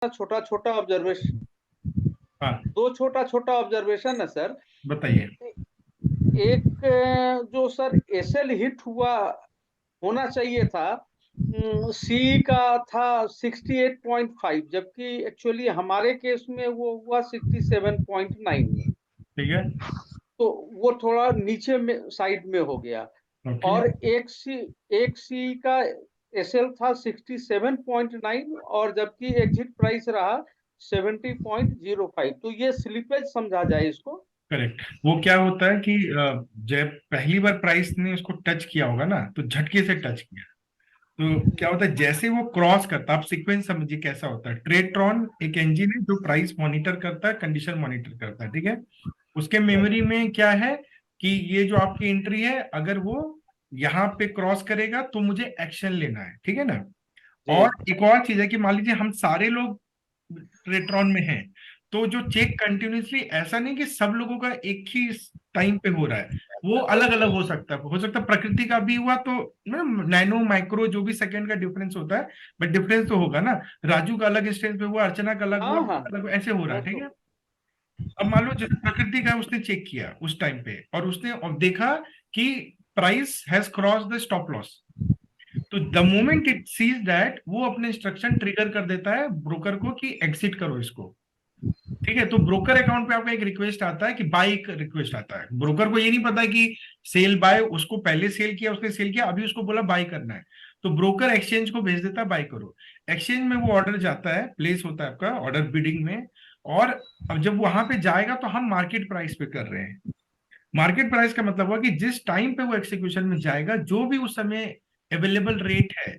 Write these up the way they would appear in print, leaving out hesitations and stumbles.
छोटा छोटा ऑब्जर्वेशन, हाँ, दो छोटा छोटा ऑब्जर्वेशन है सर। बताइए। एक जो सर एसएल हिट हुआ होना चाहिए था, सी का था 68.5, जबकि एक्चुअली हमारे केस में वो हुआ 67.9 में। ठीक है। तो वो थोड़ा नीचे में साइड में हो गया। ओके। और एक सी का एसएल था 67.9, और जबकि एग्जिट प्राइस रहा 70.05। तो ये स्लिपेज समझा जाए इसको। करेक्ट। वो क्या होता है कि जब पहली बार प्राइस ने उसको टच किया होगा ना, तो झटके से टच किया। तो क्या होता है, जैसे वो क्रॉस करता है, आप सीक्वेंस समझिए कैसा होता है। ट्रेड्रॉन एक इंजन है जो प्राइस मॉनिटर करता है, कंडीशन मॉनिटर करता है, ठीक है। उसके मेमोरी में क्या है कि ये जो आपकी एंट्री है, अगर वो यहाँ पे क्रॉस करेगा तो मुझे एक्शन लेना है, ठीक है ना। जी और एक और चीज है कि मान लीजिए हम सारे लोग रेट्रॉन में हैं, तो जो चेक कंटिन्यूसली, ऐसा नहीं कि सब लोगों का एक ही टाइम पे हो रहा है, वो अलग अलग हो सकता है प्रकृति का भी हुआ तो नैनो माइक्रो जो भी सेकंड का डिफरेंस होता है, बट डिफरेंस तो होगा ना। राजू का अलग स्टेज पे हुआ, अर्चना का अलग हुआ, हाँ हाँ, अलग हुआ, ऐसे हो रहा वो है, ठीक तो। है। अब मान लो जैसे प्रकृति का उसने चेक किया उस टाइम पे, और उसने अब देखा कि price has cross the stop loss. तो the moment it sees that, वो अपने इंस्ट्रक्शन ट्रिगर कर देता है ब्रोकर को कि एग्जिट करो इसको, ठीक है। तो ब्रोकर अकाउंट पे आपका एक रिक्वेस्ट आता है कि बाय, एक रिक्वेस्ट आता है। ब्रोकर को ये नहीं पता कि सेल बाय, उसको पहले सेल किया, उसने सेल किया, अभी उसको बोला बाय करना है। तो ब्रोकर एक्सचेंज को भेज देता है बाय करो। एक्सचेंज में वो ऑर्डर जाता है, प्लेस होता है आपका ऑर्डर बिडिंग में। और अब जब वहां पे जाएगा तो हम मार्केट प्राइस पे कर रहे हैं। मार्केट प्राइस का मतलब हुआ कि जिस टाइम पे वो एक्सिक्यूशन में जाएगा, जो भी उस समय अवेलेबल रेट है,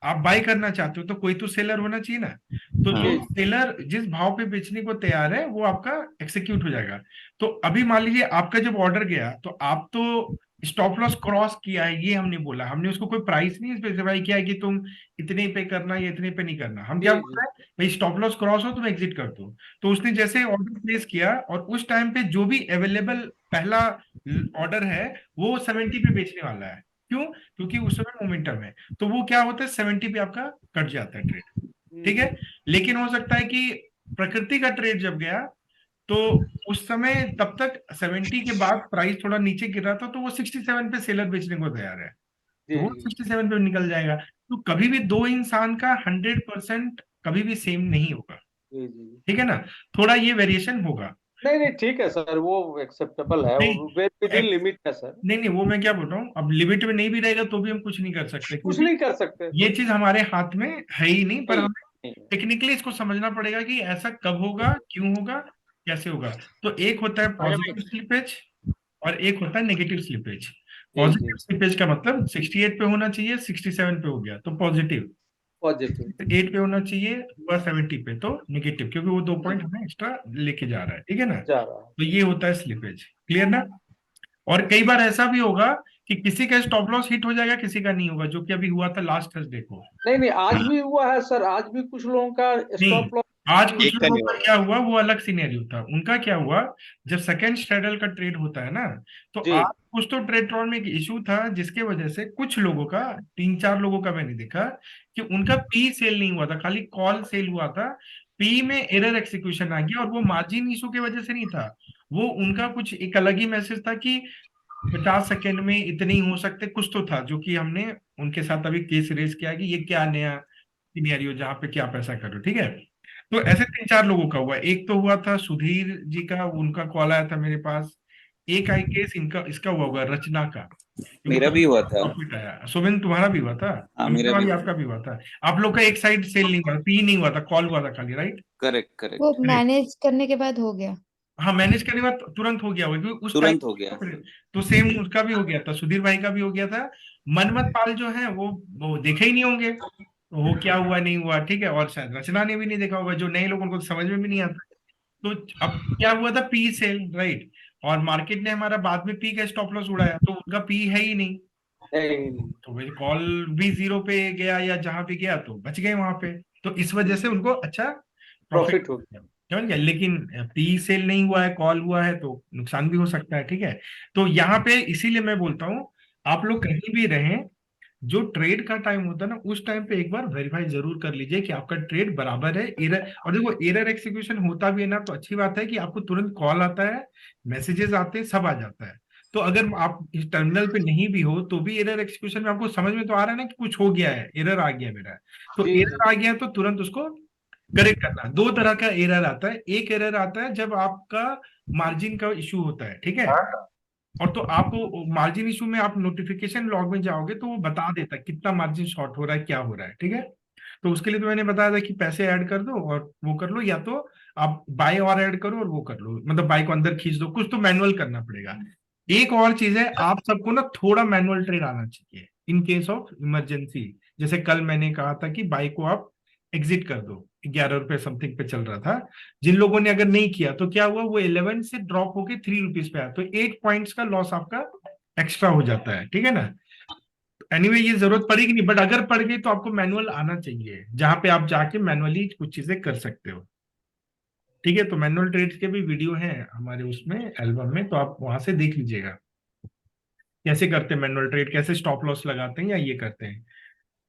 आप बाय करना चाहते हो तो कोई तो सेलर होना चाहिए ना। तो जो जी सेलर जिस भाव पे बेचने को तैयार है, वो आपका एक्सिक्यूट हो जाएगा। तो अभी मान लीजिए आपका जब ऑर्डर गया, तो आप तो स्टॉप लॉस क्रॉस किया है, ये हमने बोला, हमने उसको कोई प्राइस नहीं स्पेसिफाई किया है कि तुम इतने पे करना या इतने पे नहीं करना। हम क्या जी बोल जी। रहे हैं, भाई स्टॉप लॉस क्रॉस हो तुम एग्जिट कर दो। तो उसने जैसे ऑर्डर प्लेस किया, और उस टाइम पे जो भी अवेलेबल पहला ऑर्डर है, वो 70 पे बेचने वाला है। क्यों? क्योंकि उस समय मोमेंटम है। तो वो क्या होता है, 70 पे आपका कट जाता है ट्रेड, ठीक है। हम्म। लेकिन हो सकता है कि प्रकृति का ट्रेड जब गया, तो उस समय तब तक 70 के बाद प्राइस थोड़ा नीचे गिर रहा था, तो वो 67 पे सेलर बेचने को तैयार है, तो जी वो जी 67 पे निकल जाएगा। तो कभी भी दो इंसान का 100% कभी भी सेम नहीं होगा, जी जी। ठीक है ना। थोड़ा ये वेरिएशन होगा। नहीं नहीं, ठीक है सर, वो एक्सेप्टेबल है, नहीं, वो विद इन लिमिट है सर। नहीं नहीं, वो मैं क्या बोल रहा हूँ, अब लिमिट में नहीं भी रहेगा तो भी हम कुछ नहीं कर सकते, कुछ क्योंकि नहीं कर सकते। ये चीज हमारे हाथ में है ही नहीं। पर नहीं हमें नहीं। टेक्निकली इसको समझना पड़ेगा कि ऐसा कब होगा, क्यों होगा, कैसे होगा। तो एक होता है अगर। पॉजिटिव स्लिपेज, और एक होता है नेगेटिव स्लिपेज। जी जी। पॉजिटिव स्लिपेज का मतलब 68 पे होना चाहिए, 67 पे हो गया तो पॉजिटिव। पॉजिटिव। 8 पे होना चाहिए, हुआ 70 पे तो निगेटिव, क्योंकि वो 2 पॉइंट जी। हमें एक्स्ट्रा लेके जा रहा है, ठीक है ना। जा रहा है। तो ये होता है स्लिपेज, क्लियर ना। और कई बार ऐसा भी होगा कि किसी का स्टॉप लॉस हिट हो जाएगा, किसी का नहीं होगा, जो कि अभी हुआ था लास्ट थर्सडे को। नहीं नहीं, आज भी हुआ है सर, आज भी कुछ लोगों का नहीं, स्टॉप लॉस आज कुछ एक का लोगों नहीं का हुआ। क्या हुआ, वो अलग सिनेरियो था। उनका क्या हुआ, जब सेकंड स्ट्रेडल का ट्रेड होता है ना, तो जी। आज कुछ तो ट्रेड्रॉन में एक इशू था, जिसके वजह से कुछ लोगों का, 3-4 लोगों का मैंने देखा कि उनका पी सेल नहीं हुआ था, खाली कॉल सेल हुआ था। पी में एरर एक्सिक्यूशन आ गया, और वो मार्जिन इशू की वजह से नहीं था। वो उनका कुछ एक अलग ही मैसेज था कि 50 सेकेंड में इतने ही हो सकते, कुछ तो था, जो कि हमने उनके साथ अभी केस रेस किया कि ये क्या नया सिनेरियो, जहाँ पे क्या पैसा करो, ठीक है। तो ऐसे 3-4 लोगों का हुआ। एक तो हुआ था सुधीर जी का, उनका कॉल आया था मेरे पास। एक आई केस इनका, इसका हुआ होगा रचना का, क्योंकि मेरा भी हुआ था। प्रॉफिट आया। सुमिन तुम्हारा भी हुआ था, हाँ, मेरा अमिता भी भी हुआ। आपका भी हुआ था। आप लोग का एक साइड सेल नहीं हुआ, पी नहीं हुआ था, कॉल हुआ था खाली, राइट। करेक्ट वो करेक्ट। मैनेज करने के बाद हो गया। हाँ, मैनेज करने के बाद तुरंत हो गया होगा, क्योंकि उस टाइम तुरंत हो गया। तो सेम उसका भी हो गया था, सुधीर भाई का भी हो गया था। मनमत पाल जो है वो देखे ही नहीं होंगे, तो वो क्या हुआ नहीं हुआ, ठीक है। और शायद रचना ने भी नहीं देखा होगा, जो नए लोग उनको तो समझ में भी नहीं आता। तो अब क्या हुआ था, पी सेल, राइट। और मार्केट ने हमारा बाद में पी का स्टॉप लॉस उड़ाया, तो उनका पी है ही नहीं। नहीं। तो भाई कॉल भी जीरो पे गया, या जहां पे गया तो बच गए वहां पे। तो इस वजह से उनको अच्छा प्रॉफिट, प्रॉफिट हो गया। समझ गया। लेकिन पी सेल नहीं हुआ है, कॉल हुआ है, तो नुकसान भी हो सकता है, ठीक है। तो यहाँ पे इसीलिए मैं बोलता हूँ, आप लोग कहीं भी रहें, जो ट्रेड का टाइम होता है ना, उस टाइम पे एक बार वेरीफाई जरूर कर लीजिए कि आपका ट्रेड बराबर है। एरर, और देखो एरर एक्सिक्यूशन होता भी है ना, तो अच्छी बात है कि आपको तुरंत कॉल आता है, मैसेजेस आते हैं, सब आ जाता है। तो अगर आप इस टर्मिनल पे नहीं भी हो तो भी एरर एक्सिक्यूशन में आपको समझ में तो आ रहा है ना कि कुछ हो गया है, एरर आ गया मेरा, तो जी जी। एरर आ गया तो तुरंत उसको करेक्ट करना। दो तरह का एरर आता है, एक एरर आता है जब आपका मार्जिन का इशू होता है, ठीक है, और तो आपको मार्जिन इशू में आप नोटिफिकेशन लॉग में जाओगे तो वो बता देता है कितना मार्जिन शॉर्ट हो रहा है, क्या हो रहा है, ठीक है। तो उसके लिए तो मैंने बताया था कि पैसे ऐड कर दो और वो कर लो, या तो आप बाय और ऐड करो और वो कर लो, मतलब बाय को अंदर खींच दो, कुछ तो मैनुअल करना पड़ेगा। एक और चीज है, आप सबको ना थोड़ा मैनुअल ट्रेड आना चाहिए इन केस ऑफ इमरजेंसी। जैसे कल मैंने कहा था कि बाय को आप एग्जिट कर दो, 11 रुपए समथिंग पे चल रहा था, जिन लोगों ने अगर नहीं किया तो क्या हुआ, वो 11 से ड्रॉप होके 3 रुपीज पे आया, तो 8 पॉइंट्स का लॉस आपका एक्स्ट्रा हो जाता है, ठीक है ना। एनीवे ये जरूरत पड़ेगी नहीं, बट अगर पड़ गई तो आपको मैनुअल आना चाहिए, जहां पे आप जाके मैनुअली कुछ चीजें कर सकते हो, ठीक है। तो मैनुअल ट्रेड्स के भी वीडियो हैं हमारे उसमें एल्बम में, तो आप वहां से देख लीजिएगा कैसे करते हैं मैनुअल ट्रेड, कैसे स्टॉप लॉस लगाते हैं या ये करते हैं।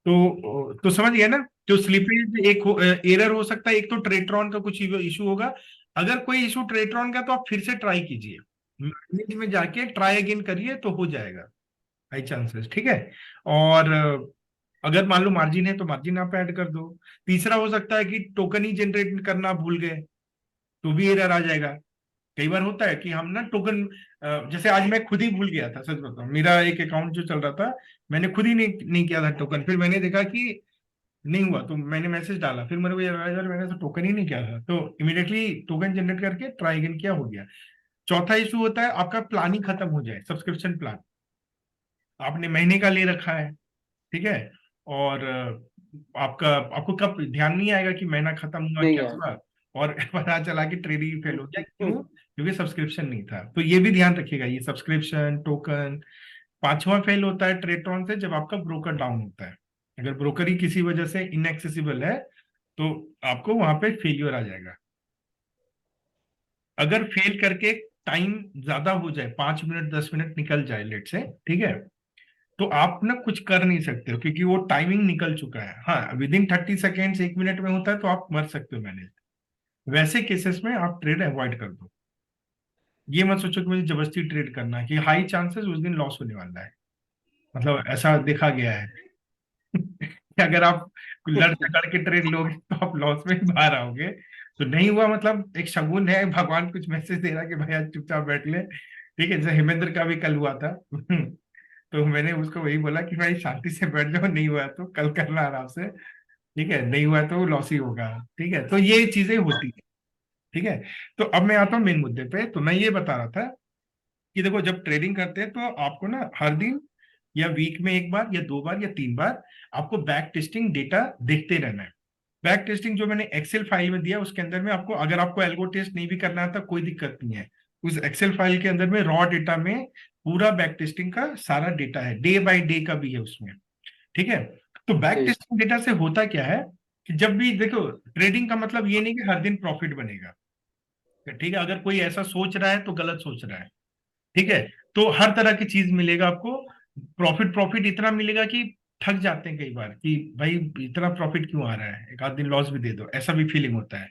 तो समझ गए ना। जो स्लिपेज एक एरर हो सकता है, एक तो ट्रेट्रॉन का कुछ इशू होगा। अगर कोई इशू ट्रेट्रॉन का तो आप फिर से ट्राई कीजिए, मैनेज में जाके ट्राई अगेन करिए तो हो जाएगा, हाई चांसेस, ठीक है। और अगर मान लो मार्जिन है तो मार्जिन आप ऐड कर दो। तीसरा हो सकता है कि टोकन ही जनरेट करना भूल गए, तो भी एरर आ जाएगा। कई बार होता है कि हम ना टोकन, जैसे आज मैं खुद ही भूल गया था, सच बताऊं, मेरा एक अकाउंट जो चल रहा था, मैंने खुद ही नहीं किया था टोकन, फिर मैंने देखा कि नहीं हुआ तो मैंने मैसेज डाला, फिर मेरे को ये लगा यार मैंने तो टोकन ही नहीं किया था, तो इमीडिएटली टोकन जनरेट करके ट्राई अगेन किया, हो गया। चौथा इशू होता है आपका प्लान ही खत्म हो जाए, सब्सक्रिप्शन प्लान आपने महीने का ले रखा है, ठीक है, और आपको कब ध्यान नहीं आएगा कि महीना खत्म हुआ नहीं क्या है। हुआ, और पता चला कि ट्रेडिंग फेल हो गया, क्यों, क्योंकि सब्सक्रिप्शन नहीं था। तो ये भी ध्यान रखिएगा, ये सब्सक्रिप्शन टोकन। पांचवा फेल होता है ट्रेट्रॉन से, जब आपका ब्रोकर डाउन होता है, अगर ब्रोकर ही किसी वजह से इनएक्सेसिबल है तो आपको वहां पे फेलियर आ जाएगा। अगर फेल करके टाइम ज्यादा हो जाए, 5 मिनट 10 मिनट निकल जाए लेट से, ठीक है, तो आप ना कुछ कर नहीं सकते हो, क्योंकि वो टाइमिंग निकल चुका है। हाँ, विद इन 30 सेकेंड्स, 1 मिनट में होता है तो आप मर सकते हो मैनेज। वैसे केसेस में आप ट्रेड अवॉइड कर दो। ये मत सोचो कि मुझे जबरदस्ती ट्रेड करना है, कि हाई चांसेस उस दिन लॉस होने वाला है, मतलब ऐसा देखा गया है कि अगर आप लड़ झगड़ के ट्रेड लोगे तो आप लॉस में ही बाहर आओगे। तो नहीं हुआ मतलब एक शगुन है, भगवान कुछ मैसेज दे रहा है कि भाई आज चुपचाप बैठ ले, ठीक है। जैसे हेमेंद्र का भी कल हुआ था तो मैंने उसको वही बोला कि भाई शांति से बैठ जाओ, नहीं हुआ तो कल करना आराम से, ठीक है, नहीं हुआ तो लॉस ही होगा, ठीक है। तो ये चीजें होती है, ठीक है। तो अब मैं आता हूँ मेन मुद्दे पे। तो मैं ये बता रहा था कि देखो जब ट्रेडिंग करते हैं तो आपको ना हर दिन या वीक में एक बार या 2 बार या 3 बार आपको बैक टेस्टिंग डेटा देखते रहना है। बैक टेस्टिंग जो मैंने एक्सेल फाइल में दिया उसके अंदर में आपको, अगर आपको एल्गो टेस्ट नहीं भी करना आता कोई दिक्कत नहीं है, उस एक्सेल फाइल के अंदर में रॉ डेटा में पूरा बैक टेस्टिंग का सारा डेटा है, डे बाय डे का भी है उसमें, ठीक है। तो बैक ठीक। टेस्टिंग डेटा से होता क्या है कि जब भी देखो, ट्रेडिंग का मतलब ये नहीं कि हर दिन प्रॉफिट बनेगा, ठीक है, अगर कोई ऐसा सोच रहा है तो गलत सोच रहा है, ठीक है। तो हर तरह की चीज मिलेगा आपको, प्रॉफिट प्रॉफिट इतना मिलेगा कि थक जाते हैं कई बार कि भाई इतना प्रॉफिट क्यों आ रहा है, एक आध दिन लॉस भी दे दो, ऐसा भी फीलिंग होता है,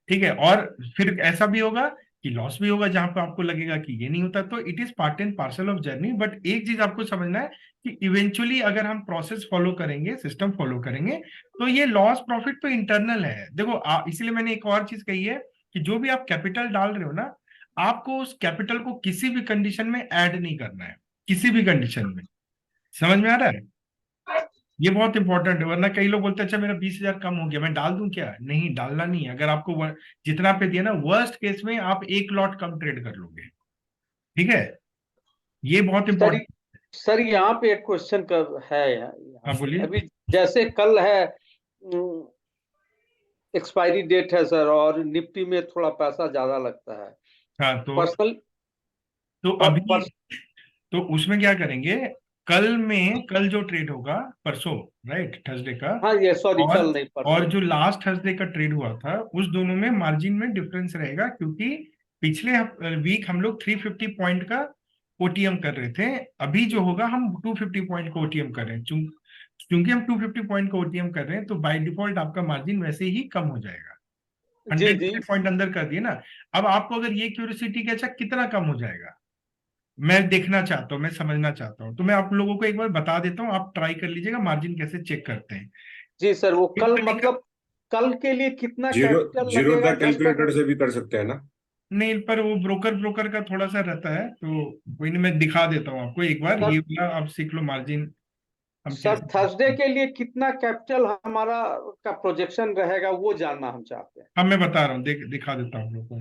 ठीक है। और फिर ऐसा भी होगा कि लॉस भी होगा जहां पे आपको लगेगा कि ये नहीं होता, तो it is part and parcel of journey. But एक चीज आपको समझना है कि इवेंचुअली अगर हम प्रोसेस फॉलो करेंगे, सिस्टम फॉलो करेंगे, तो ये लॉस प्रॉफिट तो इंटरनल है। देखो इसलिए मैंने एक और चीज कही है कि जो भी आप कैपिटल डाल रहे हो ना, आपको उस कैपिटल को किसी भी कंडीशन में ऐड नहीं करना है, किसी भी कंडीशन में। समझ में आ रहा है? ये बहुत इंपॉर्टेंट है, वरना कई लोग बोलते हैं अच्छा मेरा 20,000 कम हो गया, मैं डाल दूं क्या? नहीं, डालना नहीं है। अगर आपको जितना पे दिया ना, वर्स्ट केस में आप एक लॉट कम ट्रेड कर लोगे, ठीक है। ये बहुत सर इंपॉर्टेंट। सर यहाँ पे एक क्वेश्चन कर है, यहाँ हाँ पे बोलिए। अभी जैसे कल है, एक्सपायरी डेट है सर, और निफ्टी में थोड़ा पैसा ज्यादा लगता है हाँ तो पर्सनल। तो पर, अभी पर, तो उसमें क्या करेंगे, कल में, कल जो ट्रेड होगा परसों, राइट, थर्सडे का, हाँ ये सॉरी और कल नहीं परसों। जो लास्ट थर्सडे का ट्रेड हुआ था, उस दोनों में मार्जिन में डिफरेंस रहेगा, क्योंकि पिछले वीक हम लोग 350 पॉइंट का ओटीएम कर रहे थे, अभी जो होगा हम 250 पॉइंट का ओटीएम कर रहे हैं। क्योंकि हम 250 पॉइंट का ओटीएम कर रहे हैं, तो बाय डिफॉल्ट आपका मार्जिन वैसे ही कम हो जाएगा। जी 100 जी पॉइंट अंदर कर दिए ना। अब आपको अगर ये क्यूरियोसिटी कि अच्छा कितना कम हो जाएगा, मैं देखना चाहता हूँ, मैं समझना चाहता हूँ, तो मैं आप लोगों को एक बार बता देता हूँ, आप ट्राई कर लीजिएगा मार्जिन कैसे चेक करते हैं। जी सर, वो एक कल तरीका, मतलब कल के लिए कितना जीरो कैपिटल जीरो लगेगा द जस्ट कैलकुलेटर अगर। से भी कर सकते हैं ना? नहीं पर वो ब्रोकर का थोड़ा सा रहता है, तो कोई नहीं, मैं दिखा देता हूँ आपको एक बार, सर ये वाला आप सीख लो मार्जिन हम सर कैसे थर्सडे करते हैं। के लिए कितना कैपिटल हमारा का प्रोजेक्शन रहेगा वो जानना हम चाहते हैं। हाँ मैं बता रहा हूँ, दिखा देता हूँ आप लोगों को।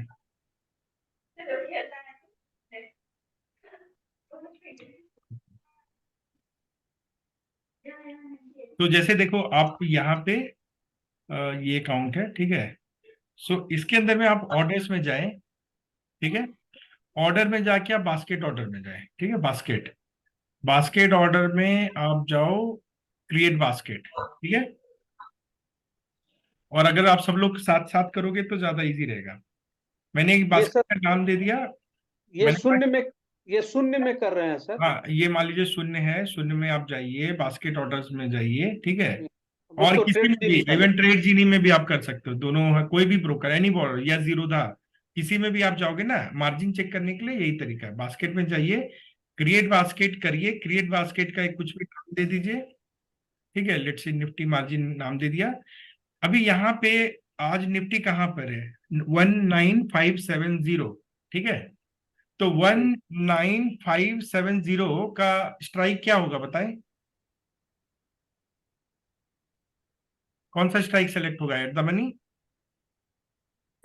तो जैसे देखो आप यहाँ पे ये अकाउंट है, ठीक है। सो इसके अंदर में आप ऑर्डर्स में जाएं, ठीक है। ऑर्डर में जाके आप बास्केट ऑर्डर में जाएं, ठीक है। बास्केट बास्केट ऑर्डर में आप जाओ, क्रिएट बास्केट, ठीक है। और अगर आप सब लोग साथ साथ करोगे तो ज्यादा इजी रहेगा। मैंने एक ये बास्केट सर, का नाम दे दिया। ये मैंने शून्य में ये शून्य में कर रहे हैं सर। हाँ ये मान लीजिए शून्य है, शून्य में आप जाइए, बास्केट ऑर्डर्स में जाइए, ठीक है। बुक और तो किसी ट्रेड में भी, जीनी का इवन लेते ट्रेड जीनी में भी आप कर सकते हो, दोनों है, कोई भी ब्रोकर, एनी बॉर्डर या जीरो था, किसी में भी आप जाओगे ना मार्जिन चेक करने के लिए, यही तरीका है। बास्केट में जाइए, क्रिएट बास्केट करिए, क्रिएट बास्केट का एक कुछ भी नाम दे दीजिए, ठीक है। लेट्स से निफ्टी मार्जिन नाम दे दिया। अभी यहाँ पे आज निफ्टी कहाँ पर है, 19570, ठीक है। तो हैं। 19570 का स्ट्राइक क्या होगा बताएं, कौन सा स्ट्राइक सेलेक्ट होगा, एट द मनी?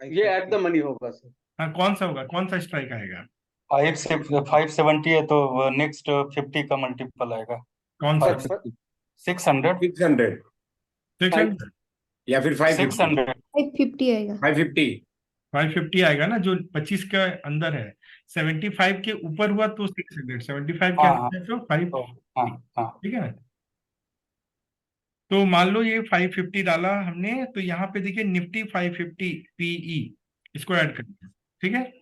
ये एट द मनी होगा सर। हाँ कौन सा होगा, कौन सा स्ट्राइक आएगा? 570 है तो नेक्स्ट 50 का मल्टीपल आएगा। कौन सा? Sir 550 600 600 five 600? या फिर 550? 600 550 आएगा। 550? 550 आएगा ना, जो 25 के अंदर है। 75 के ऊपर हुआ तो 600, 75 के हाँ हाँ अंदर है तो 5, तो हाँ हाँ ठीक है ना। तो मान लो ये 550 डाला हमने, तो यहाँ पे देखिए निफ्टी 550 पीई, इसको ऐड कर दिया, ठीक है।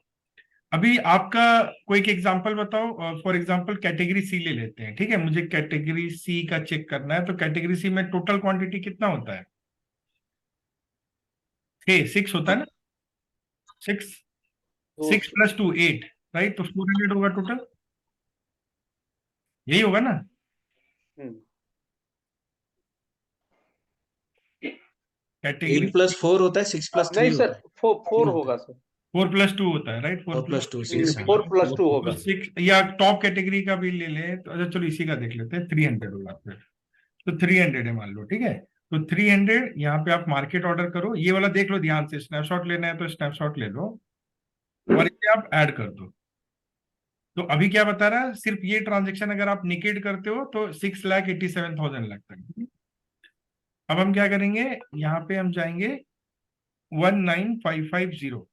अभी आपका कोई एक एग्जांपल बताओ, फॉर एग्जांपल कैटेगरी सी ले लेते हैं, ठीक है। मुझे कैटेगरी सी का चेक करना है, तो कैटेगरी सी में टोटल क्वांटिटी कितना होता है? 6 होता है ना, 6, तो 6 + 2 8, राइट। तो 400 होगा टोटल, यही होगा ना। हम्म, कैटेगरी 8+4 होता है, 6+3 नहीं सर, होता है। फोर तीन होता होगा है। सर। 4 + 2 होता है, right. Four four plus plus two 6, हाँ। 4+2 4 होगा। 6, या टॉप कैटेगरी का भी ले लें तो अच्छा चलो इसी का देख लेते हैं, 300 होगा फिर। तो 300 है मान लो, ठीक है। तो 300 यहाँ पे आप मार्केट ऑर्डर करो, ये वाला देख लो ध्यान से, स्नैपशॉट लेना है तो स्नैपशॉट ले लो, और इसे आप ऐड कर दो। तो अभी क्या बता रहा है, सिर्फ ये ट्रांजेक्शन अगर आप निकेट करते हो तो 6,87,000 लगता है। अब हम क्या करेंगे, यहाँ पे हम जाएंगे 19550,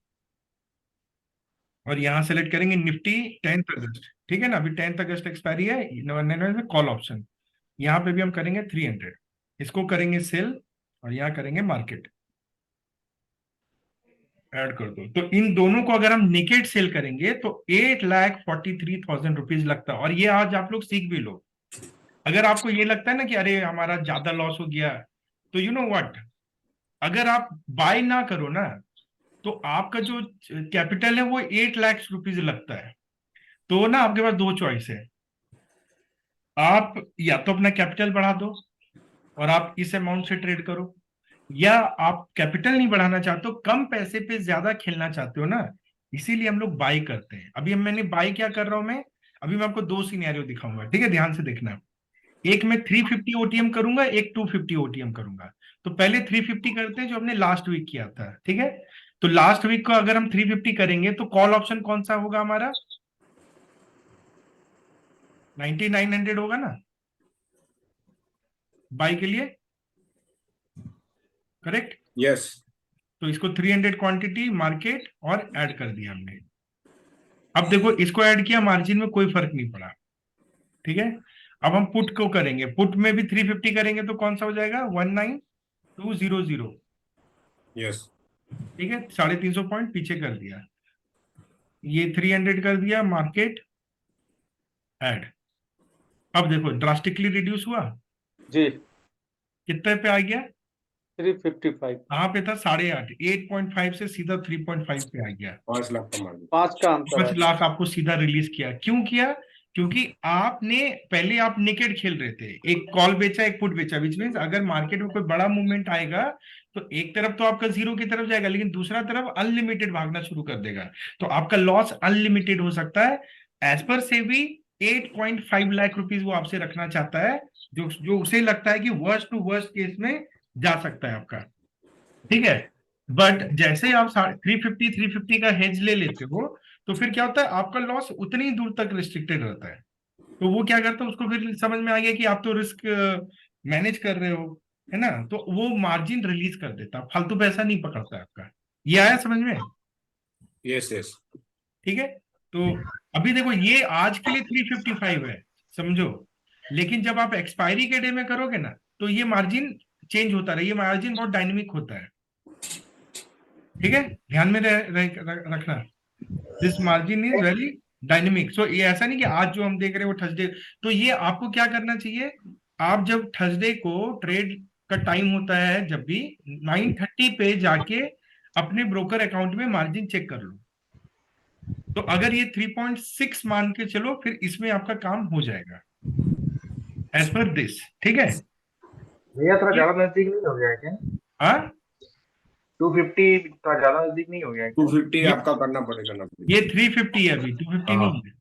और यहाँ सेलेक्ट करेंगे निफ्टी 10th अगस्त, ठीक है ना। अभी 10th अगस्त एक्सपायरी है, में कॉल ऑप्शन, यहाँ पे भी हम करेंगे 300, इसको करेंगे सेल, और यहाँ करेंगे मार्केट, ऐड कर दो। तो इन दोनों को अगर हम नेकेड सेल करेंगे तो 8,43,000 रुपीज लगता है। और ये आज आप लोग सीख भी लो। अगर आपको ये लगता है ना कि अरे हमारा ज्यादा लॉस हो गया, तो यू नो व्हाट, अगर आप बाय ना करो ना, तो आपका जो कैपिटल है वो 8 लाख रुपीज लगता है। तो ना आपके पास दो चॉइस है, आप या तो अपना कैपिटल बढ़ा दो और आप इस अमाउंट से ट्रेड करो, या आप कैपिटल नहीं बढ़ाना चाहते हो, कम पैसे पे ज्यादा खेलना चाहते हो ना, इसीलिए हम लोग बाई करते हैं। अभी मैंने बाई क्या कर रहा हूं मैं, अभी मैं आपको दो सिनेरियो दिखाऊंगा, ठीक है, ध्यान से देखना। एक में 350 ओटीएम करूंगा, एक 250 ओटीएम करूंगा। तो पहले 350 करते हैं जो हमने लास्ट वीक किया था, ठीक है। तो लास्ट वीक को अगर हम 350 करेंगे तो कॉल ऑप्शन कौन सा होगा हमारा, 9900 होगा ना बाई के लिए, करेक्ट। यस। तो इसको 300 क्वांटिटी मार्केट और ऐड कर दिया हमने। अब देखो इसको ऐड किया, मार्जिन में कोई फर्क नहीं पड़ा, ठीक है। अब हम पुट को करेंगे, पुट में भी 350 करेंगे तो कौन सा हो जाएगा, 19200, यस। ठीक है। 350 पॉइंट पीछे कर दिया, ये 300 कर दिया मार्केट, ऐड। अब देखो ड्रास्टिकली रिड्यूस हुआ, जी, कितने पे आ गया? 355। कहाँ पे था? 8.5, 8.5 से सीधा 3.5 पे आ गया। 5 लाख का मार्जिन। 5 का अंतर 5 है। लाख आपको सीधा रिलीज किया। क्यों किया? क्योंकि आपने पहले आप नेकेड खेल रहे थे, एक कॉल बेचा एक पुट बेचा, विच मीन्स अगर मार्केट में कोई बड़ा मूवमेंट आएगा तो एक तरफ तो आपका जीरो की तरफ जाएगा, लेकिन दूसरा तरफ अनलिमिटेड भागना शुरू कर देगा, तो आपका लॉस अनलिमिटेड हो सकता है। एज पर सेबी 8.5 लाख रुपीज वो आपसे रखना चाहता है, जो जो उसे लगता है कि वर्स्ट टू वर्स्ट केस में जा सकता है आपका। ठीक है, बट जैसे ही आप 350 का हेज ले लेते हो, तो फिर क्या होता है, आपका लॉस उतनी दूर तक रिस्ट्रिक्टेड रहता है। तो वो क्या करता है, उसको फिर समझ में आ गया कि आप तो रिस्क मैनेज कर रहे हो, है ना, तो वो मार्जिन रिलीज कर देता, फालतू पैसा नहीं पकड़ता है आपका। ये आया समझ में? Yes yes. ठीक है, तो अभी देखो ये आज के लिए 355 है, समझो, लेकिन जब आप एक्सपायरी के डे में करोगे ना, तो ये मार्जिन चेंज होता रहे, ये मार्जिन बहुत डायनेमिक होता है। ठीक है, ध्यान में रखना, this margin is very dynamic. So ये ऐसा नहीं कि आज जो हम देख रहे हैं वो थर्सडे। तो ये आपको क्या करना चाहिए, आप जब थर्सडे को ट्रेड का टाइम होता है, जब भी 9:30 पे जाके अपने ब्रोकर अकाउंट में मार्जिन चेक कर लो। तो अगर ये 3.6 मान के चलो, फिर इसमें आपका काम हो जाएगा एज पर दिस। ठीक है, भैया थोड़ा ज्यादा नजदीक नहीं हो गया है क्या? हाँ 250 थोड़ा ज्यादा नजदीक नहीं हो गया है क्या? 250 ये आपका करना पड़ेगा ना। ये 350 है, अभी 250 हाँ नहीं है।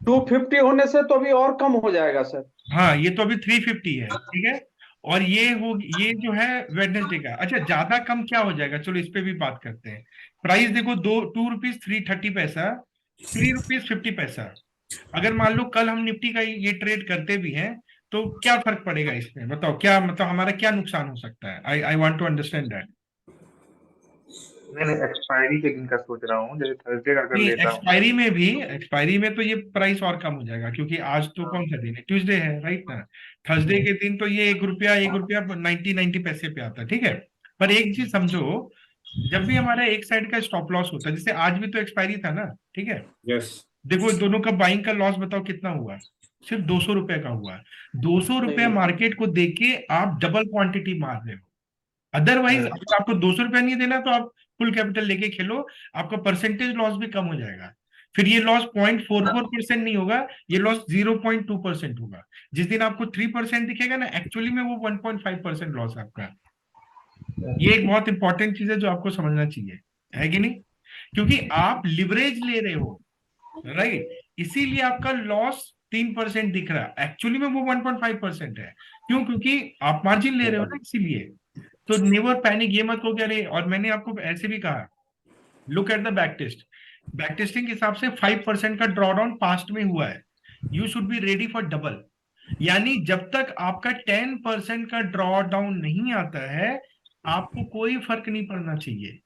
250 होने से तो अभी और कम हो जाएगा सर। हाँ, ये तो अभी 350 है। ठीक है, और ये जो है वेडनेसडे का। अच्छा, ज्यादा कम क्या हो जाएगा, चलो इस पे भी बात करते हैं। प्राइस देखो, 2 रुपीज 330 पैसा, 3 रुपीज 50 पैसा। अगर मान लो कल हम निफ्टी का ये ट्रेड करते भी हैं, तो क्या फर्क पड़ेगा इसमें, बताओ, क्या मतलब हमारा क्या नुकसान हो सकता है? I want to understand that. नहीं नहीं, एक्सपायरी के दिन का सोच रहा हूँ, जैसे थर्सडे का कर नहीं, लेता हूँ। एक्सपायरी में तो ये प्राइस और कम हो जाएगा, क्योंकि आज तो कौन सा दिन है, ट्यूसडे है, राइट ना। थर्सडे के दिन तो ये 1 रुपया 90 पैसे पे आता है। ठीक है, पर एक चीज समझो, जब भी हमारा एक साइड का स्टॉप लॉस होता है, जैसे आज भी तो एक्सपायरी था ना, ठीक है, यस। देखो दोनों का बाइंग का लॉस बताओ कितना हुआ, सिर्फ 200 रुपए का हुआ। 200 रुपए मार्केट को देके आप डबल क्वांटिटी मार रहे हो। अदरवाइज अगर आपको 200 रुपया नहीं देना, तो आप फुल कैपिटल लेके खेलो, आपका परसेंटेज लॉस भी कम हो जाएगा। फिर ये लॉस 0.44% नहीं होगा, ये लॉस 0.2% होगा। जिस दिन आपको 3% दिखेगा ना, एक्चुअली में वो 1.5% लॉस है आपका। ये एक बहुत इंपॉर्टेंट चीज है जो आपको समझना चाहिए, है कि नहीं? क्योंकि आप लिवरेज ले रहे हो, राइट, इसीलिए आपका लॉस 3% दिख रहा है, एक्चुअली में वो 1.5% है। क्यों? क्योंकि आप मार्जिन ले रहे हो ना, इसीलिए। तो नेवर पैनिक, ये मत कहो कि अरे, और मैंने आपको ऐसे भी कहा, look at the back test. Back testing के हिसाब से 5% का ड्रॉडाउन पास्ट में हुआ है, you should be ready for double. यानी जब तक आपका 10% का ड्रॉडाउन नहीं आता है, आपको कोई फर्क नहीं पड़ना चाहिए।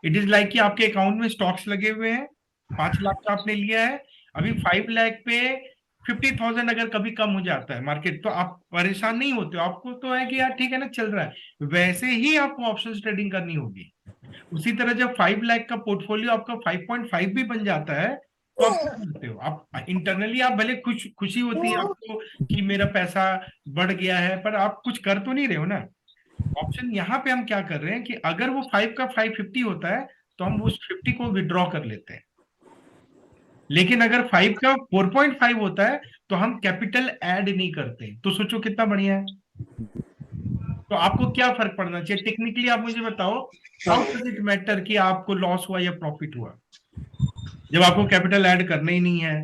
इट इज लाइक कि आपके अकाउंट में स्टॉक्स लगे हुए हैं, 5 लाख का आपने लिया है, अभी 5 लाख पे 50,000 अगर कभी कम हो जाता है मार्केट, तो आप परेशान नहीं होते हो, आपको तो है कि यार ठीक है ना, चल रहा है। वैसे ही आपको ऑप्शन ट्रेडिंग करनी होगी। उसी तरह जब 5 लाख का पोर्टफोलियो आपका 5.5 भी बन जाता है, तो आप क्या करते हो, आप इंटरनली आप भले खुशी होती है आपको कि मेरा पैसा बढ़ गया है, पर आप कुछ कर तो नहीं रहे हो ना। ऑप्शन यहाँ पे हम क्या कर रहे हैं कि अगर वो 5 का 550 होता है, तो हम उस 50 को विड्रॉ कर लेते हैं। लेकिन अगर 5 का 4.5 होता है, तो हम कैपिटल ऐड नहीं करते। तो सोचो कितना बढ़िया है। तो आपको क्या फर्क पड़ना चाहिए टेक्निकली, आप मुझे बताओ, हाउ डज इट मैटर कि आपको लॉस हुआ या प्रॉफिट हुआ, जब आपको कैपिटल ऐड करना ही नहीं है,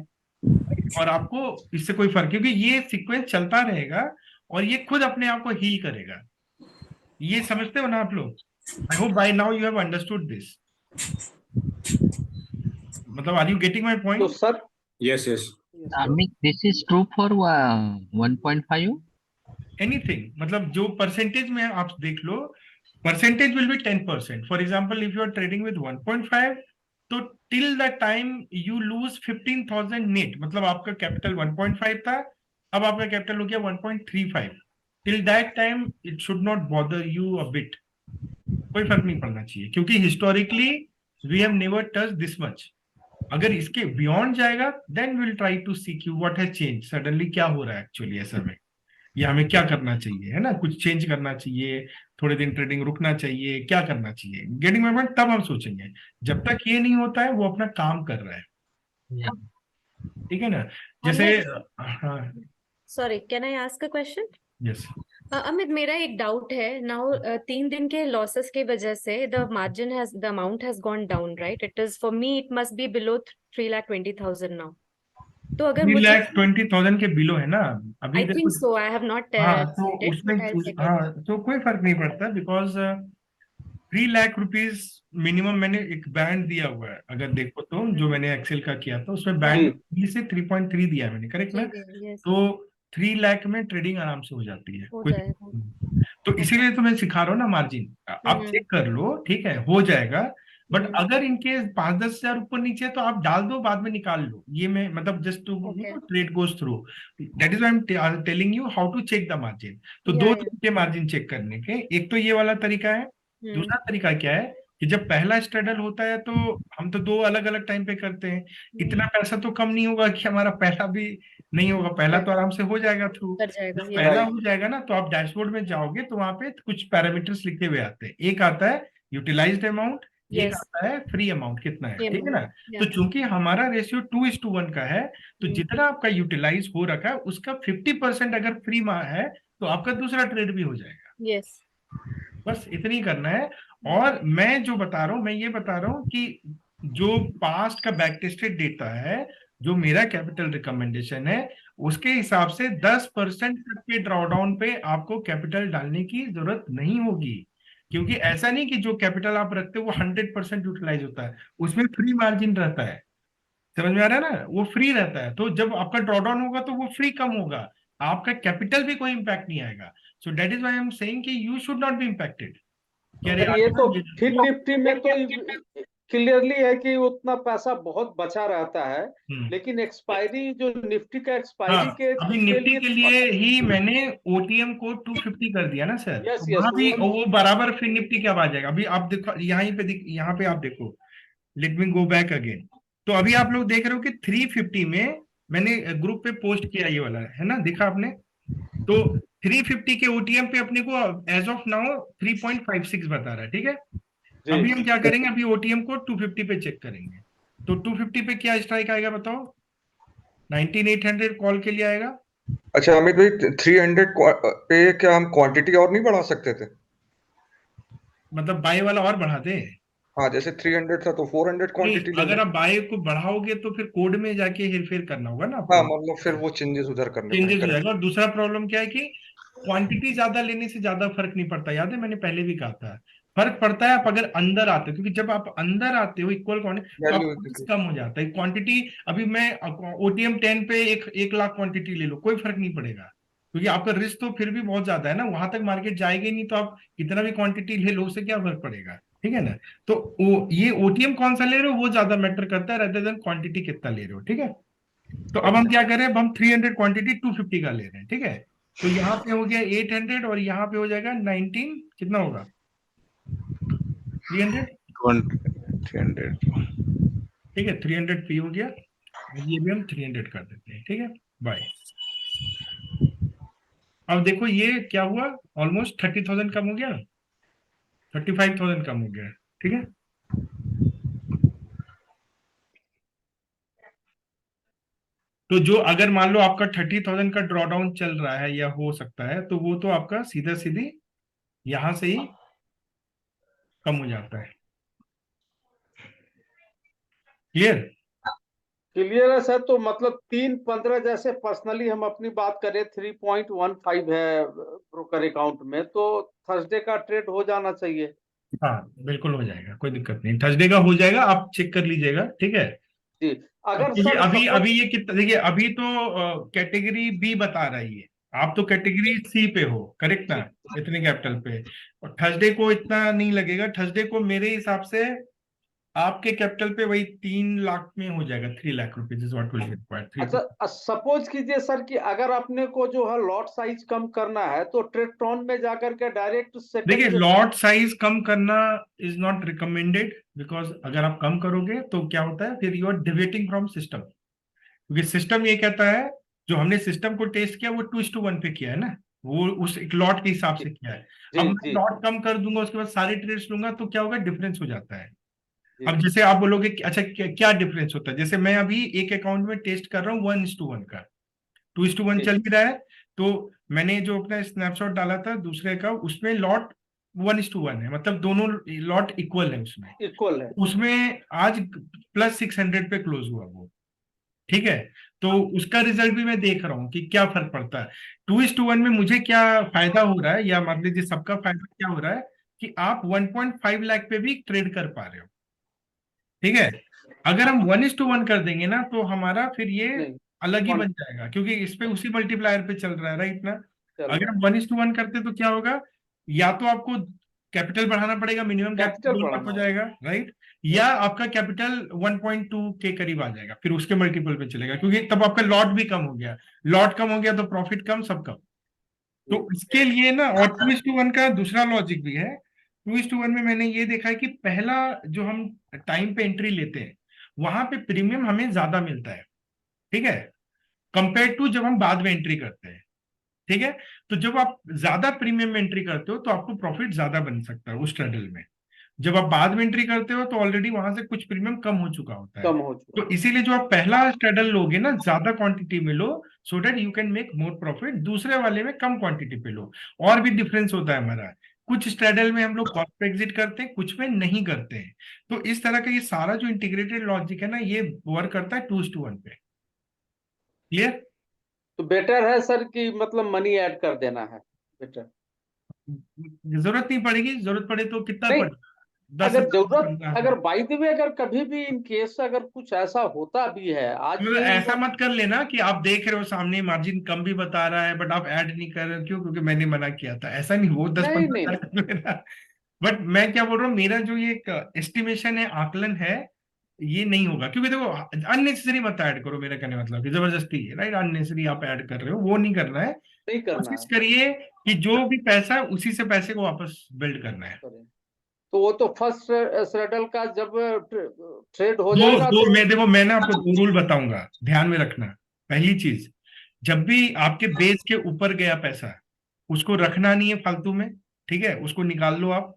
और आपको इससे कोई फर्क, क्योंकि ये सीक्वेंस चलता रहेगा और ये खुद अपने आप को हील करेगा। ये समझते हो ना आप लोग? I hope by now you have understood this. मतलब आर यू गेटिंग माय तो point? Sir, yes yes. Amit, this is true for 1.5. Anything, मतलब जो परसेंटेज में आप देख लो, percentage will be 10%। For example, if you are trading with 1.5, तो till the time you lose 15,000 net, मतलब आपका कैपिटल 1.5 था, अब आपका कैपिटल हो गया 1.35। Till that time it should not bother you a bit, कोई फर्क नहीं पड़ना चाहिए, क्योंकि historically we have never touch this much. अगर इसके बियॉन्ड जाएगा, then will try to seek you what has change, suddenly क्या हो रहा है एक्चुअली ऐसा में। या हमें क्या करना चाहिए, है ना, कुछ चेंज करना चाहिए, थोड़े दिन ट्रेडिंग रुकना चाहिए, क्या करना चाहिए, गेटिंग माय पॉइंट, तब हम सोचेंगे। जब तक ये नहीं होता है वो अपना काम कर रहा है, Yeah. ठीक है ना। जैसे अमित, हाँ, sorry, can I ask a question? Yes, Amit, मेरा एक डाउट है नाउ। 3 दिन के लॉसेस की वजह से the amount has gone down, right? It is, for me it must be below 3,20,000 now. तो अगर थ्री मुझे, लैख ट्वेंटी थाउजेंड के बिलो है ना अभी आई देखो। Think so, I have not हाँ तो सेट इट, उसमें बट आई चेक इट। हाँ तो कोई फर्क नहीं पड़ता, बिकॉज 3 लाख रुपीज मिनिमम मैंने एक बैंड दिया हुआ है, अगर देखो तो जो मैंने एक्सेल का किया था उसमें बैंड जी 3 से 3.3 दिया है मैंने, करेक्ट ना। यस, तो 3 लाख में ट्रेडिंग आराम से हो जाती है, हो कोई जाएगा। दिक्कत नहीं। तो ओके। इसीलिए तो मैं सिखा रहा हूँ ना मार्जिन, आप चेक कर लो, ठीक है, हो जाएगा। बट अगर इनकेस 5-10 हजार ऊपर नीचे है तो आप डाल दो, बाद में निकाल लो, ये मैं मतलब just to okay. Trade goes through, that is I am telling you how to check the margin. तो या दो या तरीके मार्जिन चेक करने के, एक तो ये वाला तरीका है, दूसरा तरीका क्या है कि जब पहला स्ट्रगल होता है तो हम तो दो अलग अलग टाइम पे करते हैं, इतना पैसा तो कम नहीं होगा कि हमारा पहला भी नहीं होगा, पहला तो आराम से हो जाएगा थ्रू। कर जाएगा, जब यस। पहला राइट हो जाएगा ना तो आप डैशबोर्ड में जाओगे तो वहां पे कुछ पैरामीटर्स लिखे हुए आते हैं, एक आता है यूटिलाइज्ड अमाउंट, एक यस, आता है फ्री अमाउंट कितना है, ये ठीक है ना। या तो चूंकि हमारा रेशियो 2:1 का है, तो जितना आपका यूटिलाइज हो रखा है उसका 50% अगर फ्री है तो आपका दूसरा ट्रेड भी हो जाएगा, यस। बस इतनी करना है। और मैं जो बता रहा हूं, मैं ये बता रहा हूं कि जो पास्ट का बैक टेस्टेड डेटा है, जो मेरा कैपिटल रिकमेंडेशन है, उसके हिसाब से 10% तक के ड्रॉडाउन पे आपको कैपिटल डालने की जरूरत नहीं होगी, क्योंकि ऐसा नहीं कि जो कैपिटल आप रखते हो वो 100% यूटिलाइज होता है, उसमें फ्री मार्जिन रहता है, समझ में आ रहा है ना, वो फ्री रहता है। तो जब आपका ड्रॉडाउन होगा तो वो फ्री कम होगा, आपका कैपिटल भी कोई इंपैक्ट नहीं आएगा। So that is why I am saying कि you should not be impacted. क्या रे सर, ये आगे तो ना फिर निफ्टी में तो क्लियरली है कि उतना पैसा बहुत बचा रहता है, लेकिन एक्सपायरी जो निफ्टी का हाँ, एक्सपायरी अभी के निफ्टी लिए के लिए ही मैंने ओटीएम को 250 कर दिया ना सर, तो यस यस वहां भी वो बराबर फिर निफ्टी क्या आ जाएगा। अभी आप देखो यहाँ पे आप देखो, let me go back again. तो अभी आप लोग देख रहे हो कि 350 में मैंने ग्रुप पे पोस्ट किया ये वाला है ना, देखा आपने। तो 350 के ओटीएम पे अपने को एज ऑफ नाउ 3.56 बता रहा है, ठीक है। जी। अभी हम क्या करेंगे, अभी ओटीएम को 250 पे चेक करेंगे, तो 250 पे क्या स्ट्राइक आएगा बताओ, 19800 कॉल के लिए आएगा। अच्छा अमित भाई, 300 पे क्या हम क्वांटिटी और नहीं बढ़ा सकते थे? मतलब बाय वाला और बढ़ा दे। हाँ, जैसे 300 था तो 400 नहीं, क्वांटिटी ले अगर लो। आप बाय को बढ़ाओगे तो फिर कोड में जाके हेरफेर करना होगा ना हाँ, आपको, मतलब फिर वो चेंजेस उधर करने पड़े, चेंजेस हो करेक्ट। जाएगा। और दूसरा प्रॉब्लम क्या है कि क्वांटिटी ज्यादा लेने से ज्यादा फर्क नहीं पड़ता, याद है मैंने पहले भी कहा था, फर्क पड़ता है आप अगर अंदर आते हो, क्योंकि जब आप अंदर आते हो इक्वल क्वांटिटी तो वैल्यू आपका रिस्क कम हो जाता है। क्वांटिटी अभी मैं ओटीएम 10 पे 1 लाख क्वांटिटी ले लो, कोई फर्क नहीं पड़ेगा, क्योंकि आपका रिस्क तो फिर भी बहुत ज्यादा है ना, वहां तक मार्केट जाएगी नहीं, तो आप कितना भी क्वांटिटी ले लो उससे क्या फर्क पड़ेगा, ठीक है ना। तो वो ये ओटीएम कौन सा ले रहे हो वो ज्यादा मैटर करता है रेदर देन क्वांटिटी कितना ले रहे हो, ठीक है। तो अब हम क्या कर रहे हैं, अब हम 300 क्वांटिटी 250 का ले रहे हैं, ठीक है। तो यहाँ पे हो गया 800 और यहाँ पे हो जाएगा 19, कितना होगा 300, 300। ठीक है, 300 फी हो गया, ये भी हम 300 कर देते हैं, ठीक है, बाय। अब देखो ये क्या हुआ, ऑलमोस्ट 30,000 कम हो गया, 35,000 कम हो गया, ठीक है। तो जो अगर मान लो आपका 30,000 का ड्रॉडाउन चल रहा है या हो सकता है, तो वो तो आपका सीधा सीधी यहां से ही कम हो जाता है, क्लियर। क्लियर है सर। तो मतलब 3.15 जैसे पर्सनली हम अपनी बात करें 3.15 है ब्रोकर अकाउंट में, तो थर्सडे का ट्रेड हो जाना चाहिए। हाँ बिल्कुल हो जाएगा, कोई दिक्कत नहीं, थर्सडे का हो जाएगा, आप चेक कर लीजिएगा, ठीक है। जी। अगर क्योंकि सर अभी सपोज, अभी ये कितना, देखिए अभी तो कैटेगरी बी बता रही है, आप तो कैटेगरी सी पे हो, करेक्ट ना, इतने कैपिटल पे। और थर्सडे को इतना नहीं लगेगा, थर्सडे को मेरे हिसाब से आपके कैपिटल पे वही 3 लाख में हो जाएगा, 3 lakh rupees is what will be required, 3 to। अच्छा सपोज कीजिए सर कि अगर अपने को जो है लॉट साइज कम करना है तो ट्रेडट्रॉन में जाकर के डायरेक्ट देखिए सेकंड। लॉट साइज कम करना इज नॉट रिकमेंडेड, बिकॉज अगर आप कम करोगे तो क्या होता है, फिर you are deviating from system, क्योंकि सिस्टम ये कहता है, जो हमने सिस्टम को टेस्ट किया वो 2:1 पे किया है ना, वो उस एक लॉट के हिसाब से किया है। अब जी मैं जी लॉट कम कर दूंगा, उसके बाद सारे ट्रेड्स लूंगा, तो क्या होगा, डिफरेंस हो जाता है। जी अब जैसे आप बोलोगे कि अच्छा क्या डिफरेंस होता है, जैसे मैं अभी एक अकाउंट में टेस्ट कर रहा हूँ 1:1 का, 2:1 जी चल भी रहा है। तो मैंने जो अपना स्नैपशॉट डाला था दूसरे का, उसमें लॉट 1:1 है, मतलब दोनों लॉट इक्वल है उसमें। इक्वल है। उसमें आज +600 पे क्लोज हुआ वो, ठीक है। तो उसका रिजल्ट भी मैं देख रहा हूँ कि क्या फर्क पड़ता है। 2:1 में मुझे क्या फायदा हो रहा है, या मान लीजिए सबका फायदा क्या हो रहा है, कि आप 1.5 लाख पे भी ट्रेड कर पा रहे हो, ठीक है। अगर हम 1:1 कर देंगे ना, तो हमारा फिर ये नहीं, अलग ही कौन बन जाएगा, क्योंकि इस पे उसी मल्टीप्लायर पे चल रहा है, राइट ना। चल अगर रहा है? हम 1:1 करते तो क्या होगा, या तो आपको कैपिटल बढ़ाना पड़ेगा, मिनिमम कैपिटल कैपिटल 2 लाख हो बढ़ाना जाएगा, राइट, या आपका कैपिटल 1.2 के करीब आ जाएगा, फिर उसके मल्टीपल पे चलेगा, क्योंकि तब आपका लॉट भी कम हो गया। लॉट कम हो गया तो प्रॉफिट कम, सब कम। तो जी इसके लिए ना, और 2:1 का दूसरा लॉजिक भी है। 2:1 में मैंने ये देखा है कि पहला जो हम टाइम पे एंट्री लेते हैं, वहां पे प्रीमियम हमें ज्यादा मिलता है, ठीक है, कंपेयर टू जब हम बाद में एंट्री करते हैं, ठीक है। तो जब आप ज्यादा प्रीमियम में एंट्री करते हो, तो आपको प्रॉफिट ज्यादा बन सकता है उस ट्रेडल में। जब आप बाद में एंट्री करते हो, तो ऑलरेडी वहां से कुछ प्रीमियम कम हो चुका होता है। कम हो चुका। तो इसीलिए जो आप पहला स्ट्रेडल लोगे ना, ज्यादा क्वांटिटी में लो, so that you can make more profit. दूसरे वाले में कम क्वांटिटी पे लो। और भी डिफरेंस होता है हमारा, कुछ स्ट्रेडल में हम लोग कॉस्ट पे एग्जिट करते हैं, कुछ में नहीं करते हैं। तो इस तरह का ये सारा जो इंटीग्रेटेड लॉजिक है ना, ये वर्क करता है 2:1 पे। क्लियर? तो बेटर है सर कि मतलब मनी ऐड कर देना है, बेटर। जरूरत नहीं पड़ेगी, जरूरत पड़े तो कितना नहीं, पड़ेगा, 10,000 जरूरत, 15,000। अगर बाई द वे अगर कभी भी इन केस अगर कुछ ऐसा होता भी है, आज मतलब भी हम ऐसा लोग। मत कर लेना कि आप देख रहे हो सामने मार्जिन कम भी बता रहा है, बट आप ऐड नहीं कर रहे हो, क्यों? क्योंकि मैंने मना किया था, ऐसा नहीं, वो दस नहीं पंद्रह नहीं हजार कर लेना। बट मैं क्या बोल रहा हूँ, मेरा जो ये एस्टिमेशन है, आकलन है, ये नहीं होगा। क्योंकि देखो, अननेसेसरी मत ऐड करो, मेरा कहने मतलब कि जबरदस्ती है, राइट, अननेसेसरी आप ऐड कर रहे हो, वो नहीं करना है। नहीं करना कोशिश है। करिए कि जो भी पैसा है, उसी से पैसे को वापस बिल्ड करना है। करें। तो वो तो फर्स्ट श्रेडल का जब ट्रेड हो दो जाएगा दो तो। मैं देखो, मैं ना आपको 2 रूल बताऊंगा, ध्यान में रखना। पहली चीज, जब भी आपके बेस के ऊपर गया पैसा, उसको रखना नहीं है फालतू में, ठीक है, उसको निकाल लो आप,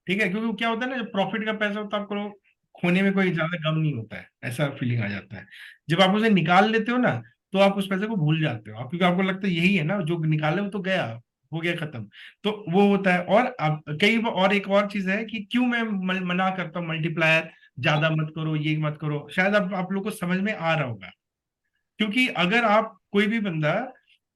ठीक है। क्योंकि क्या होता है ना, जब प्रॉफिट का पैसा होता है, आपको खोने में कोई ज्यादा गम नहीं होता है, ऐसा फीलिंग आ जाता है। जब आप उसे निकाल लेते हो ना, तो आप उस पैसे को भूल जाते हो, आप, क्योंकि आपको लगता है यही है ना जो निकाले, वो तो गया, हो गया, खत्म। तो वो होता है। और अब और एक और चीज है कि क्यों मैं मना करता हूँ मल्टीप्लायर ज्यादा मत करो, ये मत करो, शायद आप लोग को समझ में आ रहा होगा। क्योंकि अगर आप, कोई भी बंदा,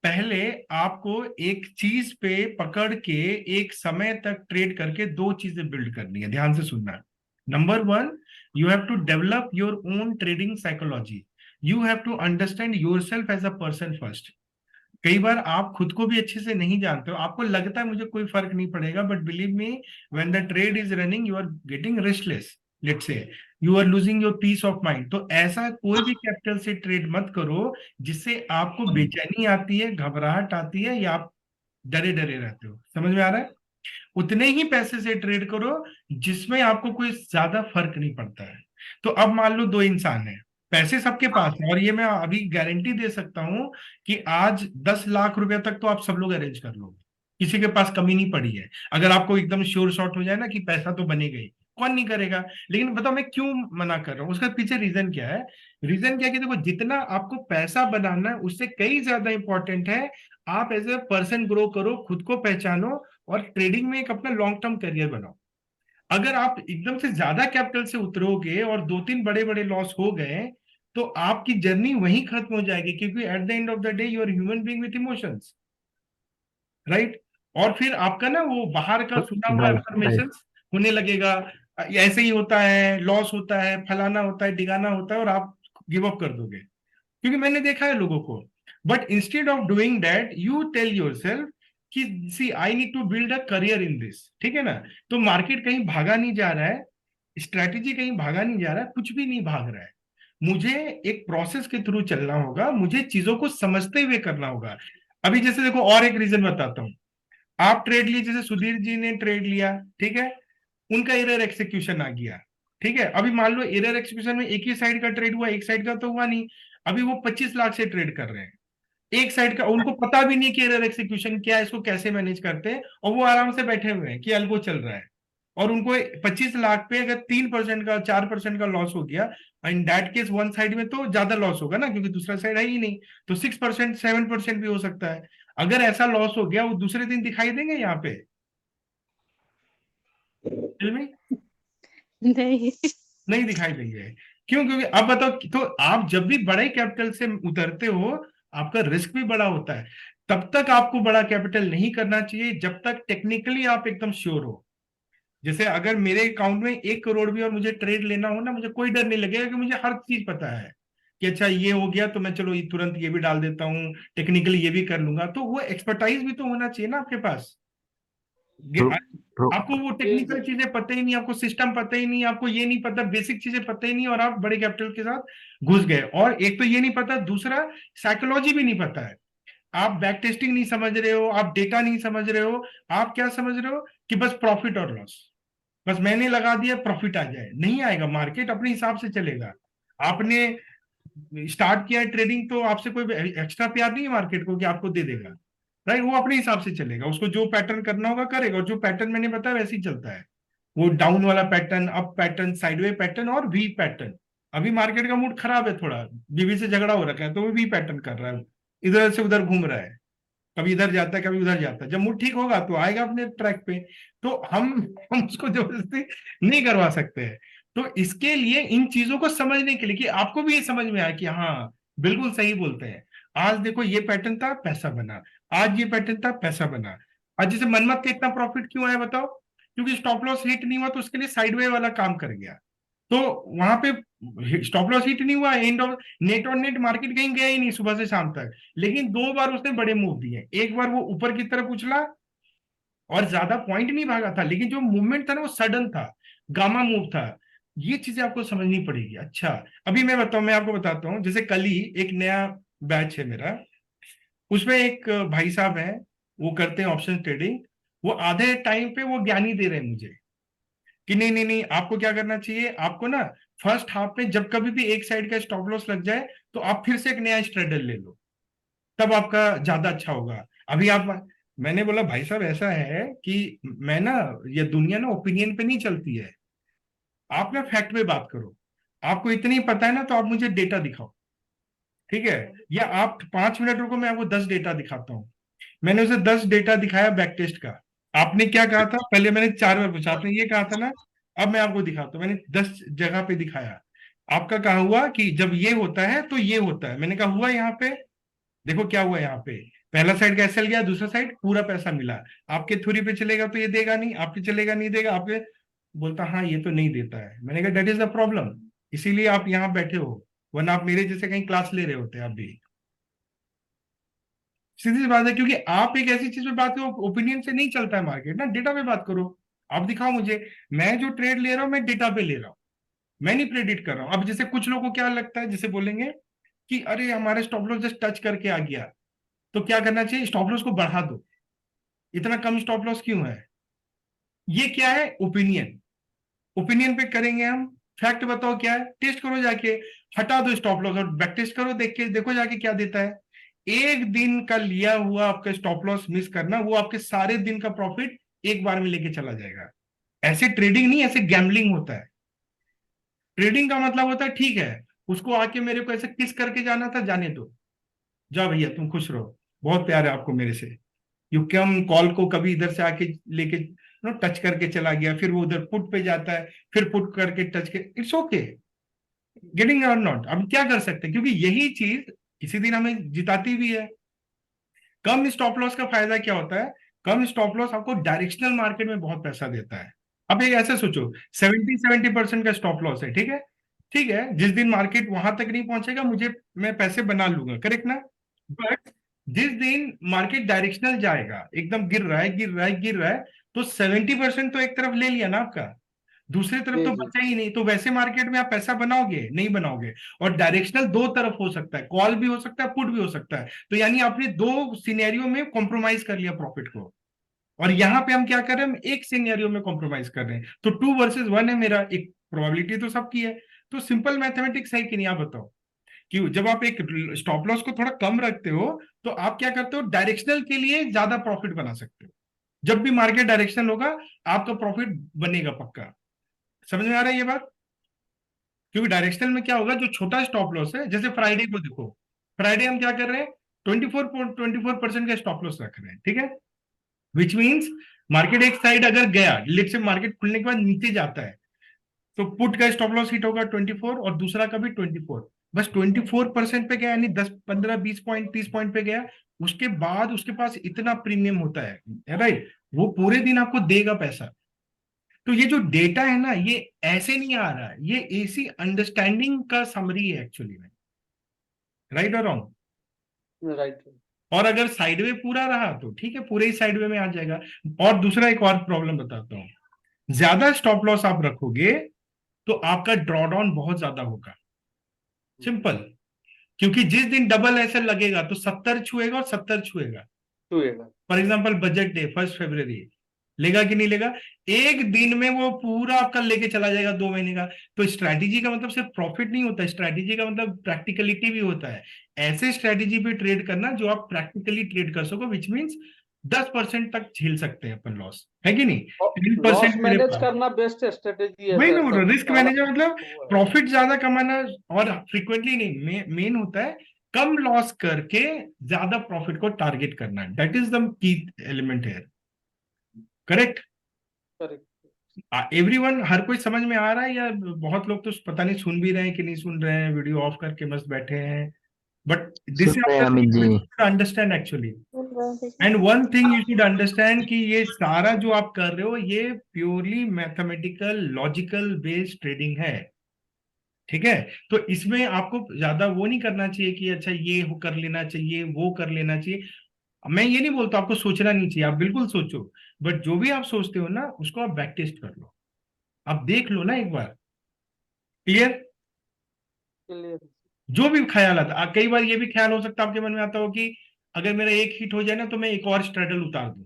पहले आपको एक चीज पे पकड़ के एक समय तक ट्रेड करके दो चीजें बिल्ड करनी है, ध्यान से सुनना। Number 1, you have to develop your own trading psychology. You have to understand your self as a person first. कई बार आप खुद को भी अच्छे से नहीं जानते हो, आपको लगता है मुझे कोई फर्क नहीं पड़ेगा, but believe me, when the trade is running, you are getting restless, let's say you are losing your peace of mind. तो ऐसा कोई भी कैपिटल से ट्रेड मत करो जिससे आपको बेचैनी आती है, घबराहट आती है, या आप डरे डरे रहते हो। समझ में आ रहा है? उतने ही पैसे से ट्रेड करो जिसमें आपको कोई ज्यादा फर्क नहीं पड़ता है। तो अब मान लो 2 इंसान हैं, पैसे सबके पास है, और ये मैं अभी गारंटी दे सकता हूं कि आज 10 लाख रुपए तक तो आप सब लोग अरेंज कर लोगे, किसी के पास कमी नहीं पड़ी है। अगर आपको एकदम श्योर शॉट हो जाए ना कि पैसा तो बनेगा ही, कौन नहीं करेगा। लेकिन बताओ मैं क्यों मना कर रहा हूँ, उसका पीछे रीजन क्या है। रीजन क्या है कि देखो, जितना आपको पैसा बनाना है, उससे कई ज्यादा इंपॉर्टेंट है आप एज ए पर्सन ग्रो करो, खुद को पहचानो, और ट्रेडिंग में एक अपना लॉन्ग टर्म करियर बनाओ। अगर आप एकदम से ज्यादा कैपिटल से उतरोगे और 2-3 बड़े बड़े लॉस हो गए, तो आपकी जर्नी वहीं खत्म हो जाएगी, क्योंकि at the end of the day you are human being with emotions, right. और फिर आपका ना वो बाहर का सुना हुआ राइट राइट। इंफॉर्मेशन होने लगेगा, ऐसे ही होता है, लॉस होता है, फलाना होता है, डिगाना होता है, और आप गिव अप कर दोगे। क्योंकि मैंने देखा है लोगों को। But instead of doing that, you tell yourself कि see I need to build a career in this, ठीक है ना। तो मार्केट कहीं भागा नहीं जा रहा है, स्ट्रैटेजी कहीं भागा नहीं जा रहा है, कुछ भी नहीं भाग रहा है। मुझे एक प्रोसेस के थ्रू चलना होगा, मुझे चीजों को समझते हुए करना होगा। अभी जैसे देखो, और एक रीजन बताता हूँ। आप ट्रेड लिए, जैसे सुधीर जी ने ट्रेड लिया, ठीक है, उनका एरर एक्सिक्यूशन आ गया, ठीक है। अभी मान लो एरर एक्सिक्यूशन में एक ही साइड का ट्रेड हुआ, एक साइड का तो हुआ नहीं। अभी वो 25 लाख से ट्रेड कर रहे हैं, एक साइड का उनको पता भी नहीं कि एरर एग्जीक्यूशन क्या है, इसको कैसे मैनेज करते हैं, और वो आराम से बैठे हुए हैं कि अल्गो चल रहा है, और उनको 25 लाख पे अगर 3% का 4% का लॉस हो गया, in that case one side में तो ज्यादा लॉस होगा ना, क्योंकि दूसरा साइड है ही नहीं, तो 6% 7% भी हो सकता है। अगर ऐसा लॉस हो गया, वो दूसरे दिन दिखाई देंगे यहाँ पे? में नहीं। नहीं दिखाई देंगे। क्यों? क्योंकि अब बताओ, तो आप जब भी बड़े कैपिटल से उतरते हो, आपका रिस्क भी बड़ा होता है। तब तक आपको बड़ा कैपिटल नहीं करना चाहिए जब तक टेक्निकली आप एकदम श्योर हो। जैसे अगर मेरे अकाउंट में 1 करोड़ भी और मुझे ट्रेड लेना हो ना, मुझे कोई डर नहीं लगेगा, कि मुझे हर चीज पता है कि अच्छा ये हो गया तो मैं चलो तुरंत ये भी डाल देता हूँ, टेक्निकली ये भी कर लूंगा। तो वो एक्सपर्टाइज भी तो होना चाहिए ना आपके पास। आपको वो टेक्निकल चीजें पता ही नहीं, आपको सिस्टम पता ही नहीं, आपको ये नहीं पता, बेसिक चीजें पता ही नहीं, और आप बड़े कैपिटल के साथ घुस गए। और एक तो ये नहीं पता, दूसरा साइकोलॉजी भी नहीं पता है। आप बैक टेस्टिंग नहीं समझ रहे हो, आप डेटा नहीं समझ रहे हो, आप क्या समझ रहे हो कि बस प्रॉफिट और लॉस, बस मैंने लगा दिया प्रॉफिट आ जाए। नहीं आएगा, मार्केट अपने हिसाब से चलेगा। आपने स्टार्ट किया है ट्रेडिंग, तो आपसे कोई एक्स्ट्रा प्यार नहीं है मार्केट को कि आपको दे देगा, राइट? वो अपने हिसाब से चलेगा, उसको जो पैटर्न करना होगा करेगा, और जो पैटर्न मैंने बताया वैसे ही चलता है। वो डाउन वाला pattern, up pattern, sideway pattern और वी पैटर्न। अभी मार्केट का मूड खराब है, थोड़ा बीवी से झगड़ा हो रखा है, तो वो वी पैटर्न कर रहा है, इधर से उधर घूम रहा है, कभी इधर जाता है कभी उधर जाता है। जब मूड ठीक होगा तो आएगा अपने ट्रैक पे। तो हम उसको जबरदस्ती नहीं करवा सकते हैं। तो इसके लिए इन चीजों को समझने के लिए, कि आपको भी ये समझ में आए कि हाँ बिल्कुल सही बोलते हैं, आज देखो ये पैटर्न था पैसा बना, आज ये पैटर्न था पैसा बना। आज जैसे मनमत का इतना प्रॉफिट क्यों आया बताओ? क्योंकि स्टॉप लॉस हिट नहीं हुआ, तो उसके लिए साइडवे वाला काम कर गया। तो वहां पे स्टॉप लॉस हिट नहीं हुआ, एंड ऑफ नेट और नेट मार्केट कहीं गया ही नहीं सुबह से शाम तक। लेकिन 2 बार उसने बड़े मूव दिए, एक बार वो ऊपर की तरफ उछला और ज्यादा पॉइंट नहीं भागा था, लेकिन जो मूवमेंट था ना वो सडन था, गामा मूव था। ये चीजें आपको समझनी पड़ेगी। अच्छा, अभी मैं आपको बताता हूँ, जैसे कल ही एक नया बैच है मेरा, उसमें एक भाई साहब हैं, वो करते हैं ऑप्शन ट्रेडिंग। वो आधे टाइम पे वो ज्ञानी दे रहे हैं मुझे कि नहीं नहीं नहीं, आपको क्या करना चाहिए, आपको ना फर्स्ट हाफ में जब कभी भी एक साइड का स्टॉप लॉस लग जाए, तो आप फिर से एक नया स्ट्रेडल ले लो, तब आपका ज्यादा अच्छा होगा। अभी आप, मैंने बोला भाई साहब ऐसा है कि मैं ना, ये दुनिया ना ओपिनियन पे नहीं चलती है, आप ना फैक्ट पे बात करो। आपको इतनी पता है ना, तो आप मुझे डेटा दिखाओ, ठीक है? या आप 5 मिनट रुको, मैं आपको 10 डेटा दिखाता हूँ। मैंने उसे 10 डेटा दिखाया बैक टेस्ट का। आपने क्या कहा था? पहले मैंने 4 बार पूछा, आपने ये कहा था ना। अब मैं आपको दिखाता हूँ, मैंने 10 जगह पे दिखाया। आपका कहा हुआ कि जब ये होता है तो ये होता है, मैंने कहा हुआ यहाँ पे, देखो क्या हुआ यहाँ पे, पहला साइड का एसएल गया, दूसरा साइड पूरा पैसा मिला। आपके थ्योरी पे चलेगा तो ये देगा नहीं, आपके चलेगा नहीं देगा, आपके बोलता हाँ ये तो नहीं देता है। मैंने कहा दैट इज द प्रॉब्लम, इसीलिए आप यहाँ बैठे हो, वरना आप मेरे जैसे कहीं क्लास ले रहे होते आप भी। सीधी सी बात है, क्योंकि आप एक ऐसी चीज पे बात करो, ओपिनियन से नहीं चलता है मार्केट ना, डेटा पे बात करो। आप दिखाओ मुझे, मैं जो ट्रेड ले रहा हूँ मैं डेटा पे ले रहा हूँ, मैं नहीं प्रेडिक्ट कर रहा हूँ। अब जैसे कुछ लोगों को क्या लगता है, जैसे बोलेंगे कि अरे हमारे स्टॉप लॉस जस्ट टच करके आ गया, तो क्या करना चाहिए, स्टॉप लॉस को बढ़ा दो, इतना कम स्टॉप लॉस क्यों है? ये क्या है? ओपिनियन। ओपिनियन पे करेंगे हम, फैक्ट बताओ क्या है, टेस्ट करो जाके, हटा दो स्टॉप लॉस और बैक टेस्ट करो, देख के देखो जाके क्या देता है। एक दिन का लिया हुआ आपका स्टॉप लॉस मिस करना, वो आपके सारे दिन का प्रॉफिट एक बार में लेके चला जाएगा। ऐसे ट्रेडिंग नहीं, ऐसे गैम्बलिंग होता है। ट्रेडिंग का मतलब होता है ठीक है, उसको आके मेरे को ऐसे किस करके जाना था, जाने दो, जाओ भैया तुम खुश रहो, बहुत प्यार है आपको मेरे से। यू कम कॉल को कभी इधर से आके लेके टच करके चला गया, फिर वो उधर पुट पे जाता है, फिर पुट करके टच के, इट्स ओके, गेटिंग और नॉट। अब क्या कर सकते हैं, क्योंकि यही चीज किसी दिन हमें जिताती भी है। कम स्टॉप लॉस का फायदा क्या होता है? कम स्टॉप लॉस आपको डायरेक्शनल मार्केट में बहुत पैसा देता है। अब एक ऐसे सोचो, 70% का स्टॉप लॉस है, ठीक है, ठीक है, जिस दिन मार्केट वहां तक नहीं पहुंचेगा मुझे, मैं पैसे बना लूंगा, करेक्ट ना? बट जिस दिन मार्केट डायरेक्शनल जाएगा, एकदम गिर रहा है गिर रहा है गिर रहा है, तो 70% तो एक तरफ ले लिया ना आपका, दूसरी तरफ तो बचा ही नहीं। तो वैसे मार्केट में आप पैसा बनाओगे? नहीं बनाओगे। और डायरेक्शनल दो तरफ हो सकता है, कॉल भी हो सकता है, पुट भी हो सकता है, तो यानी आपने दो सिनेरियो में कॉम्प्रोमाइज कर लिया प्रॉफिट को। और यहां पे हम क्या कर रहे हैं, हम एक सिनेरियो में कॉम्प्रोमाइज कर रहे हैं। तो 2 वर्सेस 1 है मेरा, एक प्रोबेबिलिटी तो सबकी है। तो सिंपल मैथमेटिक्स है कि नहीं, आप बताओ। कि जब आप एक स्टॉप लॉस को थोड़ा कम रखते हो तो आप क्या करते हो, डायरेक्शनल के लिए ज्यादा प्रॉफिट बना सकते हो। जब भी मार्केट डायरेक्शनल होगा आपका प्रॉफिट बनेगा पक्का। समझ में आ रहा है ये बात? क्योंकि डायरेक्शनल में क्या होगा, जो छोटा स्टॉप लॉस है, जैसे फ्राइडे को देखो, फ्राइडे हम क्या कर रहे हैं, 24% का स्टॉप लॉस रख रहे हैं, ठीक है। विच मीन्स मार्केट एक साइड अगर गया, लेट से मार्केट खुलने के बाद नीचे जाता है, तो पुट का स्टॉप लॉस हिट होगा 24 और दूसरा का भी 24। बस 24% पे गया, यानी 10 15 20 पॉइंट 30 पॉइंट पे गया, उसके बाद उसके पास इतना प्रीमियम होता है, राइट, वो पूरे दिन आपको देगा पैसा। तो ये जो डेटा है ना, ये ऐसे नहीं आ रहा है, ये ऐसी अंडरस्टैंडिंग का समरी है एक्चुअली में, राइट और रॉन्ग? राइट। और अगर साइडवे पूरा रहा तो ठीक है, पूरे ही साइडवे में आ जाएगा। और दूसरा एक और प्रॉब्लम बताता हूँ, ज्यादा स्टॉप लॉस आप रखोगे तो आपका ड्रॉडाउन बहुत ज्यादा होगा, सिंपल। क्योंकि जिस दिन डबल ऐसे लगेगा तो 70 छुएगा और 70 छुएगा। छुएगा। फॉर एग्जाम्पल बजट डे 1 फरवरी, लेगा कि नहीं लेगा? एक दिन में वो पूरा आपका लेके चला जाएगा 2 महीने का। तो स्ट्रैटेजी का मतलब सिर्फ प्रॉफिट नहीं होता है, स्ट्रैटेजी का मतलब प्रैक्टिकलिटी भी होता है। ऐसे स्ट्रैटेजी पे ट्रेड करना जो आप प्रैक्टिकली ट्रेड कर सको, विच मीन्स 10% तक झेल सकते हैं अपन लॉस, है कि नहीं? 10% लॉस मैनेज करना बेस्ट स्ट्रेटेजी है वही सर, मैं बोल रहा हूँ, सबसे रिस्क बड़ा मैनेजर मतलब वो है। प्रॉफिट ज्यादा कमाना, और फ्रीक्वेंटली नहीं, मेन होता है कम लॉस करके ज्यादा प्रॉफिट को टारगेट करना। That is the key element है, करेक्ट? करेक्ट। एवरीवन, हर कोई समझ में आ रहा है, या बहुत लोग तो पता नहीं सुन भी रहे हैं कि नहीं सुन रहे हैं, वीडियो ऑफ करके मस्त बैठे हैं? बट दिस सुन रहे हैं Amit ji. Is understand actually, and one thing you should understand कि ये सारा जो आप कर रहे हो ये purely mathematical logical based trading है, ठीक है। तो इसमें आपको ज्यादा वो नहीं करना चाहिए कि अच्छा ये कर लेना चाहिए, वो कर लेना चाहिए। मैं ये नहीं बोलता आपको सोचना नहीं चाहिए, आप बिल्कुल सोचो, बट जो भी आप सोचते हो ना उसको आप बैक टेस्ट कर लो, आप देख लो ना एक बार, क्लियर? क्लियर। जो भी ख्याल आता, कई बार ये भी ख्याल हो सकता है आपके मन में आता हो कि अगर मेरा एक हिट हो जाए ना तो मैं एक और स्ट्रेडल उतार दूं।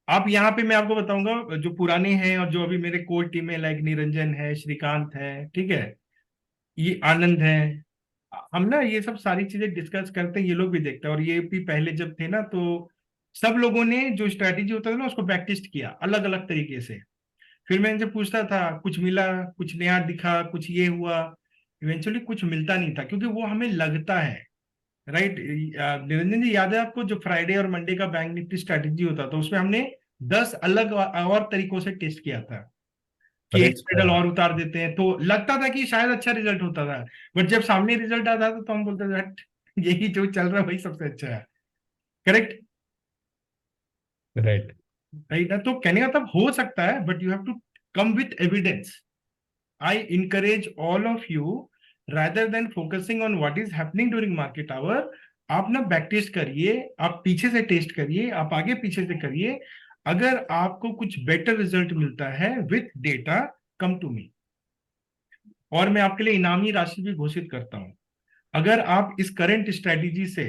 आप यहाँ पे मैं आपको बताऊंगा, जो पुराने हैं और जो अभी मेरे कोर टीम में, लाइक निरंजन है, श्रीकांत है, ठीक है, ये आनंद है, हम ना ये सब सारी चीजें डिस्कस करते हैं, ये लोग भी देखते हैं। और ये भी पहले जब थे ना तो सब लोगों ने जो स्ट्रैटेजी होता था ना उसको बैक टेस्ट किया अलग अलग तरीके से। फिर मैं इनसे पूछता था, कुछ मिला, कुछ नया दिखा, कुछ ये हुआ, इवेंचुअली कुछ मिलता नहीं था, क्योंकि वो हमें लगता है, राइट? निरंजन जी, याद है आपको जो फ्राइडे और मंडे का बैंक निफ्टी स्ट्रैटेजी होता था, उसमें हमने 10 अलग और तरीकों से टेस्ट किया था कि एक स्ट्रेडल और उतार देते हैं, तो लगता था कि शायद अच्छा रिजल्ट होता था। बट जब सामने रिजल्ट आता था तो हम बोलते थे "हट, यही जो चल रहा है वही सबसे अच्छा है", करेक्ट? राइट, राइट ना? तो कहने का मतलब हो सकता है, but you have to come with evidence. I encourage all of you, rather than focusing on what is happening during market hour, आप ना बैक टेस्ट करिए, आप पीछे से टेस्ट करिए, आप आगे पीछे से करिए। अगर आपको कुछ बेटर रिजल्ट मिलता है with data, come to me, और मैं आपके लिए इनामी राशि भी घोषित करता हूं। अगर आप इस करंट स्ट्रेटेजी से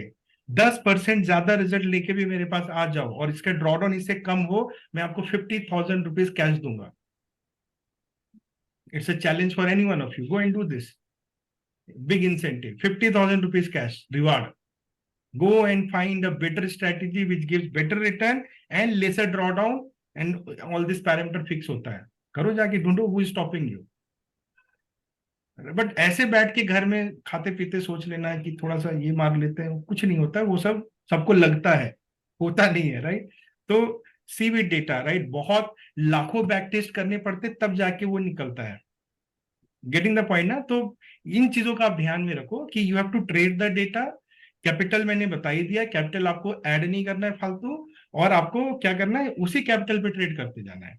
10% ज्यादा रिजल्ट लेके भी मेरे पास आ जाओ और इसका ड्रॉडाउन इससे कम हो, मैं आपको 50,000 रुपीज कैश दूंगा। It's a challenge for any one of you, go and do this. Big incentive, 50,000 rupees cash reward. Go and find a better strategy which gives better return and lesser drawdown, and all this parameter fix होता है। करो जाके ढूंढो who is stopping you। But ऐसे बैठ के घर में खाते पीते सोच लेना है कि थोड़ा सा ये मार लेते हैं, कुछ नहीं होता है, वो सब सबको लगता है, होता नहीं है, राइट? तो सी विद डेटा, राइट? बहुत लाखों बैक टेस्ट करने पड़ते तब जाके वो निकलता है। गेटिंग द पॉइंट ना? तो इन चीजों का आप ध्यान में रखो कि you have to trade the data. Capital मैंने बता ही दिया, कैपिटल आपको ऐड नहीं करना है फालतू, और आपको क्या करना है, उसी कैपिटल पे ट्रेड करते जाना है।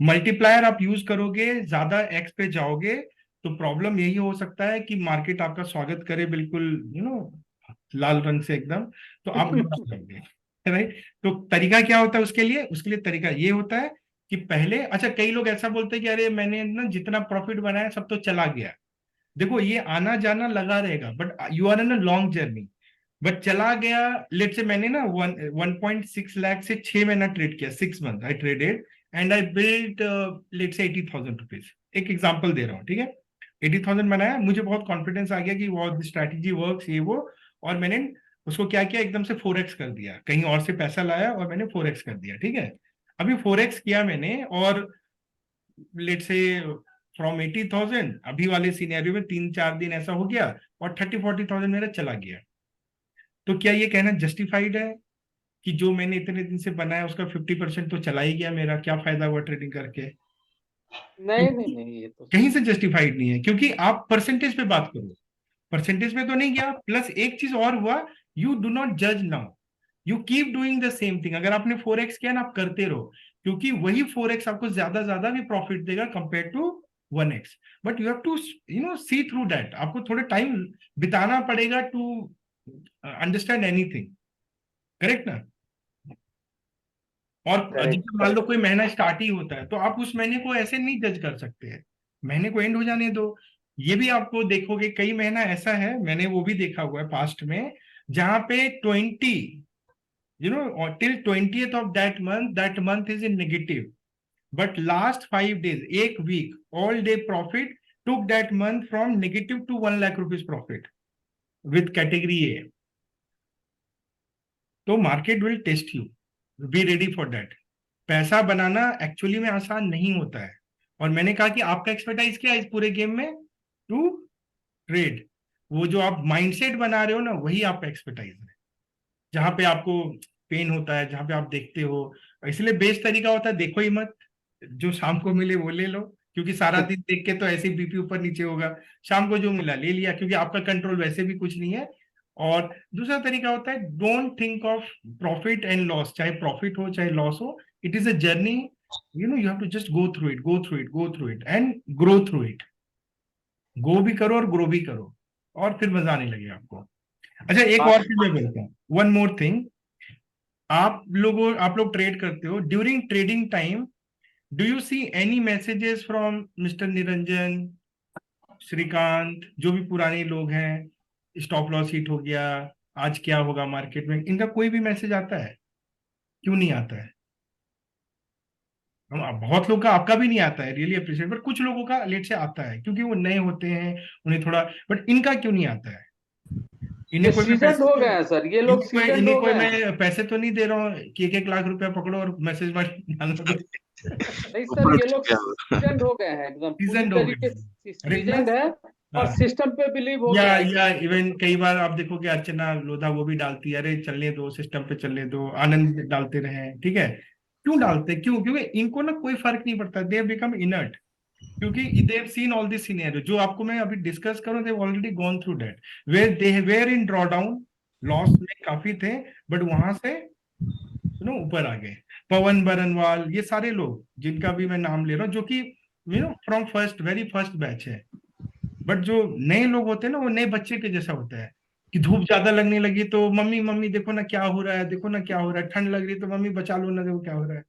मल्टीप्लायर आप यूज करोगे, ज्यादा एक्स पे जाओगे तो प्रॉब्लम यही हो सकता है कि मार्केट आपका स्वागत करे बिल्कुल लाल रंग से एकदम, तो आप लूज करोगे, राइट? तो तरीका क्या होता है उसके लिए तरीका ये होता है कि पहले, अच्छा कई लोग ऐसा बोलते हैं कि अरे मैंने ना जितना प्रॉफिट बनाया सब तो चला गया। देखो ये आना जाना लगा रहेगा, but you are in a long journey. But चला गया, लेट से मैंने ना 1.6 लाख से 6 महीना ट्रेड किया, 6 month I traded and I built let say 80,000 rupees. एक एग्जाम्पल दे रहा हूँ, ठीक है? 80,000 बनाया, मुझे बहुत कॉन्फिडेंस आ गया कि वो स्ट्रैटेजी वर्क्स ये वो, और मैंने उसको क्या किया, एकदम से 4x कर दिया, कहीं और से पैसा लाया और मैंने 4x कर दिया। ठीक है, अभी 4x किया मैंने, और लेट से फ्रॉम 80,000 अभी वाले सिनेरियो में 3-4 दिन ऐसा हो गया और 30-40,000 मेरा चला गया। तो क्या ये कहना जस्टिफाइड है कि जो मैंने इतने दिन से बनाया उसका 50% तो चला ही गया मेरा, क्या फायदा हुआ ट्रेडिंग करके? नहीं नहीं नहीं, ये तो कहीं से जस्टिफाइड नहीं है, क्योंकि आप परसेंटेज पे बात करो, परसेंटेज पे तो नहीं गया। प्लस एक चीज और हुआ, यू डू नॉट जज now, you keep doing the same thing. अगर आपने 4x किया ना, आप करते रहो, क्योंकि वही 4x आपको ज्यादा भी प्रॉफिट देगा compare to 1x। But you have to see through that, आपको थोड़ा टाइम बिताना पड़ेगा टू अंडरस्टैंड एनीथिंग, करेक्ट ना? और करेक्ट। जब मान लो कोई महीना स्टार्ट ही होता है तो आप उस महीने को ऐसे नहीं जज कर सकते हैं, महीने को एंड हो जाने दो। ये भी आपको देखोगे कई महीना ऐसा है, मैंने वो भी देखा हुआ है पास्ट में, जहां पे 20 till 20th of that month is in negative, but last 5 days, एक week, all day profit took that month from negative to 1 lakh rupees profit with category A. तो market will test you, be ready for that. पैसा बनाना actually में आसान नहीं होता है, और मैंने कहा कि आपका एक्सपर्टाइज क्या है इस पूरे गेम में? To trade. वो जो आप माइंडसेट बना रहे हो ना, वही आपका एक्सपर्टाइज है, जहां पे आपको पेन होता है, जहां पे आप देखते हो। इसलिए बेस्ट तरीका होता है, देखो ही मत, जो शाम को मिले वो ले लो, क्योंकि सारा दिन देख के तो ऐसे ही बीपी ऊपर नीचे होगा। शाम को जो मिला ले लिया, क्योंकि आपका कंट्रोल वैसे भी कुछ नहीं है। और दूसरा तरीका होता है, don't think of profit and loss, चाहे प्रॉफिट हो चाहे लॉस हो, it is a journey, you have to just go through it and grow through it. Go भी करो और ग्रो भी करो, और फिर मजा आने लगेगा आपको। अच्छा, एक और चीज मैं बोलता हूँ, वन मोर थिंग। आप लोग ट्रेड करते हो, during trading time do you see any messages from mister Niranjan, Shrikant, जो भी पुराने लोग हैं, स्टॉप लॉस हिट हो गया, आज क्या होगा मार्केट में, इनका कोई भी मैसेज आता है? क्यों नहीं आता है? बहुत लोग का, आपका भी नहीं आता है, रियली अप्रिशिएट, बट कुछ लोगों का लेट से आता है, क्योंकि वो नए होते हैं, उन्हें थोड़ा, बट इनका क्यों नहीं आता है? ये सीजन हो गए हैं सर, ये लोग सीजन हो गए हैं। मैं पैसे तो नहीं दे रहा हूँ कि 1-1 लाख रुपया पकड़ो और मैसेज डाल दो। नहीं सर, ये लोग सीजन हो गए हैं, एकदम पूरी सीजन हो तरीके गए। से अरे सीजन है, और हाँ। सिस्टम पे बिलीव हो गया है। या इवन कई बार आप देखोगे अर्चना लोधा वो भी डालती है, अरे चलने दो, सिस्टम पे चलने दो, आनंद डालते रहे, ठीक है। क्यों डालते? क्यों? क्योंकि इनको ना कोई फर्क नहीं पड़ता, दे हैव बिकम इनर्ट, क्योंकि they have seen all this scenario जो आपको मैं अभी डिस्कस करूं, they have already gone through that, where they were in draw down, loss में काफी थे, बट वहां से ऊपर आ गए। पवन बरनवाल, ये सारे लोग जिनका भी मैं नाम ले रहा हूँ, जो कि फ्रॉम वेरी फर्स्ट बैच है, बट जो नए लोग होते हैं ना, वो नए बच्चे के जैसा होता है, कि धूप ज्यादा लगने लगी तो मम्मी मम्मी देखो ना क्या हो रहा है, देखो ना क्या हो रहा है, ठंड लग रही तो मम्मी बचा लो ना, देखो क्या हो रहा है,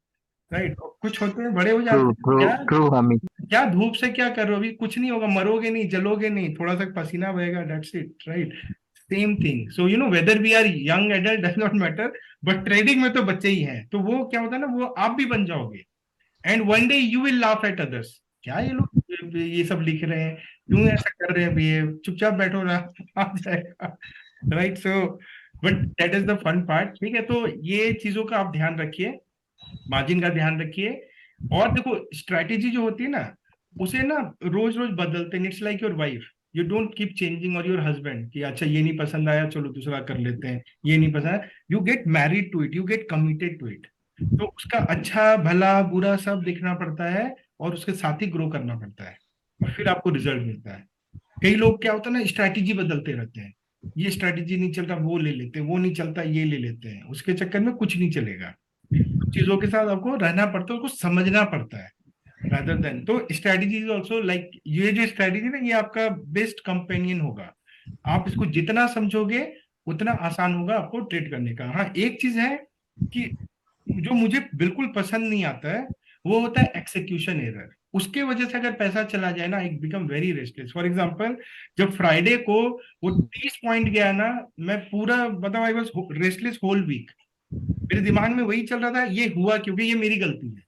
राइट। कुछ होते हैं बड़े हो जाते हैं, क्या ट्रू अमित। क्या धूप से क्या कर रहे हो, अभी कुछ नहीं होगा, मरोगे नहीं, जलोगे नहीं, थोड़ा सा पसीना बहेगा, that's it, right. Same thing, so whether we are young adult does not matter, but trading में तो बच्चे ही हैं, तो वो क्या होता है ना, वो आप भी बन जाओगे, and one day you will laugh at others, क्या ये लोग ये सब लिख रहे हैं, क्यों ऐसा कर रहे हैं, बिहेव, चुपचाप बैठो ना, आ जाएगा, right. So but that is the fun part, ठीक है। तो ये चीजों का आप ध्यान रखिए, मार्जिन का ध्यान रखिए, और देखो स्ट्रैटेजी जो होती है ना, उसे ना रोज रोज बदलते हैं, it's like your wife, you don't keep changing, और योर हस्बैंड, कि अच्छा ये नहीं पसंद आया चलो दूसरा कर लेते हैं, ये नहीं पसंद, you get married to it, you get committed to it, तो उसका अच्छा भला बुरा सब देखना पड़ता है, और उसके साथ ही ग्रो करना पड़ता है, और फिर आपको रिजल्ट मिलता है। कई लोग क्या होता है ना, स्ट्रैटेजी बदलते रहते हैं, ये स्ट्रैटेजी नहीं चलता वो ले लेते हैं, वो नहीं चलता ये ले लेते हैं, उसके चक्कर में कुछ नहीं चलेगा। चीजों के साथ आपको रहना पड़ता है, उसको समझना पड़ता है, रादर देन। तो स्ट्रैटेजी इज ऑल्सो लाइक, ये जो स्ट्रैटेजी ना, ये आपका बेस्ट कंपेनियन होगा, आप इसको जितना समझोगे उतना आसान होगा आपको ट्रेड करने का। हाँ, एक चीज है कि जो मुझे बिल्कुल पसंद नहीं आता है, वो होता है एक्सिक्यूशन एरर, उसके वजह से अगर पैसा चला जाए ना, एक become very restless. For example, जब फ्राइडे को वो 30 पॉइंट गया ना, मैं पूरा मतलब I was restless whole week, मेरे दिमाग में वही चल रहा था, ये हुआ क्योंकि ये मेरी गलती है,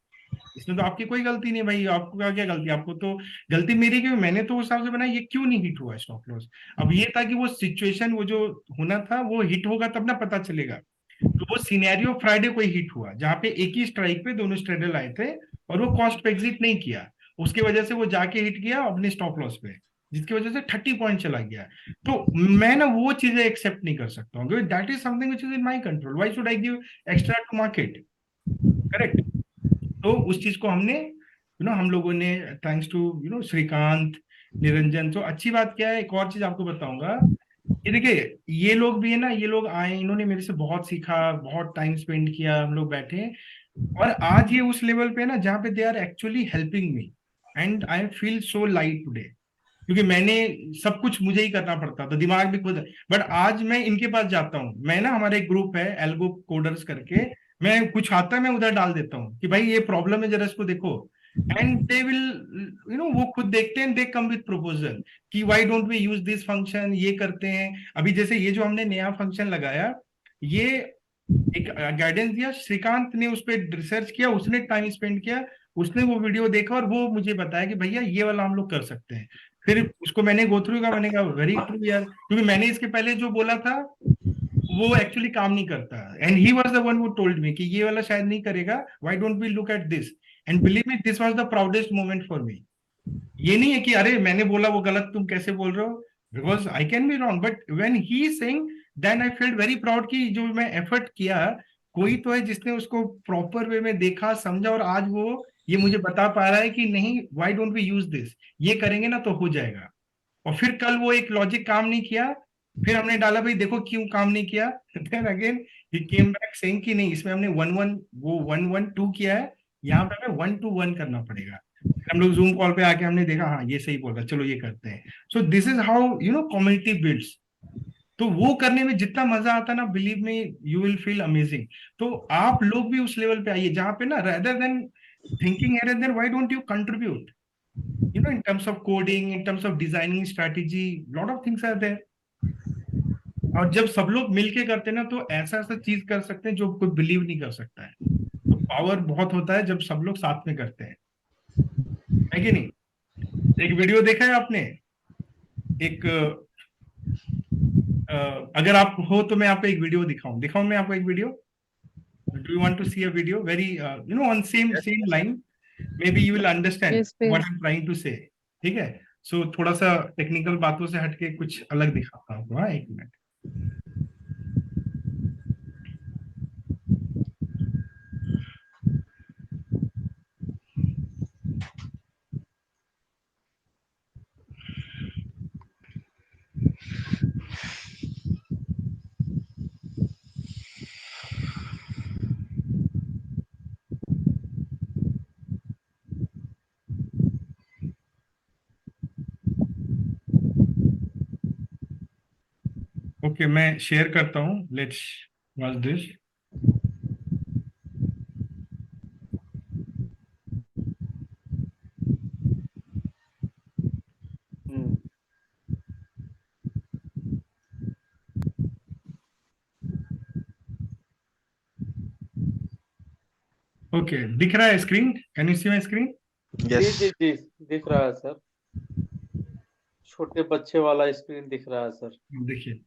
इसमें तो आपकी कोई गलती नहीं भाई, आपको क्या क्या गलती, आपको तो गलती मेरी क्यों, मैंने तो उस हिसाब से बनाया ये क्यों नहीं हिट हुआ स्टॉप लॉस। अब ये था कि वो सिचुएशन वो जो होना था वो हिट होगा तब ना पता चलेगा। तो वो सिनेरियो फ्राइडे को ही हिट हुआ जहां पे एक ही स्ट्राइक पे दोनों स्ट्रेडल आए थे और वो कॉस्ट पे एग्जिट नहीं किया, उसकी वजह से वो जाके हिट किया अपने स्टॉप लॉस पे, जिसकी वजह से 30 पॉइंट चला गया। तो मैं ना वो चीजें एक्सेप्ट नहीं कर सकता हूँ, क्योंकि that is something which is in my control, why should I give extra to market, correct. तो उस चीज को हमने हम लोगों ने थैंक्स टू श्रीकांत, निरंजन। तो अच्छी बात क्या है, एक और चीज आपको बताऊंगा, ये देखिए ये लोग भी है ना, ये लोग आए, इन्होंने मेरे से बहुत सीखा, बहुत टाइम स्पेंड किया, हम लोग बैठे, और आज ये उस लेवल पे है ना जहाँ पे they are actually helping me and I feel so light today, क्योंकि मैंने सब कुछ मुझे ही करना पड़ता था, दिमाग भी खुद, बट आज मैं इनके पास जाता हूँ। मैं ना, हमारा एक ग्रुप है एल्गो कोडर्स करके, मैं कुछ आता है मैं उधर डाल देता हूँ कि भाई ये प्रॉब्लम है जरा इसको देखो, एंड दे विल वो खुद देखते हैं, दे कम विद प्रपोजल कि why don't we use this function, ये करते हैं। अभी जैसे ये जो हमने नया फंक्शन लगाया, ये एक गाइडेंस दिया, श्रीकांत ने उस पर रिसर्च किया, उसने टाइम स्पेंड किया, उसने वो वीडियो देखा और वो मुझे बताया कि भैया ये वाला हम लोग कर सकते हैं। फिर उसको मैंने गो थ्रू का, मैंने कहा वेरी ट्रू यार, क्योंकि मैंने इसके पहले जो बोला था वो एक्चुअली काम नहीं करता, and he was the one who told me कि ये वाला शायद नहीं करेगा, why don't we look at this, and believe me this was the proudest moment for me. ये नहीं है कि अरे मैंने बोला वो गलत, तुम कैसे बोल रहे हो, because I can be wrong, but when he is saying then I feel very proud कि जो मैं एफर्ट किया, कोई तो है जिसने उसको प्रॉपर वे में देखा, समझा, और आज वो ये मुझे बता पा रहा है कि नहीं, why don't we use this, ये करेंगे ना तो हो जाएगा। और फिर कल वो एक लॉजिक काम नहीं किया, फिर हमने डाला भाई देखो क्यों काम नहीं किया, then again he came back saying कि नहीं, इसमें हमने 1-1-2 किया है, यहाँ पे हमें 1-1 करना पड़ेगा। हम लोग जूम कॉल पे आके हमने देखा हाँ ये सही बोल रहा, चलो ये करते हैं। So this is how community builds. तो वो करने में जितना मजा आता ना, believe me you will feel amazing. तो आप लोग भी उस लेवल पे आइए जहाँ पे ना, rather than thinking here and there, why don't you contribute? In terms of coding, in terms of designing strategy, lot of things are there. और जब सब लोग मिलके करते हैं ना, तो ऐसा ऐसा चीज कर सकते हैं जो कोई बिलीव नहीं कर सकता है। तो पावर बहुत होता है जब सब लोग साथ में करते हैं, है कि नहीं। एक वीडियो देखा है आपने, एक अगर आप हो तो मैं आपको एक वीडियो दिखाऊं मैं आपको एक video. Do you want to see a video very on same line, maybe you will understand what I am trying to say, ठीक है। सो थोड़ा सा टेक्निकल बातों से हटके कुछ अलग दिखाता हूँ। हाँ, एक मिनट। ओके, मैं शेयर करता हूँ, लेट्स वॉच दिस। ओके, दिख रहा है screen? Can you see my screen? जी दिख रहा है सर, छोटे बच्चे वाला स्क्रीन दिख रहा है सर। देखिए,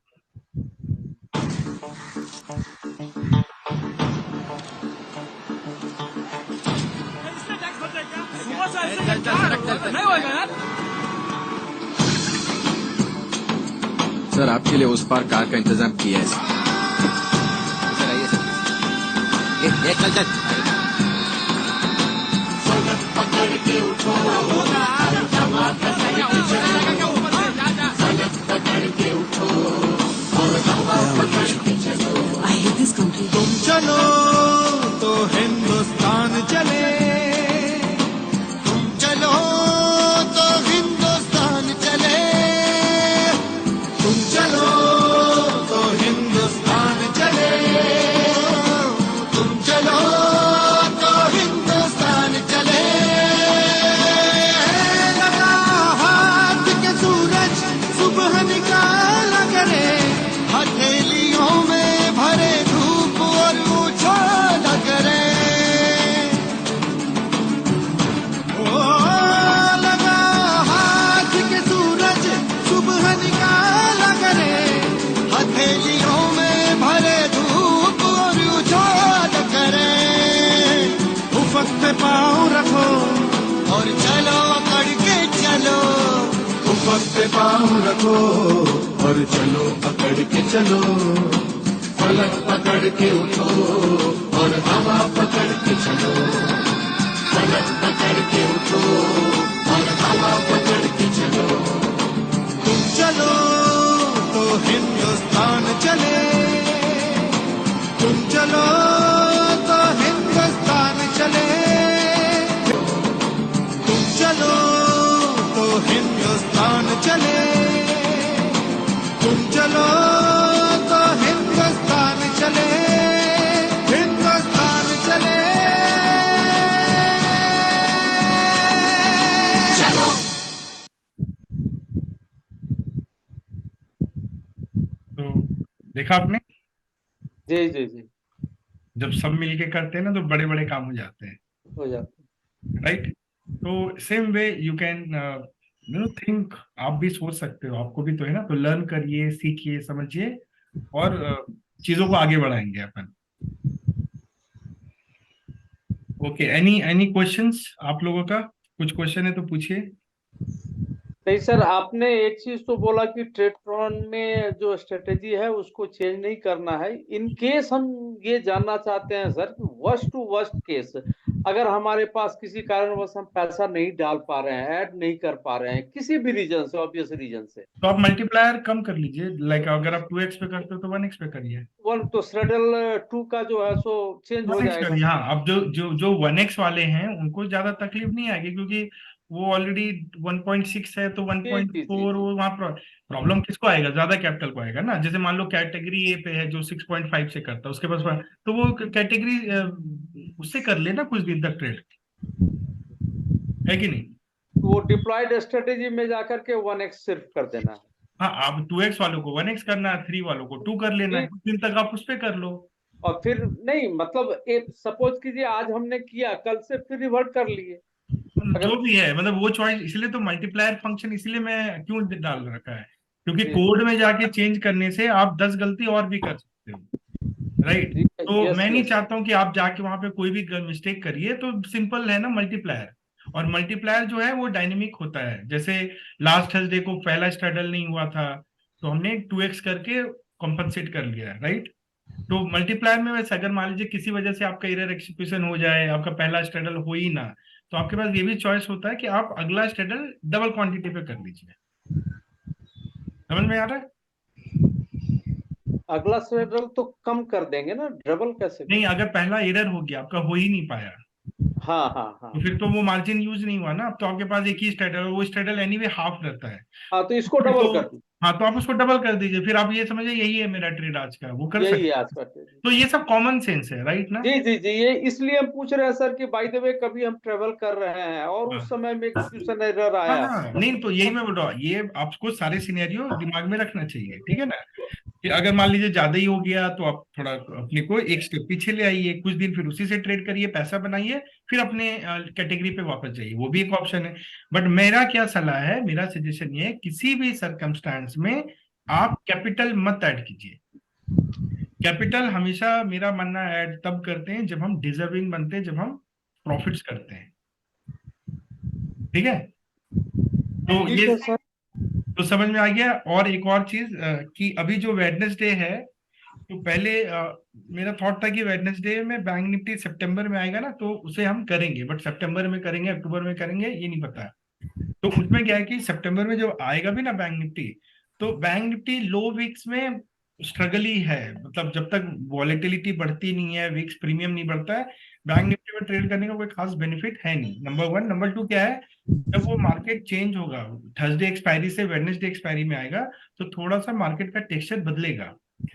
सर आपके लिए उस पार कार का इंतजाम किया है सर। चल चल तुम चलो तो हिंदुस्तान चले, तुम चलो तो हिंदुस्तान चले, तुम चलो तो हिंदुस्तान चले, तुम चलो तो हिंदुस्तान चले। वक्त पे पाँव रखो और चलो पकड़ के चलो, फलक पकड़ के उठो और हवा पकड़ के चलो, फलक पकड़ के उठो और हवा पकड़ के चलो। तुम चलो तो हिंदुस्तान चले, तुम चलो तो हिंदुस्तान चले, तुम चलो तो हिंदुस्तान चले, तुम चलो तो हिंदुस्तान चले, हिंदुस्तान चले, चलो। तो देखा आपने, जी जी जी, जब सब मिलके करते हैं ना तो बड़े बड़े काम हो जाते हैं, हो जाता राइट। तो same way you can think, आप भी सोच सकते हो, आपको भी तो है ना, तो लर्न करिए, सीखिए, समझिए और चीजों को आगे बढ़ाएंगे अपन। ओके, एनी क्वेश्चंस आप लोगों का? कुछ क्वेश्चन है तो पूछिए। नहीं सर, आपने एक चीज तो बोला कि ट्रेडफ्रॉन में जो स्ट्रेटेजी है उसको चेंज नहीं करना है। इन केस हम ये जानना चाहते हैं sir, worst to worst case, अगर हमारे पास किसी कारणवश हम पैसा नहीं डाल पा रहे हैं, ऐड नहीं कर पा रहे हैं, किसी भी रीजन से, ऑब्वियस रीजन से, तो आप मल्टीप्लायर कम कर लीजिए, लाइक अगर आप 2x पे करते हो तो 1x पे करिए। वन तो श्रेडल 2 का जो है सो चेंज हो 1x जाएगा। करिए, हाँ। अब जो जो जो 1x वाले हैं उनको ज्यादा तकलीफ नहीं आएगी, क्योंकि वो ऑलरेडी 1.6 है, तो जी जी 1.4 जी, वो वहाँ प्रॉब्लम किसको आएगा? ज्यादा कैपिटल को आएगा ना। जैसे मान लो कैटेगरी ए पे है जो 6.5 से करता है, उसके पास तो वो कैटेगरी उससे कर लेना कुछ दिन तक ट्रेड, है कि नहीं? वो डिप्लॉयड स्ट्रेटेजी में जाकर के 1x सिर्फ कर देना है। हाँ, आप 2x वालों को 1x करना है, 3 वालों को 2 कर लेना है, जी, कुछ दिन तक आप उस पे कर लो। और फिर नहीं मतलब एक सपोज कीजिए आज हमने किया, कल से फिर रिवर्ट कर लिए, अगर जो भी है, मतलब वो चॉइस, इसलिए तो मल्टीप्लायर फंक्शन इसलिए मैं क्यों डाल रखा है, क्योंकि जी कोड में जाके चेंज करने से आप 10 गलती और भी कर सकते हो, राइट। जी, तो यस मैं नहीं यस, चाहता हूं कि आप जाके वहां पे कोई भी मिस्टेक करिए, तो सिंपल है ना मल्टीप्लायर। और मल्टीप्लायर जो है वो डायनेमिक होता है। जैसे लास्ट थर्सडे को पहला स्ट्रैडल नहीं हुआ था, तो हमने 2x करके कॉम्पनसेट कर लिया, राइट। तो मल्टीप्लायर में वैसे अगर मान लीजिए किसी वजह से आपका एरर एग्जीक्यूशन हो जाए, आपका पहला स्ट्रैडल हो ही ना, तो आपके पास ये भी चॉइस होता है कि आप अगला स्ट्रैडल डबल क्वांटिटी पे कर लीजिए। समझ में आ रहा है? अगला श्रेडल तो कम कर देंगे ना, डबल कैसे नहीं, करें? अगर पहला एरर हो गया, आपका हो ही नहीं पाया, हाँ हाँ हाँ तो फिर तो वो मार्जिन यूज नहीं हुआ ना। अब तो आपके पास एक ही स्ट्रैडल, वो स्ट्रैडल एनीवे हाफ रहता है, हाँ, तो इसको फिर डबल तो कर दीजिए, हाँ, तो आप उसको डबल कर दीजिए, फिर आप ये समझिए यही है मेरा ट्रेड आज का, वो कर यही सकते है हैं। आज का ट्रेड। तो ये सब कॉमन सेंस है, राइट ना? जी जी जी, ये इसलिए हम पूछ रहे हैं सर कि बाय द वे कभी हम ट्रेवल कर रहे हैं और हाँ उस समय में एग्जीक्यूशन एरर हाँ आया, हाँ, नहीं तो यही मैं बोल रहा हूँ, ये आपको सारे सिनेरियो दिमाग में रखना चाहिए, ठीक है ना। कि अगर मान लीजिए ज्यादा ही हो गया, तो आप थोड़ा अपने को एक स्टेप पीछे ले आइए, कुछ दिन फिर उसी से ट्रेड करिए, पैसा बनाइए, फिर अपने कैटेगरी पे वापस जाइए, वो भी एक ऑप्शन है। बट मेरा क्या सलाह है, मेरा सजेशन ये है, किसी भी सरकमस्टांस में आप कैपिटल मत ऐड कीजिए। कैपिटल हमेशा, मेरा मानना, ऐड तब करते हैं जब हम डिजर्विंग बनते हैं, जब हम प्रॉफिट्स करते हैं, ठीक है। तो ठीक ये है सर। तो समझ में आ गया। और एक और चीज कि अभी जो वेडनेसडे है, तो पहले मेरा थॉट था कि वेडनेसडे में बैंक निफ्टी सितंबर में आएगा ना, तो उसे हम करेंगे, बट सितंबर में करेंगे, अक्टूबर में करेंगे, ये नहीं पता। तो उसमें क्या है कि सितंबर में जब आएगा भी ना बैंक निफ्टी, तो बैंक निफ्टी लो वीक्स में स्ट्रगल ही है, मतलब जब तक वॉलेटिलिटी बढ़ती नहीं है, वीक्स प्रीमियम नहीं बढ़ता है, बैंक निफ्टी में ट्रेड करने का कोई खास बेनिफिट है नहीं, नंबर वन। नंबर टू क्या है, जब वो मार्केट चेंज होगा, थर्सडे एक्सपायरी से वेडनेसडे एक्सपायरी में आएगा, तो थोड़ा सा मार्केट का टेक्सचर बदलेगा,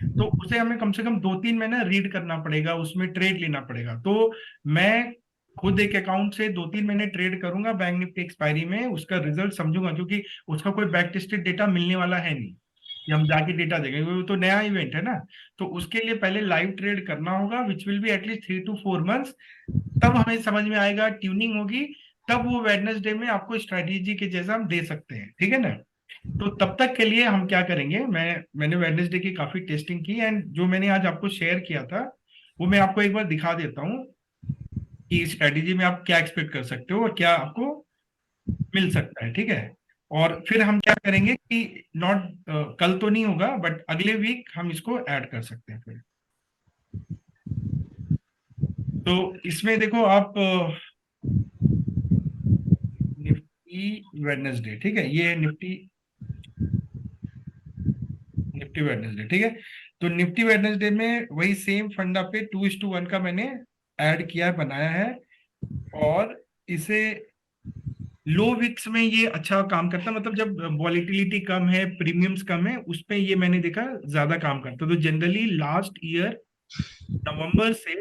तो उसे हमें कम से कम 2-3 महीना रीड करना पड़ेगा, उसमें ट्रेड लेना पड़ेगा। तो मैं खुद एक अकाउंट से 2-3 महीने ट्रेड करूंगा बैंक निफ्टी एक्सपायरी में, उसका रिजल्ट समझूंगा, क्योंकि उसका कोई बैक टेस्टेड डेटा मिलने वाला है नहीं कि हम जाके डेटा देखेंगे, वो तो नया इवेंट है ना। तो उसके लिए पहले लाइव ट्रेड करना होगा, which will be at least 3 to 4 months, तब हमें समझ में आएगा, ट्यूनिंग होगी, तब वो वेडनेसडे में आपको स्ट्रेटेजी के जैसा हम दे सकते हैं, ठीक है ना। तो तब तक के लिए हम क्या करेंगे, मैंने वेडनेसडे की काफी टेस्टिंग की, एंड जो मैंने आज आपको शेयर किया था वो मैं आपको एक बार दिखा देता हूँ कि स्ट्रेटेजी में आप क्या एक्सपेक्ट कर सकते हो और क्या आपको मिल सकता है, ठीक है। और फिर हम क्या करेंगे कि नॉट कल तो नहीं होगा बट अगले वीक हम इसको ऐड कर सकते हैं फिर। तो इसमें देखो आप निफ्टी वेडनेसडे, ठीक है, ये निफ्टी वेडनेसडे, ठीक है। तो निफ्टी वेडनेसडे में वही सेम फंडा पे 2:1 का मैंने ऐड किया है, बनाया है, और इसे लो विक्स में ये अच्छा काम करता है। मतलब जब वॉलेटिलिटी कम है, प्रीमियम्स कम है, उस पे ये मैंने देखा ज्यादा काम करता है। तो जनरली लास्ट ईयर नवंबर से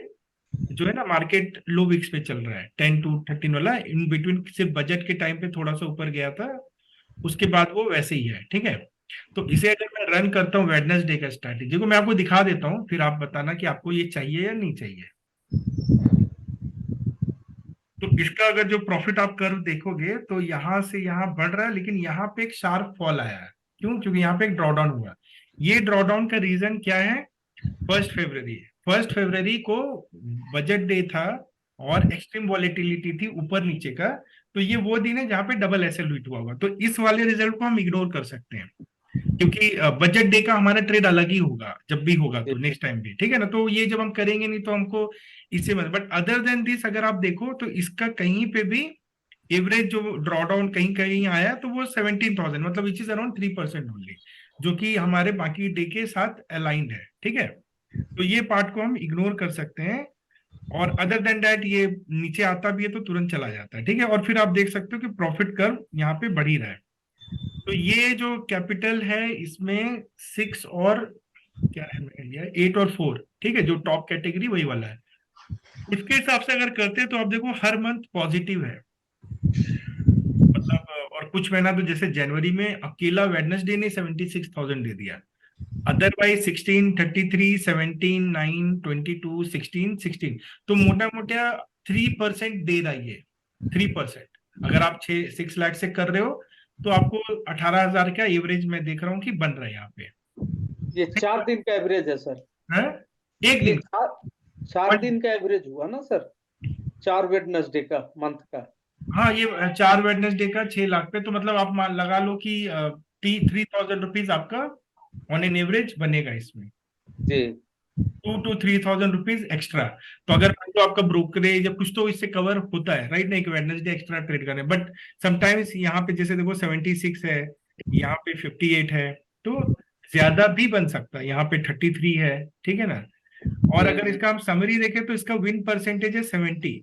जो है ना मार्केट लो विक्स पे चल रहा है, 10 to 13 वाला, इन बिटवीन सिर्फ बजट के टाइम पे थोड़ा सा ऊपर गया था, उसके बाद वो वैसे ही है, ठीक है। तो इसे अगर मैं रन करता हूँ वेडनेसडे का स्ट्रैटेजी को, मैं आपको दिखा देता हूँ, फिर आप बताना कि आपको ये चाहिए या नहीं चाहिए। तो इसका अगर जो प्रॉफिट आप कर्व देखोगे तो यहां से यहां बढ़ रहा है, लेकिन यहाँ पे एक शार्प फॉल आया है। क्यों? क्योंकि यहाँ पे एक ड्रॉडाउन हुआ। ये ड्रॉडाउन का रीजन क्या है? 1 फरवरी को बजट डे था और एक्सट्रीम वॉलेटिलिटी थी ऊपर नीचे का, तो ये वो दिन है जहां पे डबल एसएल हिट हुआ होगा। तो इस वाले रिजल्ट को हम इग्नोर कर सकते हैं, क्योंकि बजट डे का हमारा ट्रेड अलग ही होगा जब भी होगा, तो नेक्स्ट टाइम भी, ठीक है ना। तो ये जब हम करेंगे नहीं तो हमको इससे बट अदर देन दिस अगर आप देखो तो इसका कहीं पे भी एवरेज जो ड्रॉडाउन कहीं कहीं आया तो वो 17,000, मतलब विच इज अराउंड 3% ओनली, जो कि हमारे बाकी डे के साथ अलाइंड है, ठीक है। तो ये पार्ट को हम इग्नोर कर सकते हैं, और अदर देन दैट ये नीचे आता भी है तो तुरंत चला जाता है, ठीक है। और फिर आप देख सकते हो कि प्रॉफिट कर्व यहाँ पे बढ़ ही रहा है। तो ये जो कैपिटल है इसमें 6 और क्या है, 8 और 4, ठीक है, जो टॉप कैटेगरी वही वाला है। इसके हिसाब से अगर करते हैं तो आप देखो हर मंथ पॉजिटिव है, मतलब और कुछ महीना तो जैसे जनवरी में अकेला वेडनेसडे ने 76,000 दे दिया, अदरवाइज 16, 33, 17, 9, 22, 16, 16, तो मोटा मोटा 3% दे रहा है ये। 3% अगर आप 6 लाख से कर रहे हो तो आपको 18,000 का एवरेज मैं देख रहा हूँ कि बन रहा है यहाँ पे। ये 4 दिन का एवरेज है सर, है? एक दिन 4 दिन का एवरेज हुआ ना सर, 4 वेडनेसडे का मंथ का। हाँ, ये 4 वेडनेसडे का 6 लाख पे, तो मतलब आप लगा लो कि 3,000 रुपीज आपका ऑन एन एवरेज बनेगा इसमें जी, 2 to 3,000 रुपीज एक्स्ट्रा। तो अगर तो आपका ब्रोकरेज या कुछ तो इससे कवर होता है, राइट, नहीं कि वेडनेसडे एक्स्ट्रा ट्रेड करें, बट समटाइम्स यहाँ पे जैसे देखो 76 है, यहाँ पे 58 है, तो ज्यादा भी बन सकता है, यहाँ पे 33 है, ठीक है ना। और अगर इसका हम समरी देखें तो इसका विन परसेंटेज है 70,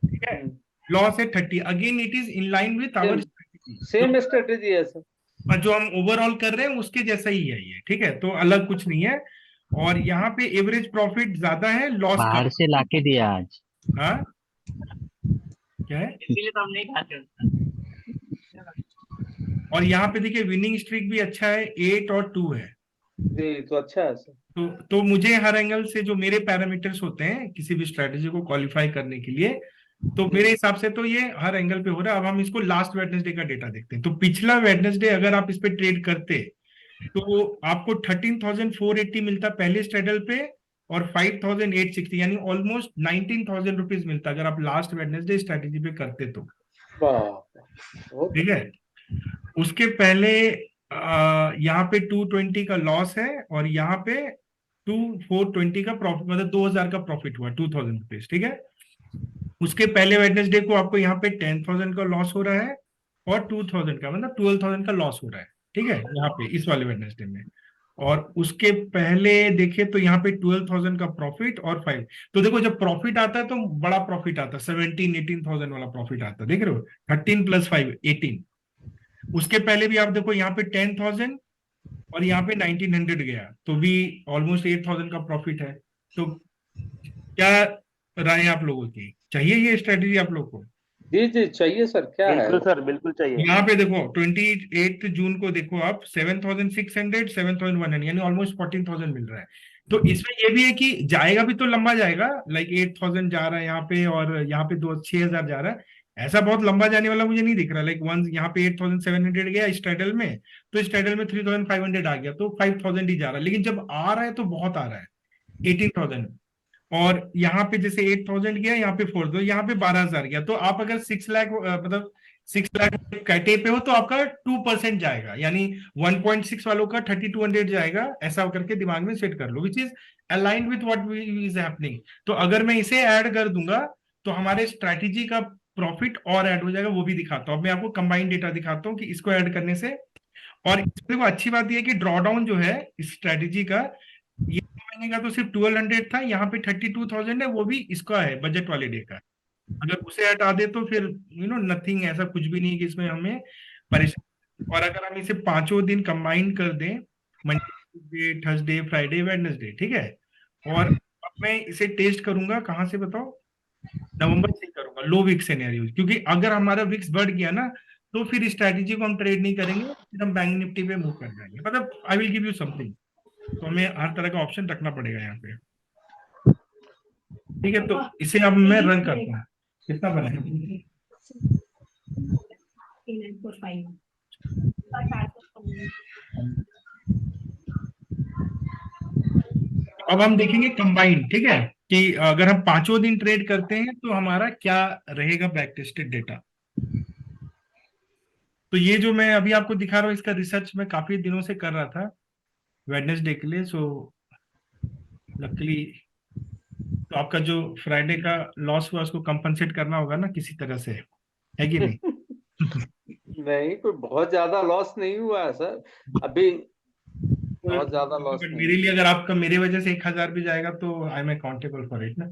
ठीक है, लॉस है 30। Again it is in line with our same strategy है सर, जो हम ओवरऑल कर रहे हैं उसके जैसा ही है ये, ठीक है, तो अलग कुछ नहीं है। और यहाँ पे एवरेज प्रॉफिट ज्यादा है, लॉस बाहर से लाके दिया आज। हाँ क्या है, इसीलिए तो हम नहीं खाते। और यहाँ पे देखिए विनिंग स्ट्रीक भी अच्छा है, 8 और 2 है जी, तो अच्छा है सर। तो मुझे हर एंगल से जो मेरे पैरामीटर्स होते हैं किसी भी स्ट्रेटेजी को क्वालिफाई करने के लिए, तो मेरे हिसाब से तो ये हर एंगल पे हो रहा है। अब हम इसको लास्ट वेडनेसडे का डेटा देखते हैं। तो पिछला वेडनेसडे अगर आप इस पे ट्रेड करते तो आपको 13,480 मिलता पहले स्ट्रेडल पे, और 5,860, यानी ऑलमोस्ट 19,000 रुपीज मिलता अगर आप लास्ट वेडनेसडे स्ट्रेटेजी पे करते तो, ठीक है। उसके पहले यहाँ पे 220 का लॉस है, और यहाँ पे 420 का प्रॉफिट, मतलब 2,000 का प्रॉफिट हुआ, 2,000 रुपीज, ठीक है। उसके पहले वेडनेसडे को आपको यहाँ पे 10,000 का लॉस हो रहा है, और 2,000 का मतलब 12,000 का लॉस हो रहा है, ठीक है, यहाँ पे इस वाले वेडनेसडे में। और उसके पहले देखे तो यहाँ पे 12,000 का प्रॉफिट और 5। तो देखो जब प्रॉफिट आता है तो बड़ा प्रॉफिट आता है, 17-18,000 वाला प्रॉफिट आता है, देख रहे हो, 13 + 5 18। उसके पहले भी आप देखो यहाँ पे 10,000 और यहाँ पे 1,900 गया, तो भी ऑलमोस्ट 8,000 का प्रॉफिट है। तो क्या राय आप लोगों की, चाहिए ये स्ट्रेटेजी आप लोग को? जी जी चाहिए सर, क्या है? बिल्कुल सर, बिल्कुल चाहिए। यहाँ पे देखो 28 जून को देखो आप 7,600, 7,100, यानी ऑलमोस्ट 14,000 मिल रहा है। तो इसमें ये भी है कि जाएगा भी तो लंबा जाएगा, लाइक 8,000 जा रहा है यहाँ पे, और यहाँ पे 6,000 जा रहा है, ऐसा बहुत लंबा जाने वाला मुझे नहीं दिख रहा। लाइक वन यहाँ पे 8,700 गया इस टाइटल में, तो इस टाइटल में 3,500 आ गया, तो 5,000 ही जा रहा है। लेकिन जब आ रहा है तो बहुत आ रहा है, 18,000, और यहाँ पे जैसे 8,000 गया, यहाँ पे 4,000, यहाँ पे 12,000 गया। तो आप अगर 6 लाख मतलब 6 लाख कैटे पे हो तो आपका 2% जाएगा, यानी 1.6 वालों का 3200 जाएगा, ऐसा करके दिमाग में सेट कर लो, which is aligned with what is happening. तो अगर मैं इसे ऐड कर दूंगा तो हमारे स्ट्रैटेजी का प्रॉफिट और ऐड हो जाएगा, वो भी दिखाता हूं। अब मैं आपको कंबाइंड डेटा दिखाता हूँ कि इसको ऐड करने से। और इसमें वो अच्छी बात यह है कि ड्रॉडाउन जो है इस स्ट्रैटेजी का, ये महीने का तो सिर्फ 1200 था, यहाँ पे 32,000 है, वो भी इसका है बजट वाले डे का। अगर उसे हटा दे तो फिर नथिंग, ऐसा कुछ भी नहीं कि इसमें हमें परेशान। और अगर हम इसे पांचों दिन कंबाइन कर दें, मंडे, थर्सडे, फ्राइडे, वेडनेसडे, ठीक है। और अब मैं इसे टेस्ट करूंगा कहाँ से बताओ, नवंबर से करूंगा लो विक्स सिनेरियो, क्योंकि अगर हमारा विक्स बढ़ गया ना तो फिर स्ट्रैटेजी को हम ट्रेड नहीं करेंगे, फिर हम बैंक निफ्टी पे मूव कर जाएंगे। मतलब I will give you something, तो हमें हर तरह का ऑप्शन रखना पड़ेगा यहाँ पे, ठीक है। तो इसे अब मैं रन करता हूँ, कितना बना है? अब हम देखेंगे कंबाइंड, ठीक है, कि अगर हम पांचों दिन ट्रेड करते हैं तो हमारा क्या रहेगा बैक टेस्टेड डेटा। तो ये जो मैं अभी आपको दिखा रहा हूँ, इसका रिसर्च मैं काफी दिनों से कर रहा था वेडनेसडे के लिए। सो लकीली तो आपका जो फ्राइडे का लॉस हुआ उसको कंपनसेट करना होगा ना किसी तरह से, है कि नहीं? नहीं, कोई बहुत ज्यादा लॉस नहीं हुआ है सर, अभी बहुत ज्यादा लॉस बट नहीं। मेरे लिए अगर आपका मेरे वजह से 1000 भी जाएगा तो I am accountable for it ना।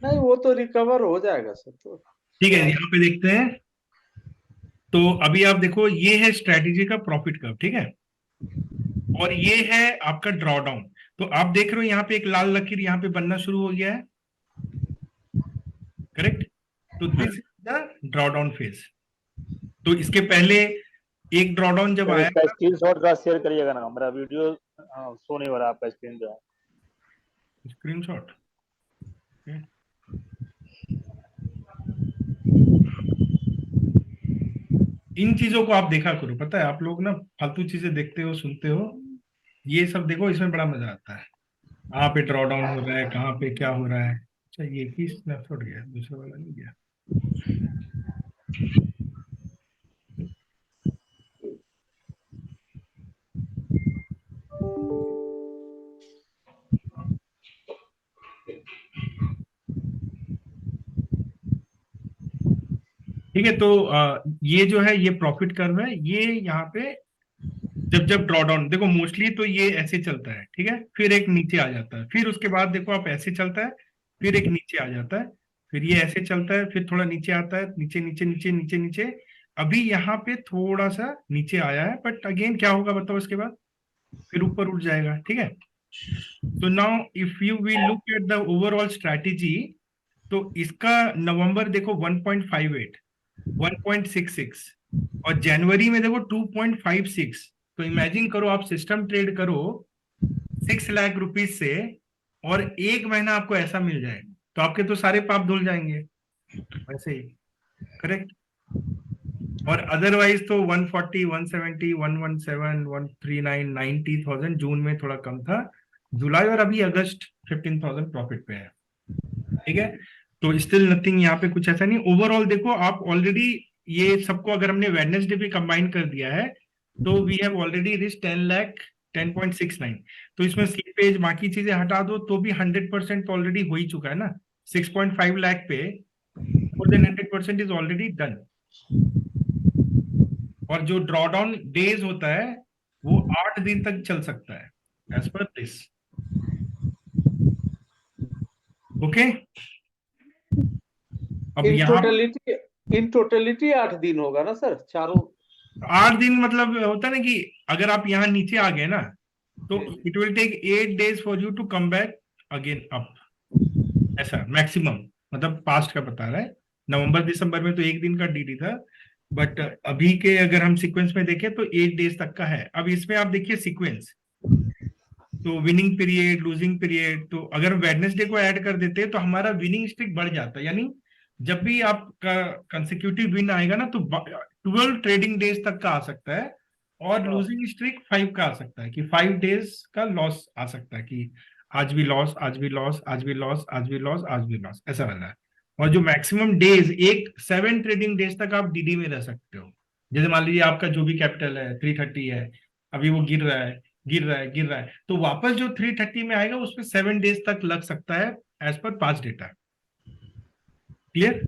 नहीं, वो तो रिकवर हो जाएगा सर। तो ठीक है, यहाँ पे देखते हैं। तो अभी आप देखो, ये है स्ट्रेटेजी का प्रॉफिट कर्व, ठीक है, और ये है आपका ड्रॉडाउन। तो आप देख रहे हो यहाँ पे एक लाल लकीर यहाँ पे बनना शुरू हो गया है, करेक्ट। तो this is the drawdown phase. तो इसके पहले एक ड्रॉडाउन जब आया, इसका स्क्रीनशॉट का शेयर करिएगा ना, मेरा वीडियो शो नहीं हो रहा, आपका स्क्रीन जो है स्क्रीनशॉट। इन चीजों को आप देखा करो, पता है आप लोग ना फालतू चीजें देखते हो, सुनते हो, ये सब देखो, इसमें बड़ा मजा आता है। कहाँ पे ड्रॉडाउन हो रहा है, कहाँ पे क्या हो रहा है। अच्छा, ये की स्नैपशॉट गया, दूसरा वाला नहीं गया। ठीक है, तो ये जो है ये प्रॉफिट कर्व है। ये यहाँ पे जब ड्रॉडाउन देखो, मोस्टली तो ये ऐसे चलता है, ठीक है, फिर एक नीचे आ जाता है, फिर उसके बाद देखो आप ऐसे चलता है, फिर एक नीचे आ जाता है, फिर ये ऐसे चलता है, फिर थोड़ा नीचे आता है, नीचे नीचे नीचे नीचे नीचे। अभी यहाँ पे थोड़ा सा नीचे आया है, बट अगेन क्या होगा बताओ, इसके बाद फिर ऊपर उठ जाएगा, ठीक है। तो now if you will look at the overall strategy, तो इसका नवंबर देखो 1.58, 1.66, और जनवरी में देखो 2.56। तो इमेजिन करो, आप सिस्टम ट्रेड करो 6 लाख रुपीज से, और एक महीना आपको ऐसा मिल जाए, तो आपके तो सारे पाप धुल जाएंगे वैसे ही, करेक्ट। और अदरवाइज तो 140, 170, 117, 139, 90,000 जून में थोड़ा कम था, जुलाई और अभी अगस्त 15,000 प्रॉफिट पे है, ठीक है। तो स्टिल नथिंग, यहाँ पे कुछ ऐसा नहीं। ओवरऑल देखो आप ऑलरेडी ये सबको अगर हमने वेडनेसडे पे कंबाइन कर दिया है तो we have already reach 10 lakh 10.69। तो इसमें स्लिपेज बाकी चीजें हटा दो तो भी 100% तो ऑलरेडी हो ही चुका है ना। 6.5 लाख पे more than 100% is already done. और जो ड्रॉडाउन डेज होता है वो 8 दिन तक चल सकता है एज पर दिस, ओके। अब इन टोटलिटी 8 दिन होगा ना सर, चारों 8 दिन, मतलब होता है ना कि अगर आप यहाँ नीचे आ गए ना तो it will take 8 days for you to come back again up, ऐसा मैक्सिमम, मतलब पास्ट का बता रहा है। नवंबर दिसंबर में तो 1 दिन का डीडी था, बट अभी के अगर हम सीक्वेंस में देखें तो 8 days तक का है। अब इसमें आप देखिए सीक्वेंस, तो विनिंग पीरियड, लूजिंग पीरियड, तो अगर वेडनेसडे को ऐड कर देते हैं तो हमारा विनिंग स्ट्रिक बढ़ जाता है, यानी जब भी आपका कंसेक्यूटिव विन आएगा ना तो 12 ट्रेडिंग डेज तक का आ सकता है, और लूजिंग स्ट्रिक 5 का आ सकता है, कि 5 days का लॉस आ सकता है, कि आज भी लॉस, आज भी लॉस, आज भी लॉस, आज भी लॉस, आज भी लॉस, ऐसा वाला है। और जो मैक्सिमम डेज, एक 7 ट्रेडिंग डेज तक आप डीडी में रह सकते हो। जैसे मान लीजिए आपका जो भी कैपिटल है 330 है, अभी वो गिर रहा है गिर रहा है गिर रहा है, तो वापस जो 330 में आएगा उसमें 7 डेज तक लग सकता है एज पर past data. Clear?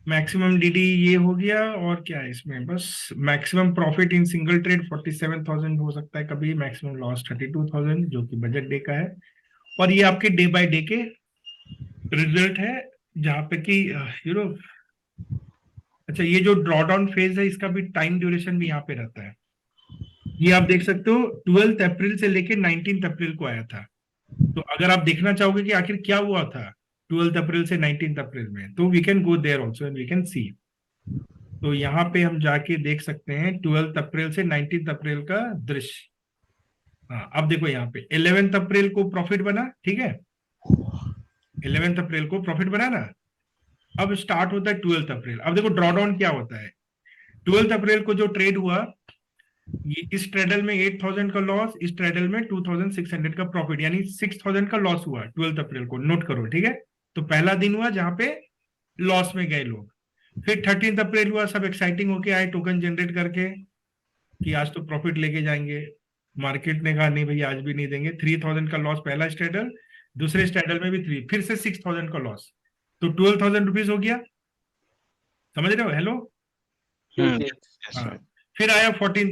Maximum DD ये हो गया। और क्या है इसमें, बस maximum profit in single trade 47,000 हो सकता है कभी, मैक्सिमम लॉस 32,000 जो कि बजट डे का है। और ये आपके डे बाय डे के रिजल्ट है, जहां पे कि अच्छा, ये जो ड्रॉ डाउन फेज है इसका भी टाइम ड्यूरेशन भी यहाँ पे रहता है। ये आप देख सकते हो 12 अप्रैल से लेके 19 अप्रैल को आया था। तो अगर आप देखना चाहोगे कि आखिर क्या हुआ था 12 अप्रैल से 19 अप्रैल में, तो we can go there also and we can see. तो यहाँ पे हम जाके देख सकते हैं 12 अप्रैल से 19 अप्रैल का दृश्य। हाँ, अब देखो यहाँ पे 11 अप्रैल को प्रॉफिट बना, ठीक है, 11 अप्रैल को प्रॉफिट बना ना। अब स्टार्ट होता है 12 अप्रैल। अब देखो ड्रॉ डाउन क्या होता है। 12 अप्रैल को जो ट्रेड हुआ, इस ट्रेडल में 8,000 का लॉस, इस ट्रेडल में 2,600 का प्रॉफिट, यानी 6,000 का लॉस हुआ 12 अप्रैल को। नोट करो, ठीक है। तो पहला दिन हुआ जहां पे लॉस में गए लोग। फिर 13 अप्रैल हुआ, सब एक्साइटिंग होके आए टोकन जनरेट करके कि आज तो प्रॉफिट लेके जाएंगे। मार्केट ने कहा नहीं भैया आज भी नहीं देंगे। 3,000 का लॉस पहला स्ट्रेडल, दूसरे स्ट्रेडल में भी 3, फिर से 6,000 का लॉस, तो 12,000 रुपीज हो गया। समझ रहे हो? हेलो? हाँ। फिर आया 14,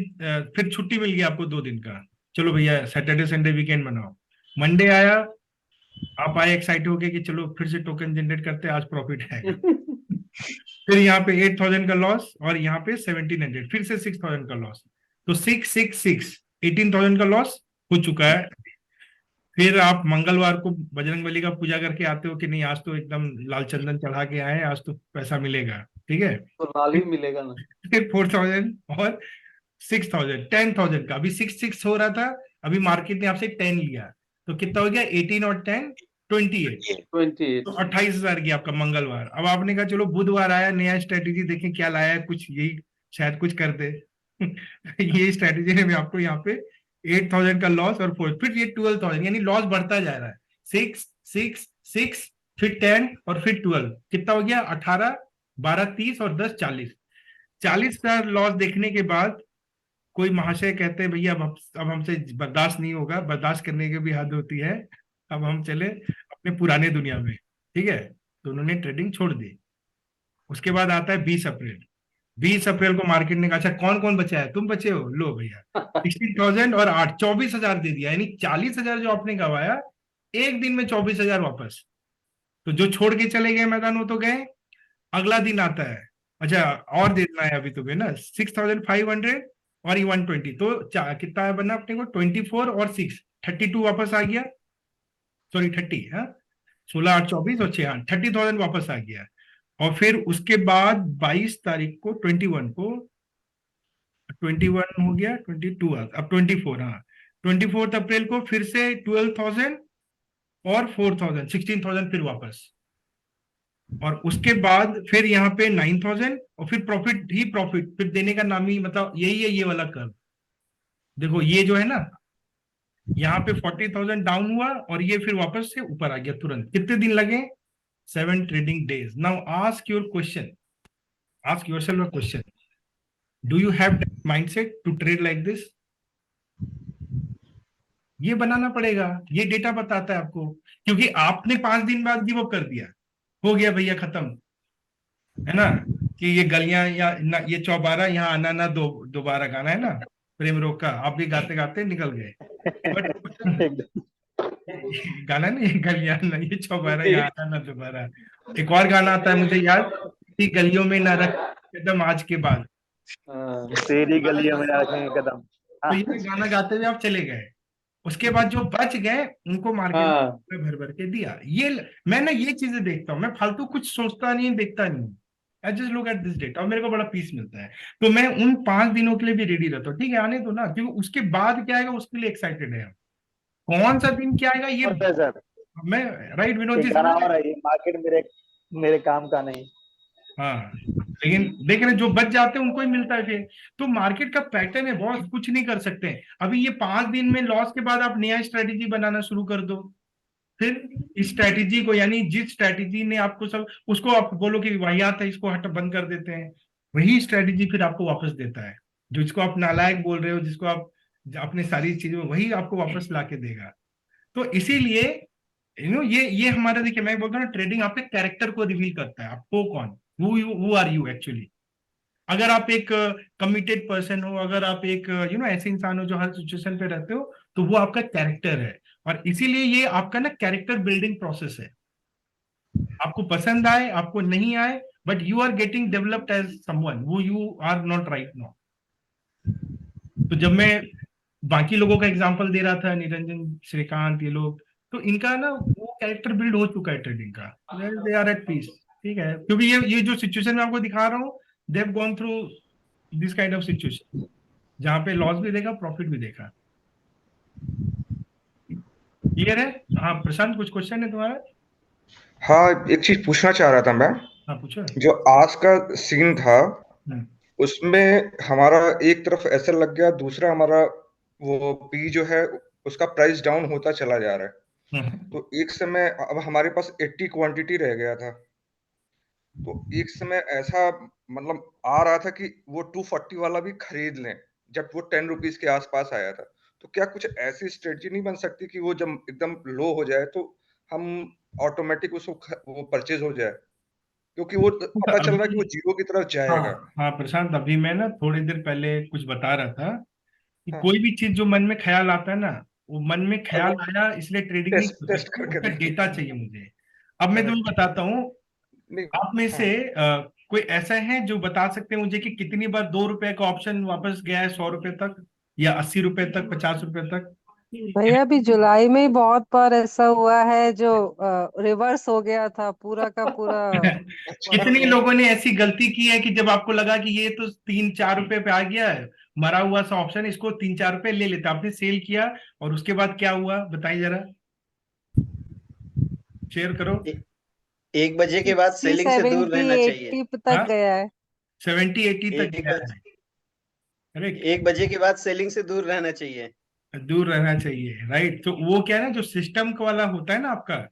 फिर छुट्टी मिल गया आपको 2 दिन का, चलो भैया सैटरडे संडे वीकेंड मनाओ। मंडे आया, आप आए एक्साइटेड होके कि चलो फिर से टोकन जनरेट करते हैं, आज प्रॉफिट है। फिर यहाँ पे 8,000 का लॉस और यहाँ पे 1,700, फिर से 6,000 का लॉस, तो 666 18,000 का लॉस हो चुका है। फिर आप मंगलवार को बजरंगबली का पूजा करके आते हो कि नहीं आज तो एकदम लाल चंदन चढ़ा के आए, आज तो पैसा मिलेगा, ठीक है, तो लाल ही मिलेगा ना। फिर 4,000 और 6,000, 10,000 का। अभी 6 हो रहा था, अभी मार्केट ने आपसे 10 लिया, तो कितना हो गया 18 और 10 28, तो 28,000 गया आपका मंगलवार। अब आपने कहा चलो बुधवार आया, नया स्ट्रेटेजी देखें क्या लाया है, कुछ यही शायद कुछ कर दे। ये स्ट्रेटेजी ने भी आपको यहाँ पे 8,000 का लॉस और 4, फिर ये 12,000, यानी लॉस बढ़ता जा रहा है। 6 6 6 फिर 10 और फिर 12, कितना हो गया 18 12 30 और 10 40। 40,000 लॉस देखने के बाद कोई महाशय कहते हैं भैया अब हमसे बर्दाश्त नहीं होगा, बर्दाश्त करने की भी हद होती है, अब हम चले अपने पुराने दुनिया में, ठीक है। तो उन्होंने ट्रेडिंग छोड़ दी। उसके बाद आता है 20 अप्रैल। 20 अप्रैल को मार्केट ने कहा अच्छा कौन कौन बचा है, तुम बचे हो, लो भैया 16,000 और 8 24,000 दे दिया, यानी 40,000 जो आपने गवाया एक दिन में 24,000 वापस। तो जो छोड़ के चले गए मैदान वो तो गए। अगला दिन आता है, अच्छा और देना है अभी तुम्हें ना 6,500 और 120, तो कितना बना अपने को 24 और 6 32 वापस आ गया, सॉरी 30, हाँ 16 8 24 और 6 30,000 वापस आ गया। और फिर उसके बाद 22 तारीख को 21 को 21 हो गया 22, अब 24, हाँ 24 अप्रैल को फिर से 12,000 और 4,000 16,000 फिर वापस। और उसके बाद फिर यहाँ पे 9,000 और फिर प्रॉफिट ही प्रॉफिट, फिर देने का नाम ही मतलब यही है, ये वाला कर्व देखो, ये जो है ना यहाँ पे 40,000 डाउन हुआ और ये फिर वापस से ऊपर आ गया तुरंत। कितने दिन लगे? 7 trading days. Now ask your question, ask yourself a question, do you have that mindset to trade like this? ये बनाना पड़ेगा, ये डेटा बताता है आपको, क्योंकि आपने 5 दिन बाद गिव अप कर दिया, हो गया भैया खत्म, है ना, कि ये गलियां या ना, ये चौबारा यहाँ आना ना दोबारा गाना है ना प्रेम रोग का, आप भी गाते गाते निकल गए। गाना नहीं, गलियां ना ये चौबारा यहाँ आना ना दोबारा। एक और गाना आता है मुझे याद, कि गलियों में ना रख कदम आज के बाद, तेरी गलियों में ना रखेंगे कदम। तो ये गाना गाते हुए आप चले गए। उसके बाद जो बच गए उनको मार्केट में भर भर के दिया। ये मैं ना ये चीजें देखता हूँ, मैं फालतू कुछ सोचता नहीं, देखता नहीं, I just look at this data और मेरे को बड़ा पीस मिलता है। तो मैं उन 5 दिनों के लिए भी रेडी रहता हूँ, ठीक है आने दो ना, क्योंकि उसके बाद क्या आएगा उसके लिए एक्साइटेड है। कौन सा दिन क्या आएगा ये मैं, राइट विनोद जी, मार्केट मेरे काम का नहीं। हाँ, लेकिन देख रहे जो बच जाते हैं उनको ही मिलता है फिर। तो मार्केट का पैटर्न है, बहुत कुछ नहीं कर सकते। अभी ये 5 दिन में लॉस के बाद आप नया स्ट्रेटेजी बनाना शुरू कर दो, फिर इस स्ट्रैटेजी को, यानी जिस स्ट्रैटेजी ने आपको सब, उसको आप बोलो कि वाहियात है, इसको हट बंद कर देते हैं, वही स्ट्रैटेजी फिर आपको वापस देता है। जो जिसको आप नालायक बोल रहे हो, जिसको आप अपने सारी चीजों, वही आपको वापस ला के देगा। तो इसीलिए ये हमारा, देखिए मैं बोलता हूँ ना, ट्रेडिंग आपके कैरेक्टर को रिवील करता है, आपको कौन, हु आर यू एक्चुअली। अगर आप एक कमिटेड पर्सन हो, अगर आप एक ऐसे इंसान हो जो हर सिचुएशन पे रहते हो, तो वो आपका कैरेक्टर है। और इसीलिए ये आपका ना कैरेक्टर बिल्डिंग प्रोसेस है। आपको पसंद आए, आपको नहीं आए, but you are getting developed as someone who you are not right now. तो जब मैं बाकी लोगों का एग्जांपल दे रहा था, निरंजन, श्रीकांत, ये लोग, तो इनका ना वो कैरेक्टर बिल्ड हो चुका है ट्रेडिंग का, दे आर एट पीस, ठीक है, क्योंकि ये जो सिचुएशन मैं आपको दिखा रहा हूँ, they have gone through this kind of situation, जहां पे लॉस भी देखा, प्रॉफिट भी देखा। क्लियर है? हाँ प्रशांत, कुछ क्वेश्चन है तुम्हारा? हाँ, एक चीज पूछना चाह रहा था मैं। हाँ पूछो। जो आज का सीन था उसमें हमारा एक तरफ ऐसा लग गया, दूसरा हमारा वो पी जो है उसका प्राइस डाउन होता चला जा रहा है। तो एक समय अब हमारे पास 80 क्वांटिटी रह गया था, तो एक समय ऐसा मतलब आ रहा था कि वो 240 वाला भी खरीद लें, जब वो 10 रुपीज के आसपास आया था। तो क्या कुछ ऐसी स्ट्रेटजी नहीं बन सकती कि वो जब एकदम लो हो जाए तो हम ऑटोमेटिक वो परचेज हो जाए, क्योंकि वो पता चल रहा है कि वो जीरो की तरफ जाएगा। हाँ प्रशांत, अभी मैं ना थोड़ी देर पहले कुछ बता रहा था कि हाँ। कोई भी चीज जो मन में ख्याल आता है ना, वो मन में ख्याल आया इसलिए ट्रेडिंग नहीं कर टेस्ट सकते, करके उसका देखिए। डेटा चाहिए मुझे। अब मैं तुम्हें बताता हूँ, आप में से कोई ऐसा है जो बता सकते हैं मुझे कि कितनी बार 2 रुपए का ऑप्शन वापस गया है 100 रुपए तक, या 80 रुपए तक, 50 रुपए तक? भैया अभी जुलाई में ही बहुत बार ऐसा हुआ है जो रिवर्स हो गया था पूरा का पूरा। कितने लोगों ने ऐसी गलती की है कि जब आपको लगा कि ये तो 3-4 रुपए पे आ गया है, मरा हुआ सा ऑप्शन, इसको 3-4 रुपए ले लेता, आपने सेल किया, और उसके बाद क्या हुआ बताइए जरा, शेयर करो। 1 बजे के बाद सेलिंग से दूर 70, रहना चाहिए। 80 तक गया है। 70-80 तक गया है। अरे 1 बजे के बाद सेलिंग से दूर रहना चाहिए। दूर रहना चाहिए, राइट। तो वो क्या है ना, जो सिस्टम वाला होता है ना आपका,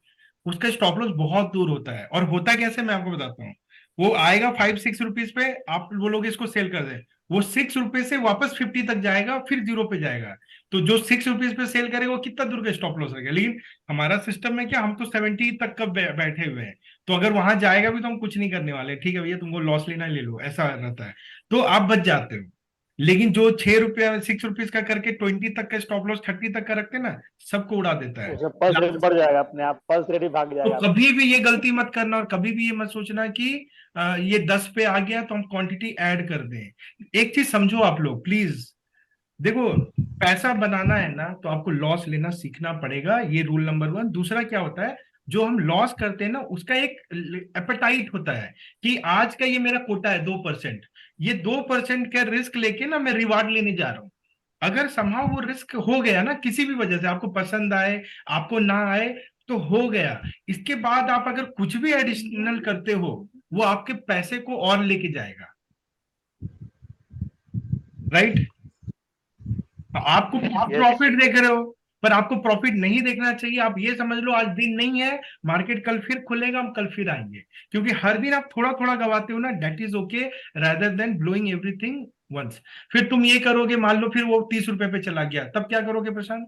उसका स्टॉप लॉस बहुत दूर होता है। और होता कैसे, मैं आपको बताता हूँ। वो आएगा 5-6 रुपीज पे, आप बोलोगे इसको सेल कर दे, वो 6 रुपए से वापस 50 तक जाएगा, फिर 0 पे जाएगा। तो जो 6 रुपीज पे सेल करेगा वो कितना दूर का स्टॉप लॉस रहेगा। लेकिन हमारा सिस्टम में क्या, हम तो 70 तक का बैठे हुए हैं, तो अगर वहां जाएगा भी तो हम कुछ नहीं करने वाले, ठीक है भैया तुमको लॉस लेना ले लो, ऐसा रहता है, तो आप बच जाते हो। लेकिन जो 6 रुपया 6 रुपीज का करके 20 तक का स्टॉप लॉस 30 तक का रखते ना, सबको उड़ा देता है। पल्स रेट बढ़ जाएगा अपने आप, पल्स रेट ही भाग तो जाएगा। कभी भी ये गलती मत करना, और कभी भी ये मत सोचना कि ये 10 पे आ गया तो हम क्वांटिटी ऐड कर दें। एक चीज समझो आप लोग प्लीज, देखो पैसा बनाना है ना तो आपको लॉस लेना सीखना पड़ेगा, ये रूल नंबर 1। दूसरा क्या होता है, जो हम लॉस करते हैं ना उसका एक एपेटाइट होता है कि आज का ये मेरा कोटा है 2%, ये 2% का रिस्क लेके ना मैं रिवार्ड लेने जा रहा हूं। अगर संभव वो रिस्क हो गया ना, किसी भी वजह से, आपको पसंद आए आपको ना आए, तो हो गया, इसके बाद आप अगर कुछ भी एडिशनल करते हो वो आपके पैसे को और लेके जाएगा, राइट। आपको प्रॉफिट देख रहे हो, पर आपको प्रॉफिट नहीं देखना चाहिए। आप ये समझ लो आज दिन नहीं है, मार्केट कल फिर खुलेगा, हम कल फिर आएंगे। क्योंकि हर दिन आप थोड़ा थोड़ा गवाते हो ना, that is okay, rather than blowing everything once. फिर तुम ये करोगे, मान लो फिर वो 30 रुपए पे चला गया, तब क्या करोगे प्रशांत?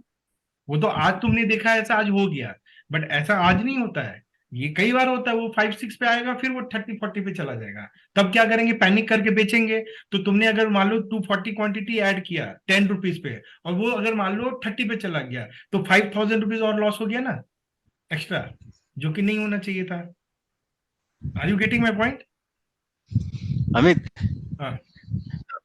वो तो आज तुमने देखा ऐसा आज हो गया, बट ऐसा आज नहीं होता है, ये कई बार होता है। वो 5-6 पे आएगा, फिर वो 30-40 पे चला जाएगा, तब क्या करेंगे, पैनिक करके बेचेंगे। तो तुमने अगर मान लो 240 क्वांटिटी ऐड किया 10 रुपीज पे, और वो अगर मान लो 30 पे चला गया, तो 5000 रुपीज और लॉस हो गया ना एक्स्ट्रा, जो कि नहीं होना चाहिए था। Are you getting my point Amit? हाँ,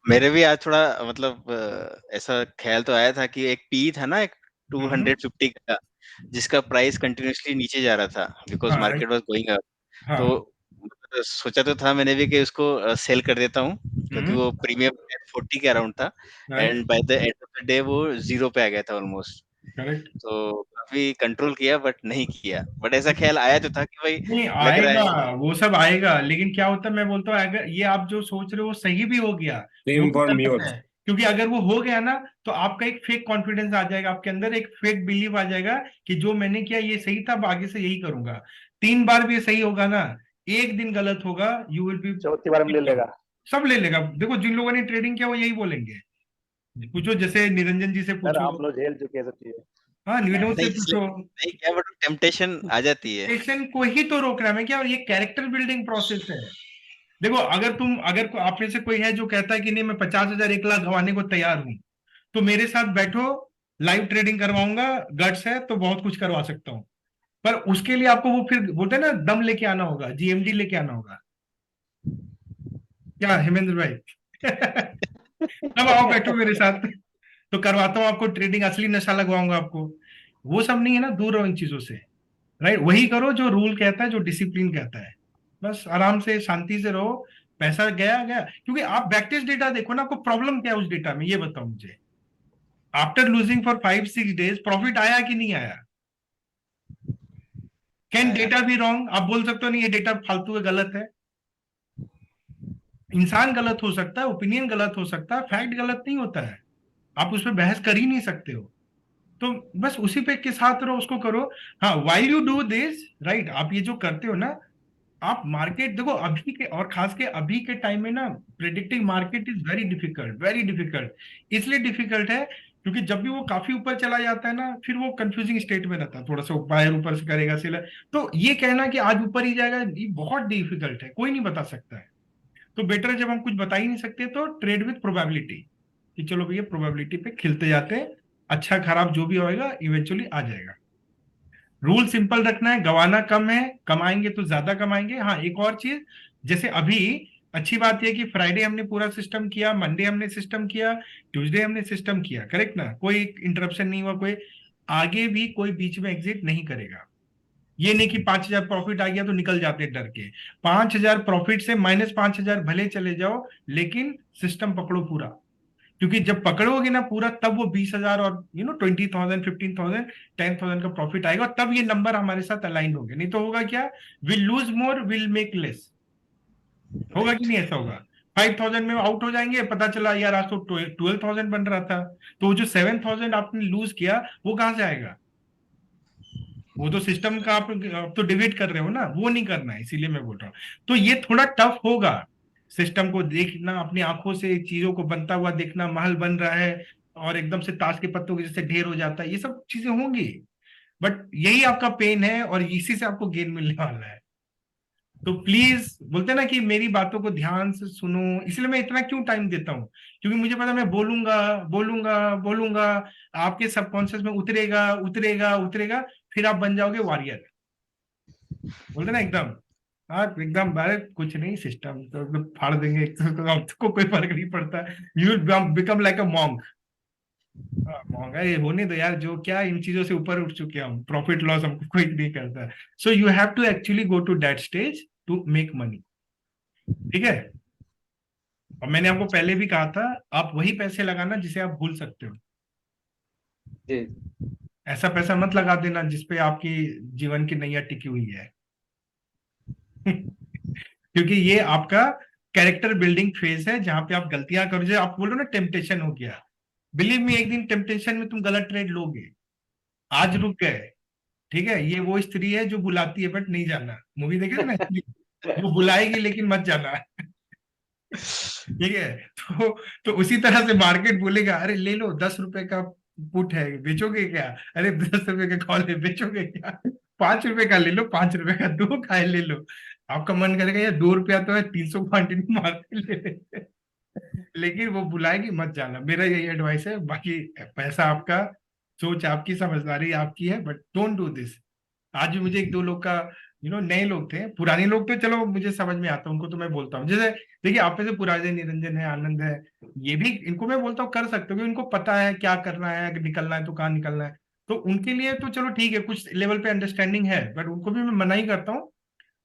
मेरे भी आज थोड़ा मतलब ऐसा ख्याल तो आया था कि एक पी था ना, एक 250 का, जिसका प्राइस कंटिन्यूअसली नीचे जा रहा था because market was going up. तो सोचा तो था मैंने भी कि उसको सेल कर देता हूँ, क्योंकि वो प्रीमियम 40 के अराउंड था, and by the end of the day वो 0 पे आ गया था ऑलमोस्ट। तो काफी कंट्रोल किया बट नहीं किया, बट ऐसा ख्याल आया तो था कि भाई नहीं लग रहा आएगा, है वो सब आएगा। लेकिन क्या होता है, मैं बोलता हूँ अगर ये आप जो सोच रहे हो वो सही भी हो गया, सेम फॉर मी है आल्सो। क्योंकि अगर वो हो गया ना तो आपका एक फेक कॉन्फिडेंस आ जाएगा, आपके अंदर एक फेक बिलीव आ जाएगा कि जो मैंने किया ये सही था, अब आगे से यही करूंगा। 3 बार भी सही होगा ना, एक दिन गलत होगा, यू विल बी, चौथी बार में ले लेगा, सब ले लेगा। देखो जिन लोगों ने ट्रेडिंग किया वो यही बोलेंगे। पूछो, जैसे निरंजन जी से सर पूछो, आप लोग झेल चुके हैं सब चीजें। हाँ विनोद से नहीं पूछो। नहीं क्या बट टेम्पटेशन आ जाती है। टेम्पटेशन को ही तो रोक रहा है मैं क्या, ये कैरेक्टर बिल्डिंग प्रोसेस है। देखो अगर आप में से कोई है जो कहता है कि नहीं मैं 50,000 1 लाख गंवाने को तैयार हूं, तो मेरे साथ बैठो, लाइव ट्रेडिंग करवाऊंगा, गट्स है तो बहुत कुछ करवा सकता हूं। पर उसके लिए आपको वो फिर बोलते हैं ना दम लेके आना होगा, जीएमडी लेके आना होगा। क्या हेमेंद्र भाई तब आओ बैठो मेरे साथ, तो करवाता हूँ आपको ट्रेडिंग, असली नशा लगवाऊंगा आपको। वो सब नहीं है ना, दूर रहो इन चीजों से, राइट। वही करो जो रूल कहता है, जो डिसिप्लिन कहता है, बस आराम से शांति से रहो। पैसा गया गया, क्योंकि आप बैकटेस्ट डेटा देखो ना, आपको प्रॉब्लम क्या है उस डेटा में, ये बताओ मुझे। After losing for 5-6 days profit आया कि नहीं आया? Can data be wrong? आप बोल सकते हो नहीं ये डेटा फालतू है, गलत है। इंसान गलत हो सकता है, ओपिनियन गलत हो सकता है, फैक्ट गलत नहीं होता है। आप उस पर बहस कर ही नहीं सकते हो। तो बस उसी पे के साथ रहो, उसको करो। हाँ, while you do this, right, आप ये जो करते हो ना, आप मार्केट देखो अभी के, और खास के अभी के टाइम में ना, predicting market is very difficult, very difficult. इसलिए डिफिकल्ट है क्योंकि जब भी वो काफी ऊपर चला जाता है ना, फिर वो कंफ्यूजिंग स्टेट में रहता है, थोड़ा सा बायर ऊपर से करेगा सेलर, तो ये कहना कि आज ऊपर ही जाएगा, ये बहुत डिफिकल्ट है, कोई नहीं बता सकता है। तो बेटर है जब हम कुछ बता ही नहीं सकते तो ट्रेड विथ प्रोबेबिलिटी, कि चलो भैया प्रोबेबिलिटी पे खिलते जाते हैं, अच्छा खराब जो भी होएगा इवेंचुअली आ जाएगा। रूल सिंपल रखना है, गवाना कम है, कमाएंगे तो ज्यादा कमाएंगे। हाँ, एक और चीज, जैसे अभी अच्छी बात यह कि फ्राइडे हमने पूरा सिस्टम किया, मंडे हमने सिस्टम किया, ट्यूसडे हमने सिस्टम किया, करेक्ट ना, कोई इंटरप्शन नहीं हुआ, कोई आगे भी कोई बीच में एग्जिट नहीं करेगा। ये नहीं कि 5,000 प्रॉफिट आ गया तो निकल जाते डर के। 5,000 प्रॉफिट से -5,000 भले चले जाओ, लेकिन सिस्टम पकड़ो पूरा, क्योंकि जब पकड़ोगे ना पूरा, तब वो 20,000 और 20,000, 15,000, 10,000 का प्रॉफिट आएगा, और तब ये नंबर हमारे साथ अलाइन होंगे। नहीं तो होगा क्या, will lose more will make less, होगा कि नहीं ऐसा होगा? 5,000 में आउट हो जाएंगे, पता चला यार आज तो 12,000 बन रहा था, तो वो जो 7,000 आपने लूज किया वो कहां से आएगा? वो तो सिस्टम का आप तो डिबेट कर रहे हो ना, वो नहीं करना है, इसीलिए मैं बोल रहा हूँ। तो ये थोड़ा टफ होगा, सिस्टम को देखना, अपनी आंखों से चीजों को बनता हुआ देखना, महल बन रहा है और एकदम से ताश के पत्तों के जैसे ढेर हो जाता है, ये सब चीजें होंगी, बट यही आपका पेन है और इसी से आपको गेन मिलने वाला है। तो प्लीज, बोलते ना कि मेरी बातों को ध्यान से सुनो, इसलिए मैं इतना क्यों टाइम देता हूँ, क्योंकि मुझे पता मैं बोलूंगा बोलूंगा बोलूंगा, आपके सबकॉन्शियस में उतरेगा उतरेगा उतरेगा, फिर आप बन जाओगे वॉरियर, बोलते ना एकदम, हाँ एकदम, अरे कुछ नहीं सिस्टम तो एकदम फाड़ देंगे, तो आपको कोई फर्क नहीं पड़ता, you will become like a monk. महंगा ये होने दो यार, जो क्या इन चीजों से ऊपर उठ चुके हम, प्रॉफिट लॉस हमको कोई नहीं करता। So you have to actually go to that stage to make money, ठीक है। और मैंने आपको पहले भी कहा था, आप वही पैसे लगाना जिसे आप भूल सकते हो, ऐसा पैसा मत लगा देना जिसपे आपकी जीवन की नैया टिकी हुई है क्योंकि ये आपका कैरेक्टर बिल्डिंग फेज है, जहां पे आप गलतियां करो, जो आप बोलो ना टेम्पटेशन हो गया, बिलीव मी एक दिन टेम्पटेशन में तुम गलत ट्रेड लोगे। आज रुक गए, ठीक है, ये वो स्त्री है जो बुलाती है बट नहीं जाना, मूवी देखे थे ना वो बुलाएगी लेकिन मत जाना ठीक है। तो उसी तरह से मार्केट बोलेगा, अरे ले लो 10 रुपए का पुट है, बेचोगे क्या? अरे 10 रुपए का कॉल है, बेचोगे क्या? 5 रुपए का ले लो, 5 रुपए का 2 खाए ले लो। आपका मन करेगा यार 2 रुपया तो है, 300 क्वांटिटी मारते ले लेते लेकिन वो बुलाएगी मत जाना, मेरा यही एडवाइस है। बाकी पैसा आपका, सोच आपकी, समझदारी आपकी है, बट डोंट डू दिस। आज भी मुझे 1-2 लोग का नए लोग थे, पुराने लोग तो चलो मुझे समझ में आता है, उनको तो मैं बोलता हूँ, जैसे देखिए आप में से पुराने निरंजन है, आनंद है, ये भी, इनको मैं बोलता हूँ कर सकते हो, क्योंकि इनको पता है क्या करना है, अगर निकलना है तो कहाँ निकलना है, तो उनके लिए तो चलो ठीक है, कुछ लेवल पे अंडरस्टैंडिंग है, बट उनको भी मैं मना ही करता हूँ,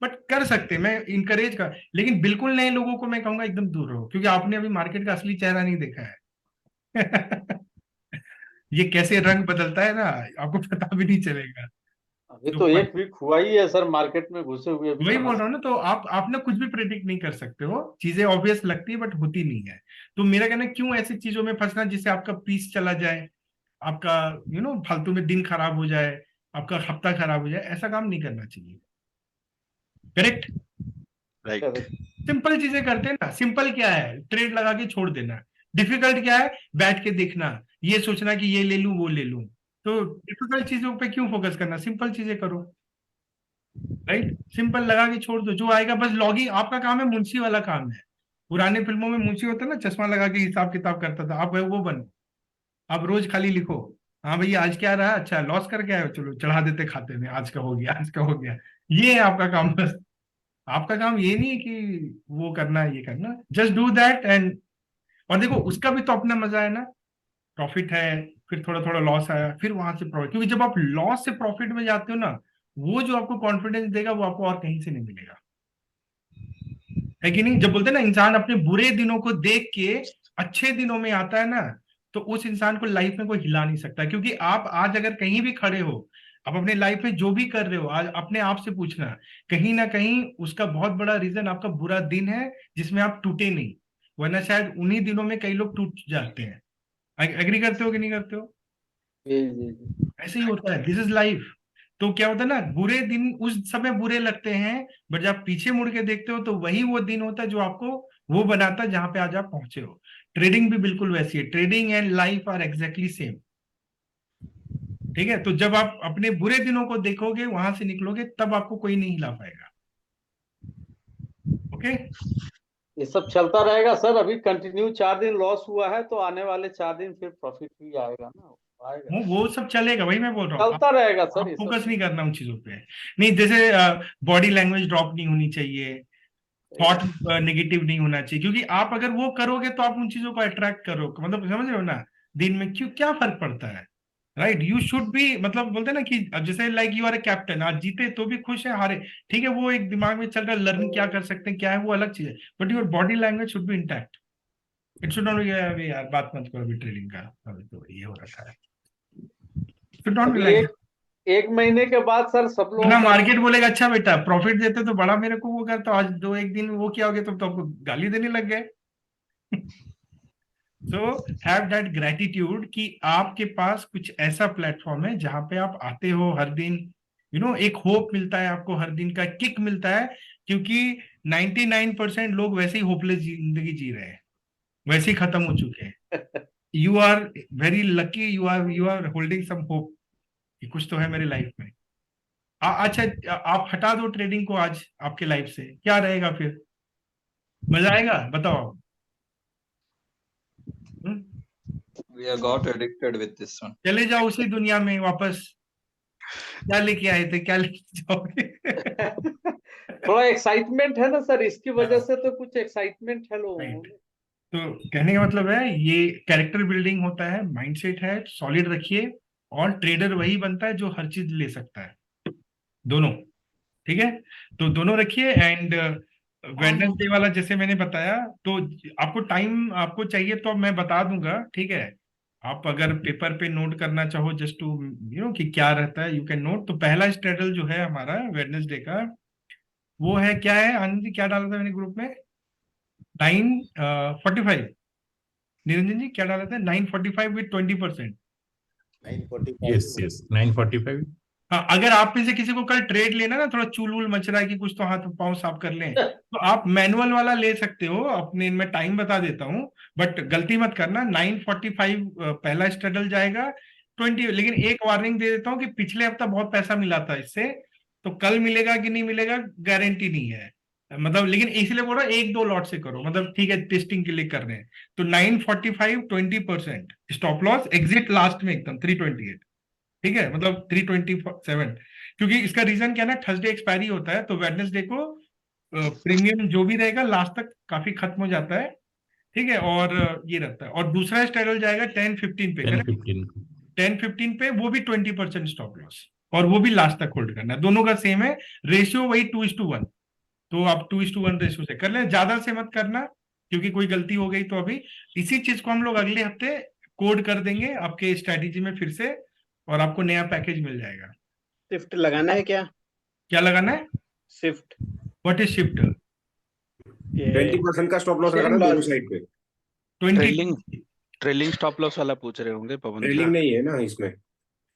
बट कर सकते, मैं इंकरेज कर, लेकिन बिल्कुल नए लोगों को मैं कहूंगा एकदम दूर रहो, क्योंकि आपने अभी मार्केट का असली चेहरा नहीं देखा है ये कैसे रंग बदलता है ना, आपको पता भी नहीं चलेगा। अभी तो तो एक वीक हुआ ही है सर मार्केट में घुसे हुए, अभी वही कहाँ बोल से? रहा हूँ ना, तो आप ना कुछ भी प्रेडिक्ट नहीं कर सकते हो, चीजें ऑब्वियस लगती है बट होती नहीं है। तो मेरा कहना है क्यों ऐसी चीजों में फंसना जिससे आपका पीस चला जाए, आपका फालतू में दिन खराब हो जाए, आपका हफ्ता खराब हो जाए, ऐसा काम नहीं करना चाहिए। करेक्ट? राइट। सिंपल चीजें करते हैं ना। सिंपल क्या है? ट्रेड लगा के छोड़ देना। डिफिकल्ट क्या है? बैठ के देखना, ये सोचना कि ये ले लूं वो ले लूं। तो डिफिकल्ट चीजों पे क्यों फोकस करना, सिंपल चीजें करो। राइट? सिंपल लगा के छोड़ दो, जो आएगा बस लॉगिंग। आपका काम है मुंशी वाला काम है। पुराने फिल्मों में मुंशी होता ना, चश्मा लगा के हिसाब किताब करता था, आप वो बनो। आप रोज खाली लिखो, हाँ भैया आज क्या रहा, अच्छा लॉस करके आए हो, चलो चढ़ा देते खाते में, आज का हो गया, आज का हो गया। ये है आपका काम बस। आपका काम ये नहीं है कि वो करना है ये करना, जस्ट डू दैट एंड। और देखो उसका भी तो अपना मजा है ना, प्रॉफिट है, फिर थोड़ा थोड़ा लॉस आया, फिर वहां से प्रॉफिट। क्योंकि जब आप लॉस से प्रॉफिट में जाते हो ना, वो जो आपको कॉन्फिडेंस देगा वो आपको और कहीं से नहीं मिलेगा, है कि नहीं? जब बोलते हैं ना इंसान अपने बुरे दिनों को देख के अच्छे दिनों में आता है ना, तो उस इंसान को लाइफ में कोई हिला नहीं सकता। क्योंकि आप आज अगर कहीं भी खड़े हो, आप अपने लाइफ में जो भी कर रहे हो, आज अपने आप से पूछना, कहीं ना कहीं उसका बहुत बड़ा रीजन आपका बुरा दिन है जिसमें आप टूटे नहीं, वरना शायद उन्हीं दिनों में कई लोग टूट जाते हैं। एग्री करते हो कि नहीं करते हो? ऐसे ही होता है, दिस इज लाइफ। तो क्या होता है ना, बुरे दिन उस समय बुरे लगते हैं, बट जब पीछे मुड़ के देखते हो तो वही वो दिन होता है जो आपको वो बनाता है जहां पे आज आप पहुंचे हो। ट्रेडिंग भी बिल्कुल वैसी है, trading and life are exactly same. ठीक है? तो जब आप अपने बुरे दिनों को देखोगे, वहां से निकलोगे, तब आपको कोई नहीं हिला पाएगा। ओके? ये सब चलता रहेगा सर। अभी कंटिन्यू 4 दिन लॉस हुआ है, तो आने वाले 4 दिन फिर प्रॉफिट भी आएगा ना, आएगा। वो सब चलेगा, वही मैं बोल रहा हूँ। चलता रहेगा सर आप ये सब फोकस चीज। नहीं करना उन चीजों पे। नहीं, जैसे बॉडी लैंग्वेज ड्रॉप नहीं होनी चाहिए, थॉट नेगेटिव नहीं होना चाहिए, क्योंकि आप अगर वो करोगे तो आप उन चीजों को अट्रैक्ट करोगे। मतलब समझ रहे हो ना, दिन में क्यों क्या फर्क पड़ता है? राइट? यू शुड बी, मतलब बोलते हैं ना कि अब जैसे like you are a captain, आज जीते तो भी खुश है, हारे ठीक है, वो एक दिमाग में चल रहा है, लर्न क्या कर सकते हैं, क्या है वो अलग चीज है, but your body language should be intact. It should not B यार बात मत करो अभी ट्रेडिंग का, अभी तो ये हो रखा है। शुड नॉट बी अभी लाइक। एक महीने के बाद सर सब लोगों ना का मार्केट बोलेगा अच्छा बेटा प्रॉफिट देते तो बड़ा मेरे को वो करता, आज दो एक दिन वो क्या हो गया तो आपको गाली देने लग गए। सो हैव दैट ग्रेटिट्यूड कि आपके पास कुछ ऐसा प्लेटफॉर्म है जहां पे आप आते हो हर दिन, एक होप मिलता है आपको, हर दिन का किक मिलता है। क्योंकि 99% लोग वैसे ही होपलेस जिंदगी जी रहे हैं, वैसे ही खत्म हो चुके हैं। You are very lucky, you are holding some hope कि कुछ तो है मेरी लाइफ में। अच्छा आप हटा दो ट्रेडिंग को आज आपके लाइफ से, क्या रहेगा फिर? मजा आएगा? बताओ। We have got addicted with this one. चले जाओ उसी दुनिया में वापस, क्या लेके आए थे, क्या लेके जाओगे? थोड़ा एक्साइटमेंट है ना सर, इसकी वजह से तो कुछ एक्साइटमेंट है लोगों में। तो कहने का मतलब है ये कैरेक्टर बिल्डिंग होता है, माइंडसेट है, सॉलिड रखिए। और ट्रेडर वही बनता है जो हर चीज ले सकता है, दोनों। ठीक है? तो दोनों रखिए। एंड वेडनेसडे वाला जैसे मैंने बताया, तो आपको टाइम आपको चाहिए तो अब मैं बता दूंगा, ठीक है? आप अगर पेपर पे नोट करना चाहो जस्ट टू कि क्या रहता है, यू कैन नोट। तो पहला स्ट्रेडल जो है हमारा वेडनेसडे का, वो है क्या है आनंद जी, क्या डाला था मैंने ग्रुप में? 9:45। निरंजन जी क्या डाला था? 9:45 विद 20%। 9:45 यस 9:45। हाँ, अगर आप में से किसी को कल ट्रेड लेना ना, थोड़ा चूल वूल मच रहा है कि कुछ तो हाथ पांव साफ कर लें, तो आप मैनुअल वाला ले सकते हो अपने। मैं टाइम बता देता हूँ, बट गलती मत करना। 9:45 पहला स्ट्रगल जाएगा 20। लेकिन एक वार्निंग दे देता हूँ कि पिछले हफ्ता बहुत पैसा मिला था इससे, तो कल मिलेगा कि नहीं मिलेगा गारंटी नहीं है। मतलब लेकिन इसलिए बोल रहा हूँ एक दो लॉट से करो, मतलब ठीक है टेस्टिंग के लिए कर रहे हैं। तो 9:45 20% स्टॉप लॉस, एग्जिट लास्ट में एकदम 328। ठीक है? मतलब 327। क्योंकि इसका रीजन क्या है ना, थर्सडे एक्सपायरी होता है, तो वेडनेसडे को प्रीमियम जो भी रहेगा लास्ट तक काफी खत्म हो जाता है। ठीक है? और ये रहता है। और दूसरा स्ट्रेडल जाएगा 10:15 पे। 10:15 पे वो भी 20% स्टॉप लॉस, और वो भी लास्ट तक होल्ड करना है। दोनों का सेम है रेशियो, वही 2:1। तो आप 2:1 रेशियो से कर लें, ज्यादा से मत करना, क्योंकि कोई गलती हो गई तो अभी इसी चीज को हम लोग अगले हफ्ते कोड कर देंगे आपके स्ट्रैटेजी में फिर से, और आपको नया पैकेज मिल जाएगा। शिफ्ट लगाना है क्या? क्या लगाना है? शिफ्ट। What is shift? 20% का स्टॉप लॉस लगाना दोनों साइड पे। 20 ट्रेलिंग स्टॉप लॉस वाला पूछ रहे होंगे पवन जी। ट्रेलिंग नहीं है ना इसमें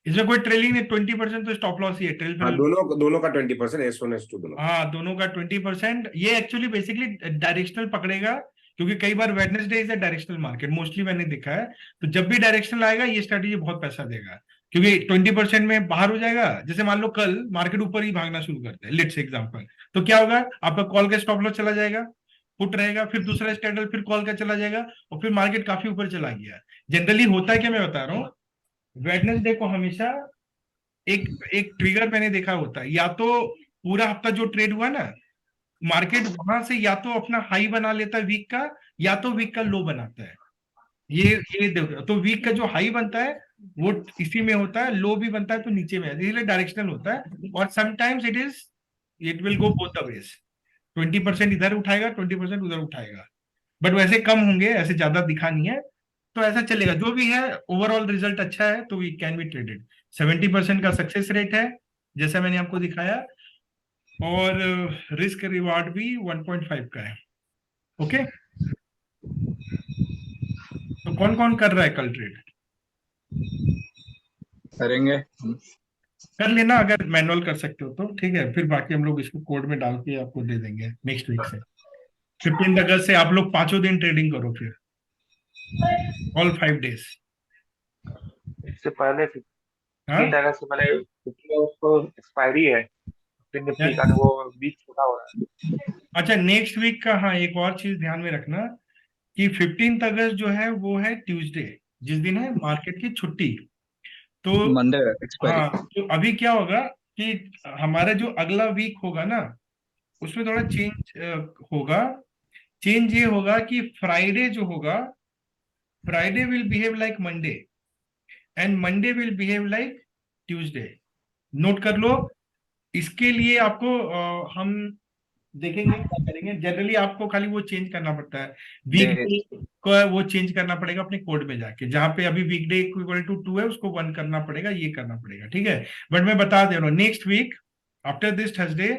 कोई ट्रेलिंग नहीं, 20% तो स्टॉप लॉस ही है। हाँ, दोनों का 20%, S1 S2 दोनों। हाँ, दोनों का 20%। ये एक्चुअली बेसिकली डायरेक्शनल पकड़ेगा, क्योंकि कई बार Wednesday is a directional market, mostly मैंने देखा है। तो जब भी डायरेक्शनल आएगा ये स्ट्रेटेजी बहुत पैसा देगा, क्योंकि 20% में बाहर हो जाएगा। जैसे मान लो कल मार्केट ऊपर ही भागना शुरू करता है, लेट्स एग्जांपल, तो क्या होगा, आपका कॉल का स्टॉप लॉस चला जाएगा, पुट रहेगा, फिर दूसरा स्ट्रेटल, फिर कॉल का चला जाएगा, और फिर मार्केट काफी ऊपर चला गया। जनरली होता है क्या, मैं बता रहा हूँ, वेडनेसडे को हमेशा एक ट्रिगर मैंने देखा होता है, या तो पूरा हफ्ता जो ट्रेड हुआ ना, मार्केट वहां से या तो अपना हाई बना लेता है वीक का, या तो वीक का लो बनाता है। ये देखो, तो वीक का जो हाई बनता है वो इसी में होता है, लो भी बनता है तो नीचे में, इसलिए डायरेक्शनल होता है। और sometimes it will go both the ways, 20% इधर उठाएगा, 20% उधर उठाएगा, बट वैसे कम होंगे, ऐसे ज्यादा दिखा नहीं है, तो ऐसा चलेगा। जो भी है ओवरऑल रिजल्ट अच्छा है तो वी कैन बी ट्रेडेड। 70% का सक्सेस रेट है जैसा मैंने आपको दिखाया, और रिस्क रिवार्ड भी 1.5 का है। ओके, तो कौन कौन कर रहा है कल ट्रेड? करेंगे, कर लेना अगर मैनुअल कर सकते हो तो, ठीक है। फिर बाकी हम लोग इसको कोड में डाल के आपको दे देंगे नेक्स्ट वीक से। 15 अगस्त से आप लोग 5 दिन ट्रेडिंग करो, फिर ऑल 5 डेज। इससे पहले 15 अगस्त से पहले उसको एक्सपायरी है, फिर निफ्टी का वो वीक छोटा हो रहा है। अच्छा, नेक्स्ट वीक का, हाँ, एक और चीज ध्यान में रखना कि 15 अगस्त जो है वो है ट्यूसडे, जिस दिन है मार्केट की छुट्टी। तो मंडे हाँ, एक्सपायरी। तो अभी क्या होगा कि हमारा जो अगला वीक होगा ना, उसमें थोड़ा चेंज होगा। चेंज ये होगा कि फ्राइडे जो होगा, Friday will behave like Monday and Monday will behave like Tuesday. Note कर लो। इसके लिए आपको हम देखेंगे क्या करेंगे। जनरली आपको खाली वो चेंज करना पड़ता है, वीकडे को वो चेंज करना पड़ेगा अपने कोड में जाके, जहां पे अभी वीकडे इक्वल टू 2 है उसको 1 करना पड़ेगा, ये करना पड़ेगा, ठीक है। बट मैं बता दे रहा हूँ, next week after this Thursday,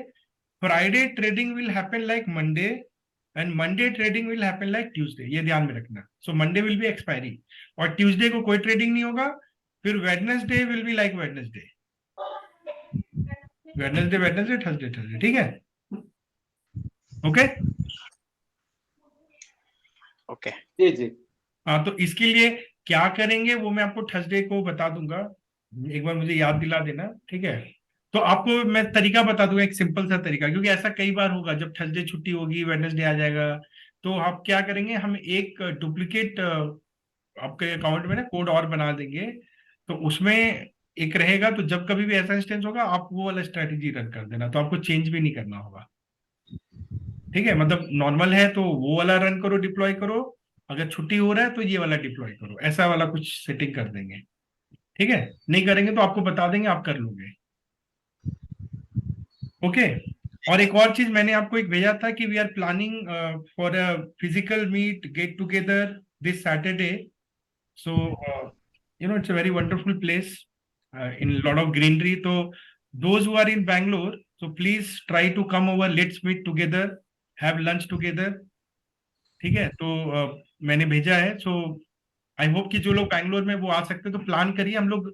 Friday trading will happen like Monday and Monday trading will happen like Tuesday, ये ध्यान में रखना। So Monday will be expiry और ट्यूसडे को कोई ट्रेडिंग नहीं होगा। फिर Wednesday will be like Wednesday, Wednesday Thursday, ठीक है। ओके ओके जी जी। हाँ, तो इसके लिए क्या करेंगे वो मैं आपको थर्सडे को बता दूंगा, एक बार मुझे याद दिला देना, ठीक है। तो आपको मैं तरीका बता दूंगा, एक सिंपल सा तरीका, क्योंकि ऐसा कई बार होगा जब थर्सडे छुट्टी होगी, वेडनेसडे आ जाएगा, तो आप क्या करेंगे, हम एक डुप्लीकेट आपके अकाउंट में ना कोड और बना देंगे, तो उसमें एक रहेगा, तो जब कभी भी ऐसा इंस्टेंस होगा आप वो वाला स्ट्रेटेजी रन कर देना, तो आपको चेंज भी नहीं करना होगा, ठीक है। मतलब नॉर्मल है तो वो वाला रन करो, डिप्लॉय करो, अगर छुट्टी हो रहा है तो ये वाला डिप्लॉय करो, ऐसा वाला कुछ सेटिंग कर देंगे, ठीक है। नहीं करेंगे तो आपको बता देंगे, आप कर लोगे। ओके, और एक और चीज मैंने आपको एक भेजा था कि we are planning for a physical meet get together this Saturday. So you know, it's a very wonderful place in lot of greenery. तो those who are in Bangalore, so please try to come over, let's meet together, have lunch together, ठीक है। तो मैंने भेजा है, सो I hope कि जो लोग बैंगलोर में वो आ सकते हैं, तो प्लान करिए, हम लोग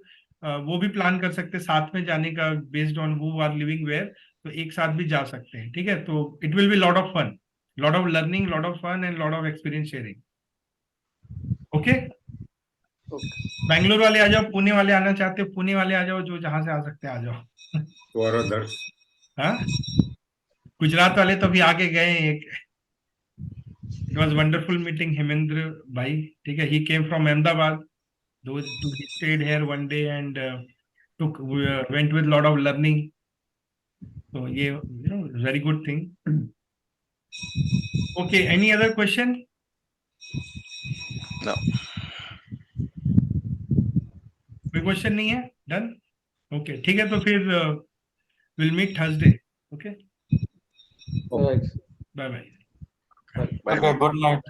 वो भी प्लान कर सकते हैं साथ में जाने का, based on who are living where, तो एक साथ भी जा सकते हैं, ठीक है। तो it will be lot of fun, lot of learning, lot of fun and lot of experience sharing. Okay, Bangalore वाले आ जाओ, पुणे वाले आना चाहते हो पुणे वाले आ जाओ, जो जहां से आ सकते हैं आ जाओ। हाँ, गुजरात वाले तो अभी आगे गए हैं। एक it was wonderful meeting Hemendra भाई, ठीक है। He came from Ahmedabad, he stayed here one day and went with lot of learning, so ये you know very good thing. Okay, any other question? No. कोई क्वेश्चन नहीं है? डन, ओके, ठीक है। तो फिर will meet Thursday. Okay, bye bye. Good night.